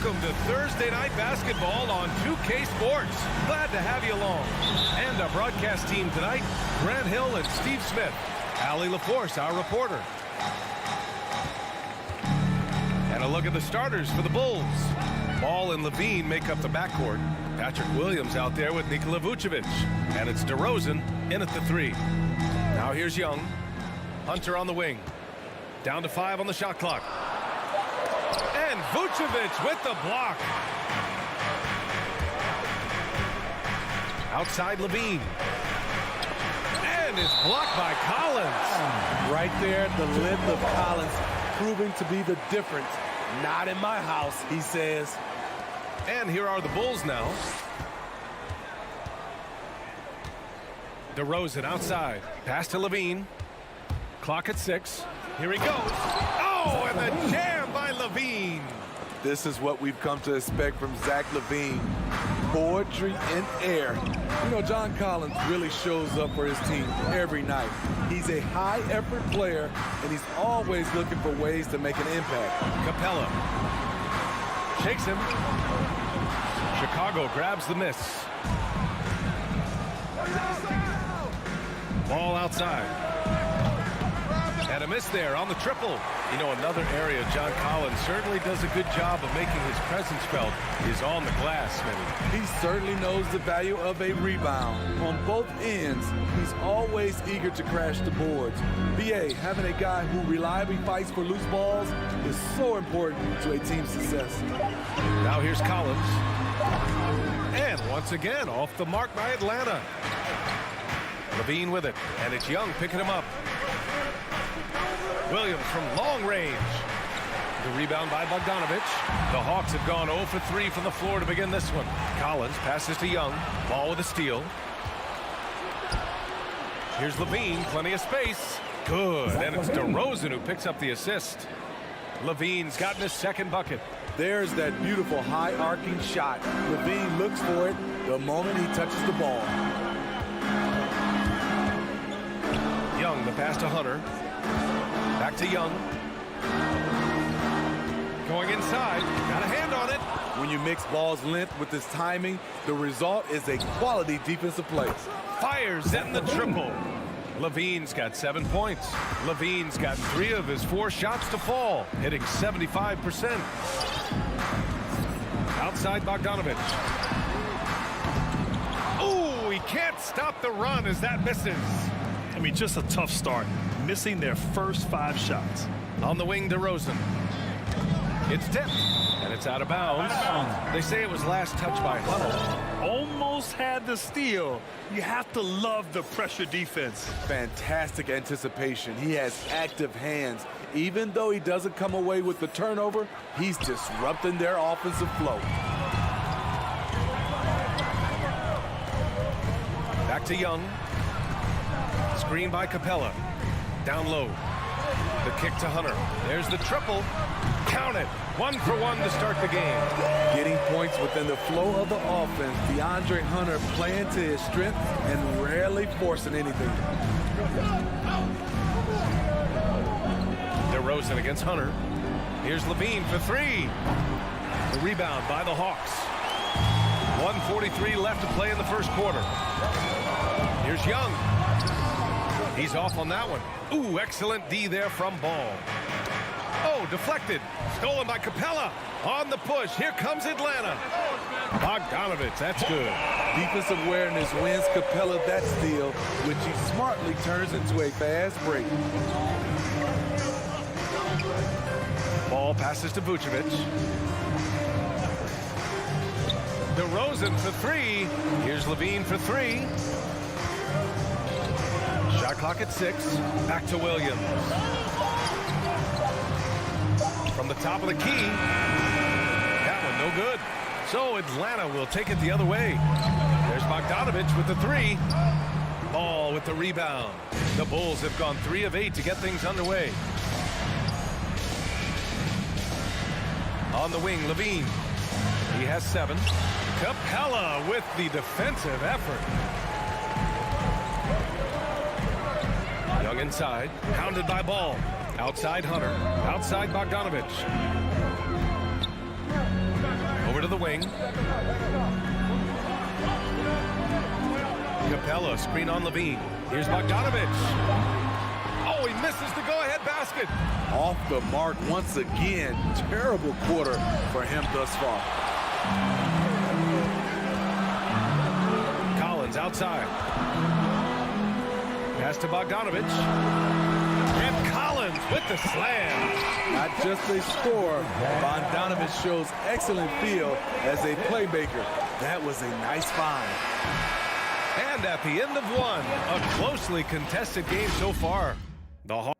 Welcome to Thursday Night Basketball on 2K Sports. Glad to have you along. And our broadcast team tonight, Grant Hill and Steve Smith. Allie LaForce, our reporter. And a look at the starters for the Bulls. Ball and Levine make up the backcourt. Patrick Williams out there with Nikola Vucevic. And it's DeRozan in at the 3. Now here's Young. Hunter on the wing. Down to 5 on the shot clock. And Vucevic with the block. Outside Levine. And it's blocked by Collins. Right there, the length of Collins proving to be the difference. Not in my house, he says. And here are the Bulls now. DeRozan outside. Pass to Levine. Clock at 6. Here he goes. Oh, and the jam by Levine. This is what we've come to expect from Zach LaVine. Poetry in air. You know, John Collins really shows up for his team every night. He's a high-effort player, and he's always looking for ways to make an impact. Capella shakes him. Chicago grabs the miss. Ball outside. And a miss there on the triple. You know, another area John Collins certainly does a good job of making his presence felt is on the glass, Smitty. He certainly knows the value of a rebound. On both ends, he's always eager to crash the boards. BA, having a guy who reliably fights for loose balls is so important to a team's success. Now here's Collins. And once again, off the mark by Atlanta. Levine with it, and it's Young picking him up. Williams from long range. The rebound by Bogdanovic. The Hawks have gone 0 for 3 from the floor to begin this one. Collins passes to Young. Ball with a steal. Here's Levine, plenty of space. Good, and it's DeRozan who picks up the assist. Levine's gotten his second bucket. There's that beautiful high arcing shot. Levine looks for it the moment he touches the ball. Young, the pass to Hunter. Back to Young. Going inside. Got a hand on it. When you mix ball's length with his timing, the result is a quality defensive play. Fires in the triple. Levine's got 7 points. Levine's got 3 of his 4 shots to fall, hitting 75%. Outside Bogdanovic. Ooh, he can't stop the run as that misses. I mean, just a tough start, missing their first 5 shots. On the wing, DeRozan. It's tipped, and it's out of bounds. They say it was last touched by Hunter. Almost had the steal. You have to love the pressure defense. Fantastic anticipation. He has active hands. Even though he doesn't come away with the turnover, he's disrupting their offensive flow. Back to Young. Screen by Capella. Down low. The kick to Hunter. There's the triple. Count it. 1 for 1 to start the game. Getting points within the flow of the offense. DeAndre Hunter playing to his strength and rarely forcing anything. DeRozan against Hunter. Here's Levine for 3. The rebound by the Hawks. 1:43 left to play in the first quarter. Here's Young. He's off on that one. Ooh, excellent D there from Ball. Oh, deflected. Stolen by Capella. On the push. Here comes Atlanta. Bogdanovic, that's good. Defensive awareness wins Capella that steal, which he smartly turns into a fast break. Ball passes to Vucevic. DeRozan for 3. Here's Levine for 3. Shot clock at 6. Back to Williams. From the top of the key. That one no good. So Atlanta will take it the other way. There's Bogdanovic with the 3. Ball with the rebound. The Bulls have gone 3 of 8 to get things underway. On the wing, Levine. He has 7. Capella with the defensive effort. Young inside, pounded by Ball. Outside Hunter, outside Bogdanovic. to the wing. Capella, screen on Levine. Here's Bogdanovich. Oh, he misses the go-ahead basket. Off the mark once again. Terrible quarter for him thus far. Collins outside. Pass to Bogdanovich. And Collins with the slam. Not just a scorer, Bogdanovich shows excellent feel as a playmaker. That was a nice find. And at the end of one, a closely contested game so far. The Hawks.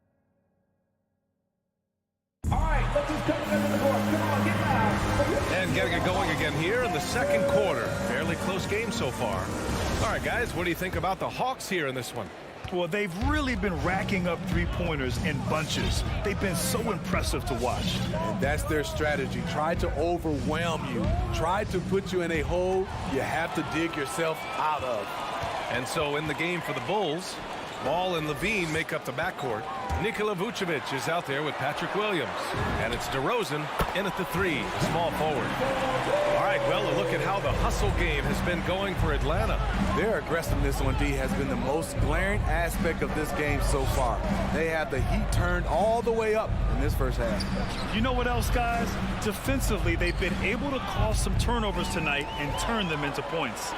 All right, let's just come to the board. Come on, get out. And getting it going again here in the second quarter. Fairly close game so far. All right, guys, what do you think about the Hawks here in this one? Well, they've really been racking up three-pointers in bunches. They've been so impressive to watch. And that's their strategy. Try to overwhelm you. Try to put you in a hole you have to dig yourself out of. And so in the game for the Bulls, Ball and Levine make up the backcourt. Nikola Vucevic is out there with Patrick Williams. And it's DeRozan in at the three, small forward. All right, well, a look at how the hustle game has been going for Atlanta. Their aggressiveness on D has been the most glaring aspect of this game so far. They have the heat turned all the way up in this first half. You know what else, guys? Defensively, they've been able to cause some turnovers tonight and turn them into points.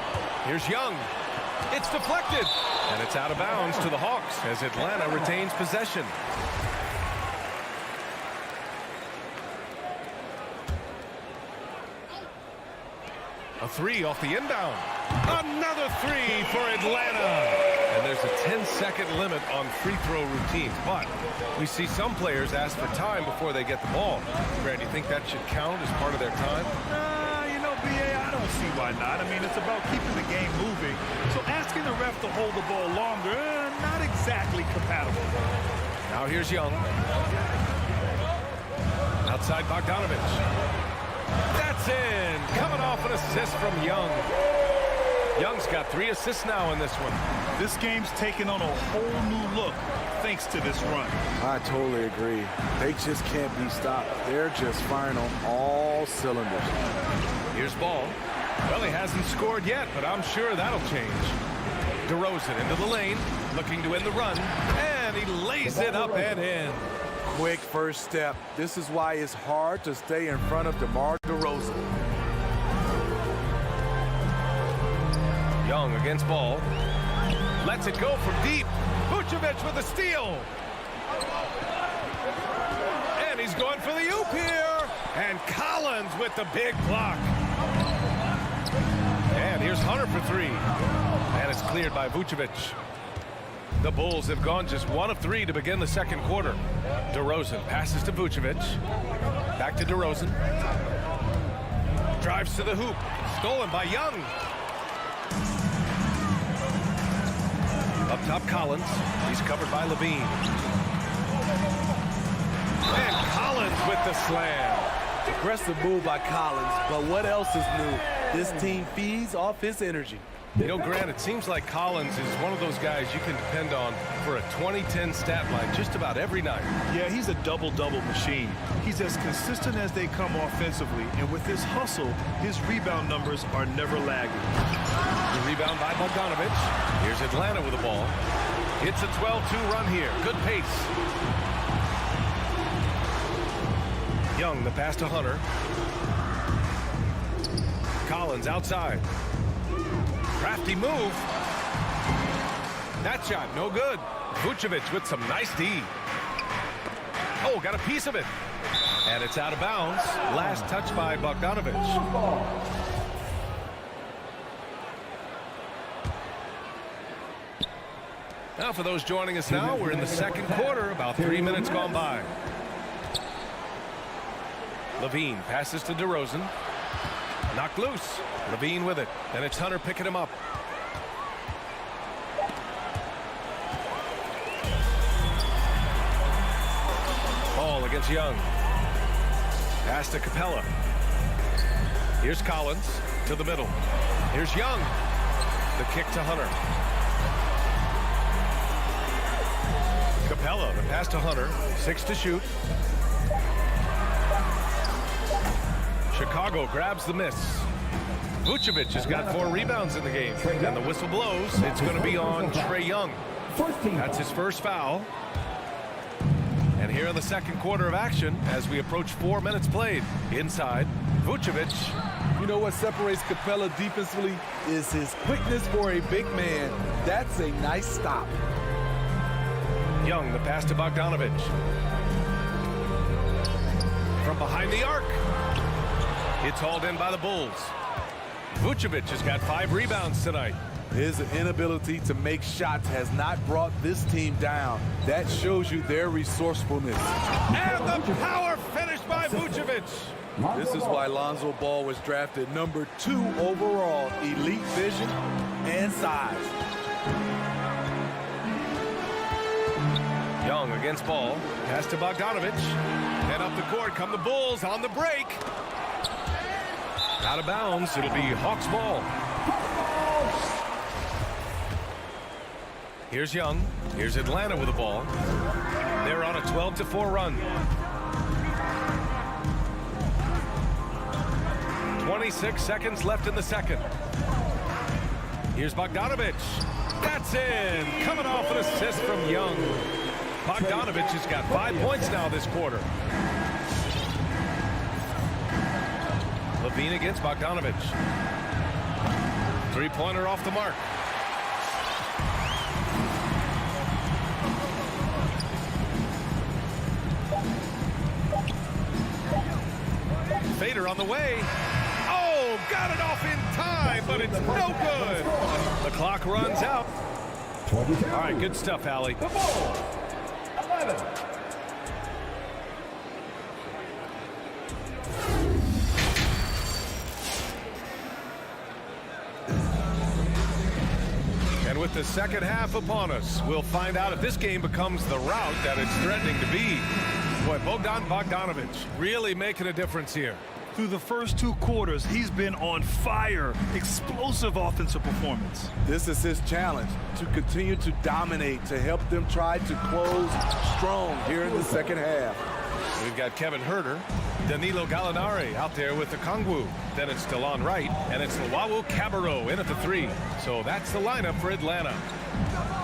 Here's Young. It's deflected, and it's out of bounds to the Hawks as Atlanta retains possession. A three off the inbound. Another three for Atlanta. And there's a 10-second limit on free throw routines, but we see some players ask for time before they get the ball. Brad, do you think that should count as part of their time? You know, BA, I don't see why not. I mean, it's about keeping the game moving. So asking the ref to hold the ball longer, not exactly compatible. Now here's Young. Outside Bogdanovich. That's in. Coming off an assist from Young. Young's got 3 assists now in this one. This game's taken on a whole new look thanks to this run. I totally agree. They just can't be stopped. They're just firing on all cylinders. Here's Ball. Well, he hasn't scored yet, but I'm sure that'll change. DeRozan into the lane, looking to end the run, and he lays it up and in. Quick first step. This is why it's hard to stay in front of DeMar DeRozan. Young against Ball. Lets it go from deep. Vucevic with a steal. And he's going for the oop here. And Collins with the big block. And here's Hunter for 3. And it's cleared by Vucevic. The Bulls have gone just 1 of 3 to begin the second quarter. DeRozan passes to Vucevic. Back to DeRozan. Drives to the hoop. Stolen by Young. Up top, Collins. He's covered by Levine. And Collins with the slam. Aggressive move by Collins, but what else is new? This team feeds off his energy. You know, Grant, it seems like Collins is one of those guys you can depend on for a 2010 stat line just about every night. Yeah, he's a double-double machine. He's as consistent as they come offensively, and with his hustle, his rebound numbers are never lagging. The rebound by Bogdanovich. Here's Atlanta with the ball. It's a 12-2 run here. Good pace. Young, the pass to Hunter. Collins outside. Crafty move. That shot, no good. Vucevic with some nice D. Oh, got a piece of it. And it's out of bounds. Last touch by Bogdanovich. Now for those joining us now, we're in the second quarter, about 3 minutes gone by. Levine passes to DeRozan. Knocked loose. Levine with it. And it's Hunter picking him up. Ball against Young. Pass to Capella. Here's Collins to the middle. Here's Young. The kick to Hunter. Capella, the pass to Hunter. 6 to shoot. Chicago grabs the miss. Vucevic has got 4 rebounds in the game. And the whistle blows. It's going to be on Trae Young. That's his first foul. And here in the second quarter of action, as we approach 4 minutes played, inside, Vucevic. You know what separates Capella defensively is his quickness for a big man. That's a nice stop. Young, the pass to Bogdanovic. From behind the arc. It's hauled in by the Bulls. Vucevic has got 5 rebounds tonight. His inability to make shots has not brought this team down. That shows you their resourcefulness. And the power finish by Vucevic. This is why Lonzo Ball was drafted number 2 overall. Elite vision and size. Young against Ball. Pass to Bogdanovic. And up the court come the Bulls on the break. Out of bounds. It'll be Hawks ball. Here's Young. Here's Atlanta with the ball. They're on a 12-4 run. 26 seconds left in the second. Here's Bogdanovic. That's in. Coming off an assist from Young. Bogdanovic has got 5 points now this quarter. Levine against Bogdanovic. 3-pointer off the mark. Fader on the way. Oh, got it off in time, but it's no good. The clock runs out. All right, good stuff, Allie. 11. And with the second half upon us, we'll find out if this game becomes the rout that it's threatening to be. Boy, Bogdanovic really making a difference here. Through the first 2 quarters, he's been on fire. Explosive offensive performance. This is his challenge, to continue to dominate, to help them try to close strong here in the second half. We've got Kevin Huerter, Danilo Gallinari out there with the Kongwu. Then it's DeLon Wright, and it's Luwawu Cabarrot in at the 3. So that's the lineup for Atlanta.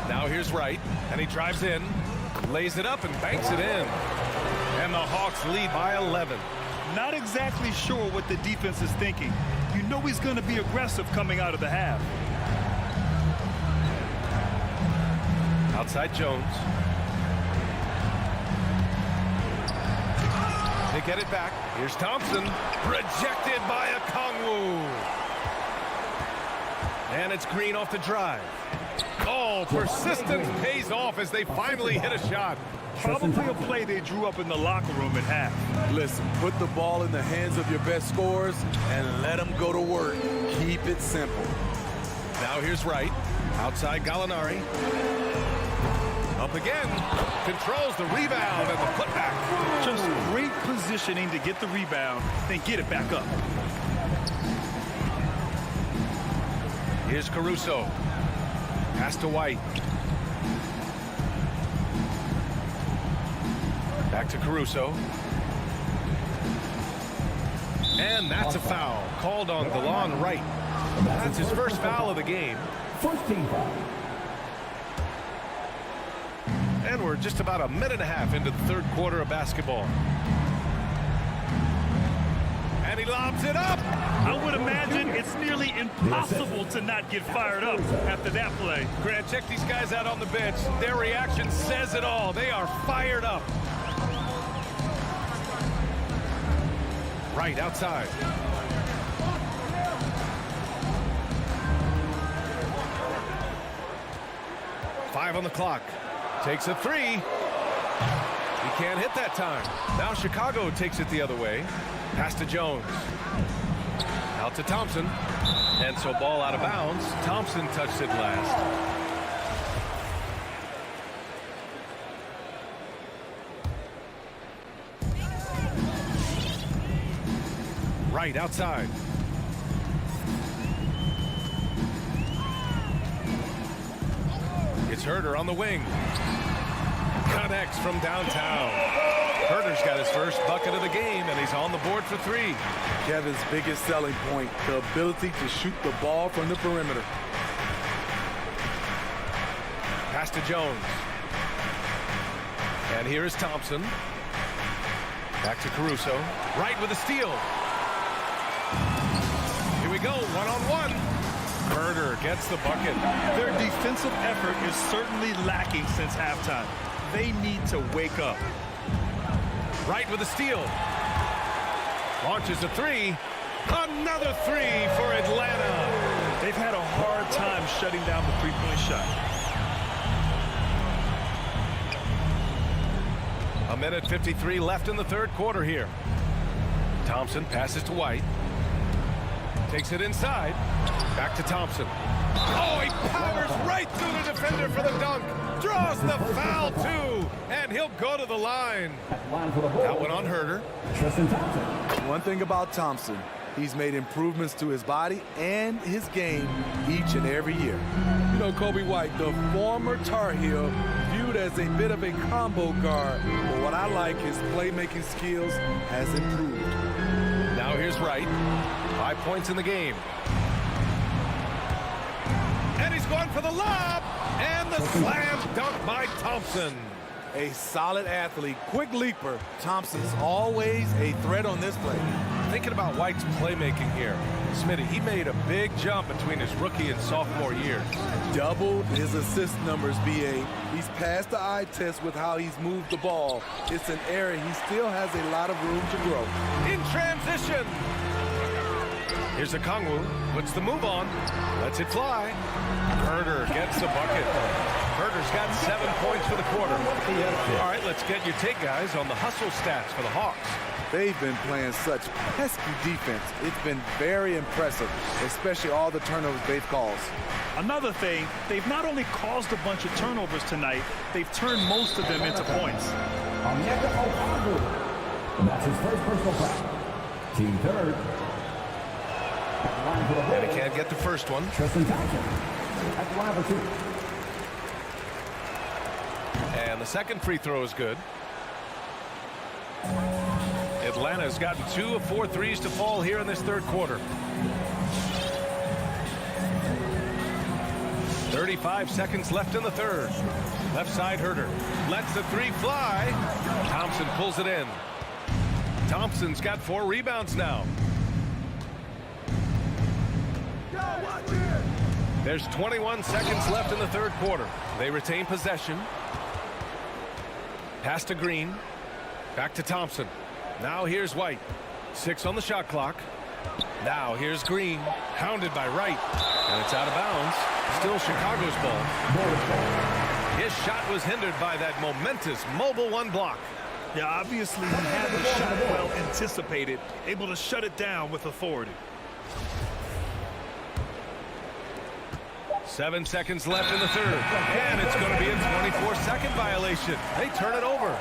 Now here's Wright, and he drives in, lays it up, and banks it in. And the Hawks lead by 11. Not exactly sure what the defense is thinking. You know he's going to be aggressive coming out of the half. Outside Jones. They get it back. Here's Thompson. Rejected by Okongwu. And it's Green off the drive. Oh, persistence pays off as they finally hit a shot. Probably a play they drew up in the locker room at half. Listen, put the ball in the hands of your best scorers and let them go to work. Keep it simple. Now here's Wright. Outside Gallinari. Up again. Controls the rebound and the putback. Just great positioning to get the rebound, then get it back up. Here's Caruso. Pass to White. Back to Caruso. And that's a foul called on DeLon Wright. That's his first foul of the game. First team foul. And we're just about a minute and a half into the third quarter of basketball. And he lobs it up. I would imagine it's nearly impossible to not get fired up after that play. Grant, check these guys out on the bench. Their reaction says it all. They are fired up. Right outside. Five on the clock. Takes a 3. He can't hit that time. Now Chicago takes it the other way. Pass to Jones. Out to Thompson. And so ball out of bounds. Thompson touched it last. Right outside. It's Huerter on the wing. Connects from downtown. Huerter's Carter's got his first bucket of the game, and he's on the board for 3. Kevin's biggest selling point, the ability to shoot the ball from the perimeter. Pass to Jones. And here is Thompson. Back to Caruso. Right with a steal. Here we go, one-on-one. Herder gets the bucket. Their defensive effort is certainly lacking since halftime. They need to wake up. Right with a steal. Launches a 3. Another 3 for Atlanta. They've had a hard time shutting down the three-point shot. A minute 53 left in the third quarter here. Thompson passes to White. Takes it inside. Back to Thompson. Oh, he powers right through the defender for the dunk. Draws the foul, too. And he'll go to the line. That one on Herder. One thing about Thompson, he's made improvements to his body and his game each and every year. You know, Kobe White, the former Tar Heel, viewed as a bit of a combo guard. But what I like, his playmaking skills has improved. Now here's Wright. 5 points in the game. And he's going for the lob. And the slam dunk by Thompson. A solid athlete, quick leaper. Thompson's always a threat on this play. Thinking about White's playmaking here, Smitty, he made a big jump between his rookie and sophomore years. Doubled his assist numbers, BA. He's passed the eye test with how he's moved the ball. It's an area he still has a lot of room to grow. In transition. Here's Okongwu, puts the move on, lets it fly. Herder gets the bucket. Herder's got 7 points for the quarter. All right, let's get your take, guys, on the hustle stats for the Hawks. They've been playing such pesky defense. It's been very impressive, especially all the turnovers they've caused. Another thing, they've not only caused a bunch of turnovers tonight, they've turned most of them into points. That's his first personal foul. Team third. And he can't get the first one. Tristan Thompson at the line for 2. And the second free throw is good. Atlanta's gotten 2 of 4 threes to fall here in this third quarter. 35 seconds left in the third. Left side Herder lets the 3 fly. Thompson pulls it in. Thompson's got 4 rebounds now. There's 21 seconds left in the third quarter. They retain possession. Pass to Green. Back to Thompson. Now here's White. 6 on the shot clock. Now here's Green. Hounded by Wright. And it's out of bounds. Still Chicago's ball. His shot was hindered by that momentous mobile 1 block. Yeah, obviously he had the shot well anticipated, able to shut it down with authority. 7 seconds left in the third. And it's going to be a 24-second violation. They turn it over.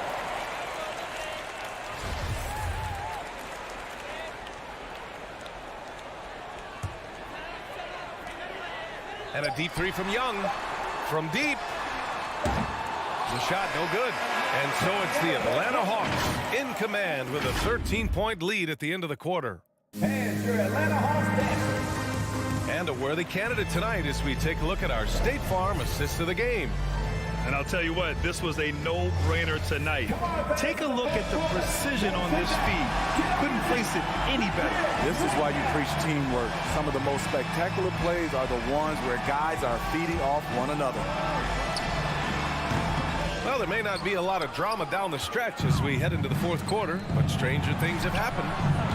And a deep 3 from Young. From deep. The shot no good. And so it's the Atlanta Hawks in command with a 13-point lead at the end of the quarter. And your Atlanta Hawks Dancers. And a worthy candidate tonight as we take a look at our State Farm assist of the game. And I'll tell you what, this was a no-brainer tonight. Take a look at the precision on this feed. Couldn't place it any better. This is why you preach teamwork. Some of the most spectacular plays are the ones where guys are feeding off one another. Well, there may not be a lot of drama down the stretch as we head into the fourth quarter, but stranger things have happened.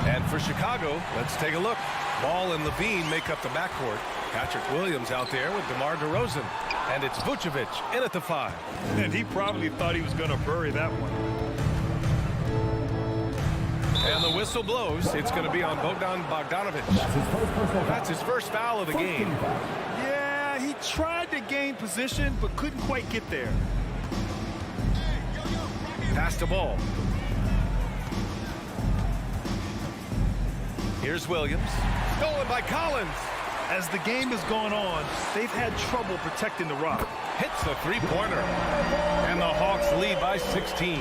And for Chicago, let's take a look. Ball and Levine make up the backcourt. Patrick Williams out there with DeMar DeRozan. And it's Vucevic in at the 5. And he probably thought he was going to bury that one. And the whistle blows. It's going to be on Bogdan Bogdanovic. That's his first foul of the game. Yeah, he tried to gain position, but couldn't quite get there. Pass the ball. Here's Williams. Stolen by Collins. As the game has gone on, they've had trouble protecting the rock. Hits the three-pointer. And the Hawks lead by 16.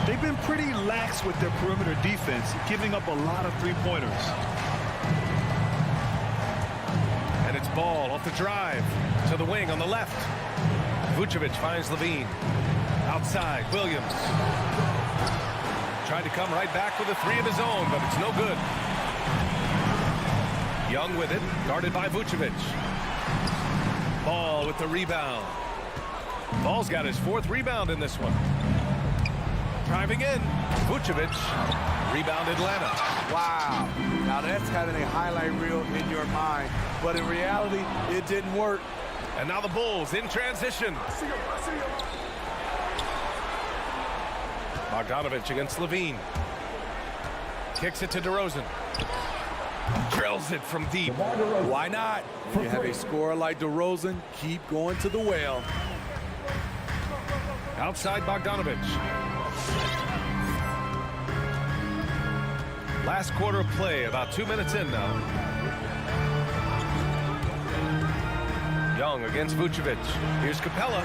They've been pretty lax with their perimeter defense, giving up a lot of three-pointers. And it's Ball off the drive to the wing on the left. Vucevic finds Levine. Outside, Williams. Tried to come right back with a three of his own, but it's no good. Young with it, guarded by Vucevic. Ball with the rebound. Ball's got his 4th rebound in this one. Driving in, Vucevic. Rebound Atlanta. Wow. Now that's having a highlight reel in your mind. But in reality, it didn't work. And now the Bulls in transition. Bogdanovich against Levine. Kicks it to DeRozan. Drills it from deep. Why not? When you have a scorer like DeRozan, keep going to the well. Outside Bogdanovich. Last quarter of play, about 2 minutes in now. Young against Vucevic. Here's Capella.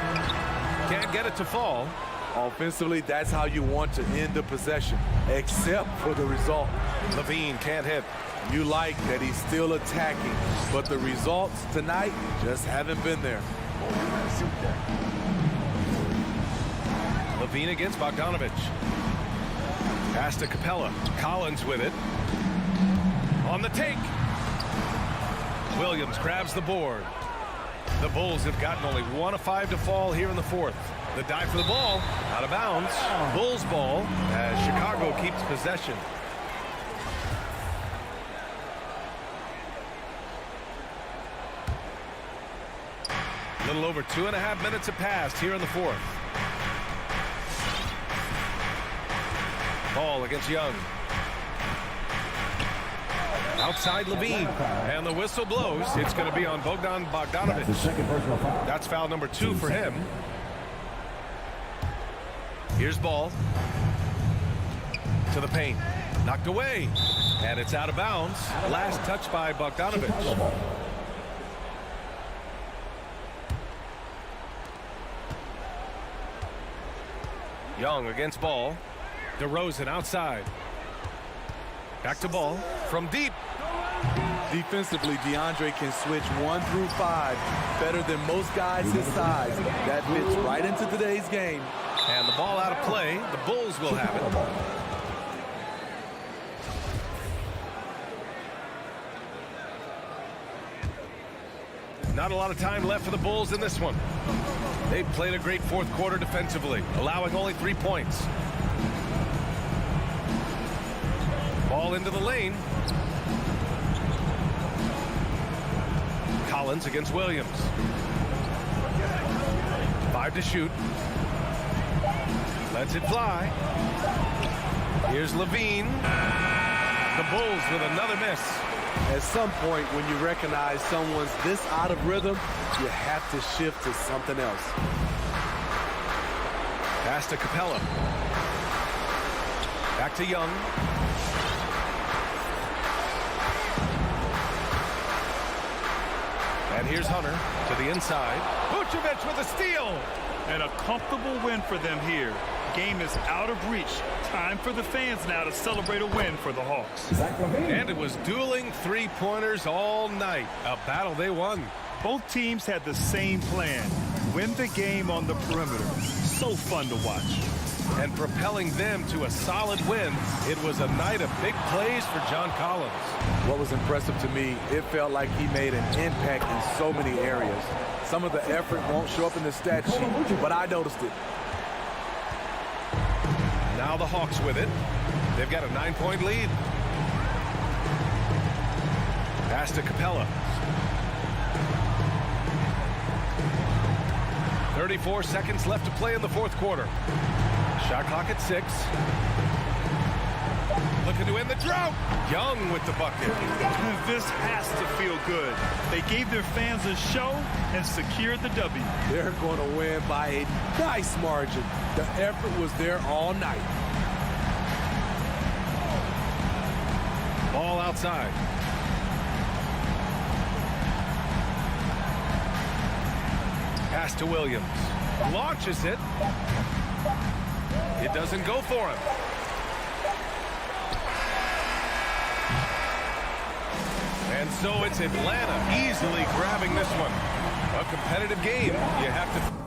Can't get it to fall. Offensively, that's how you want to end the possession, except for the result. Levine can't hit. You like that he's still attacking, but the results tonight just haven't been there. Levine against Bogdanovich. Pass to Capella. Collins with it. On the take. Williams grabs the board. The Bulls have gotten only 1 of 5 to fall here in the 4th. The dive for the ball. Out of bounds. Bulls ball as Chicago keeps possession. A little over 2.5 minutes have passed here in the 4th. Ball against Young. Outside Levine. And the whistle blows. It's going to be on Bogdan Bogdanovich. That's foul number 2 for him. Here's Ball. To the paint. Knocked away. And it's out of bounds. Last touch by Bogdanovich. Young against Ball. DeRozan outside. Back to Ball from deep. Defensively, DeAndre can switch 1 through 5 better than most guys his size. That fits right into today's game. And the ball out of play. The Bulls will have it. Not a lot of time left for the Bulls in this one. They've played a great 4th quarter defensively, allowing only 3 points. Ball into the lane. Collins against Williams. 5 to shoot. Lets it fly. Here's Levine. The Bulls with another miss. At some point, when you recognize someone's this out of rhythm, you have to shift to something else. Pass to Capella. Back to Young. And here's Hunter to the inside. Vucevic with a steal. And a comfortable win for them here. Game is out of reach. Time for the fans now to celebrate a win for the Hawks. And it was dueling 3-pointers all night. A battle they won. Both teams had the same plan. Win the game on the perimeter. So fun to watch. And propelling them to a solid win, it was a night of big plays for John Collins. What was impressive to me, it felt like he made an impact in so many areas. Some of the effort won't show up in the stat sheet, but I noticed it. Now the Hawks with it. They've got a 9-point lead. Pass to Capella. 34 seconds left to play in the 4th quarter. Shot clock at 6. Looking to end the drought. Young with the bucket. This has to feel good. They gave their fans a show and secured the W. They're going to win by a nice margin. The effort was there all night. Ball outside. Pass to Williams. Launches it. It doesn't go for him. And so it's Atlanta easily grabbing this one. A competitive game. You have to...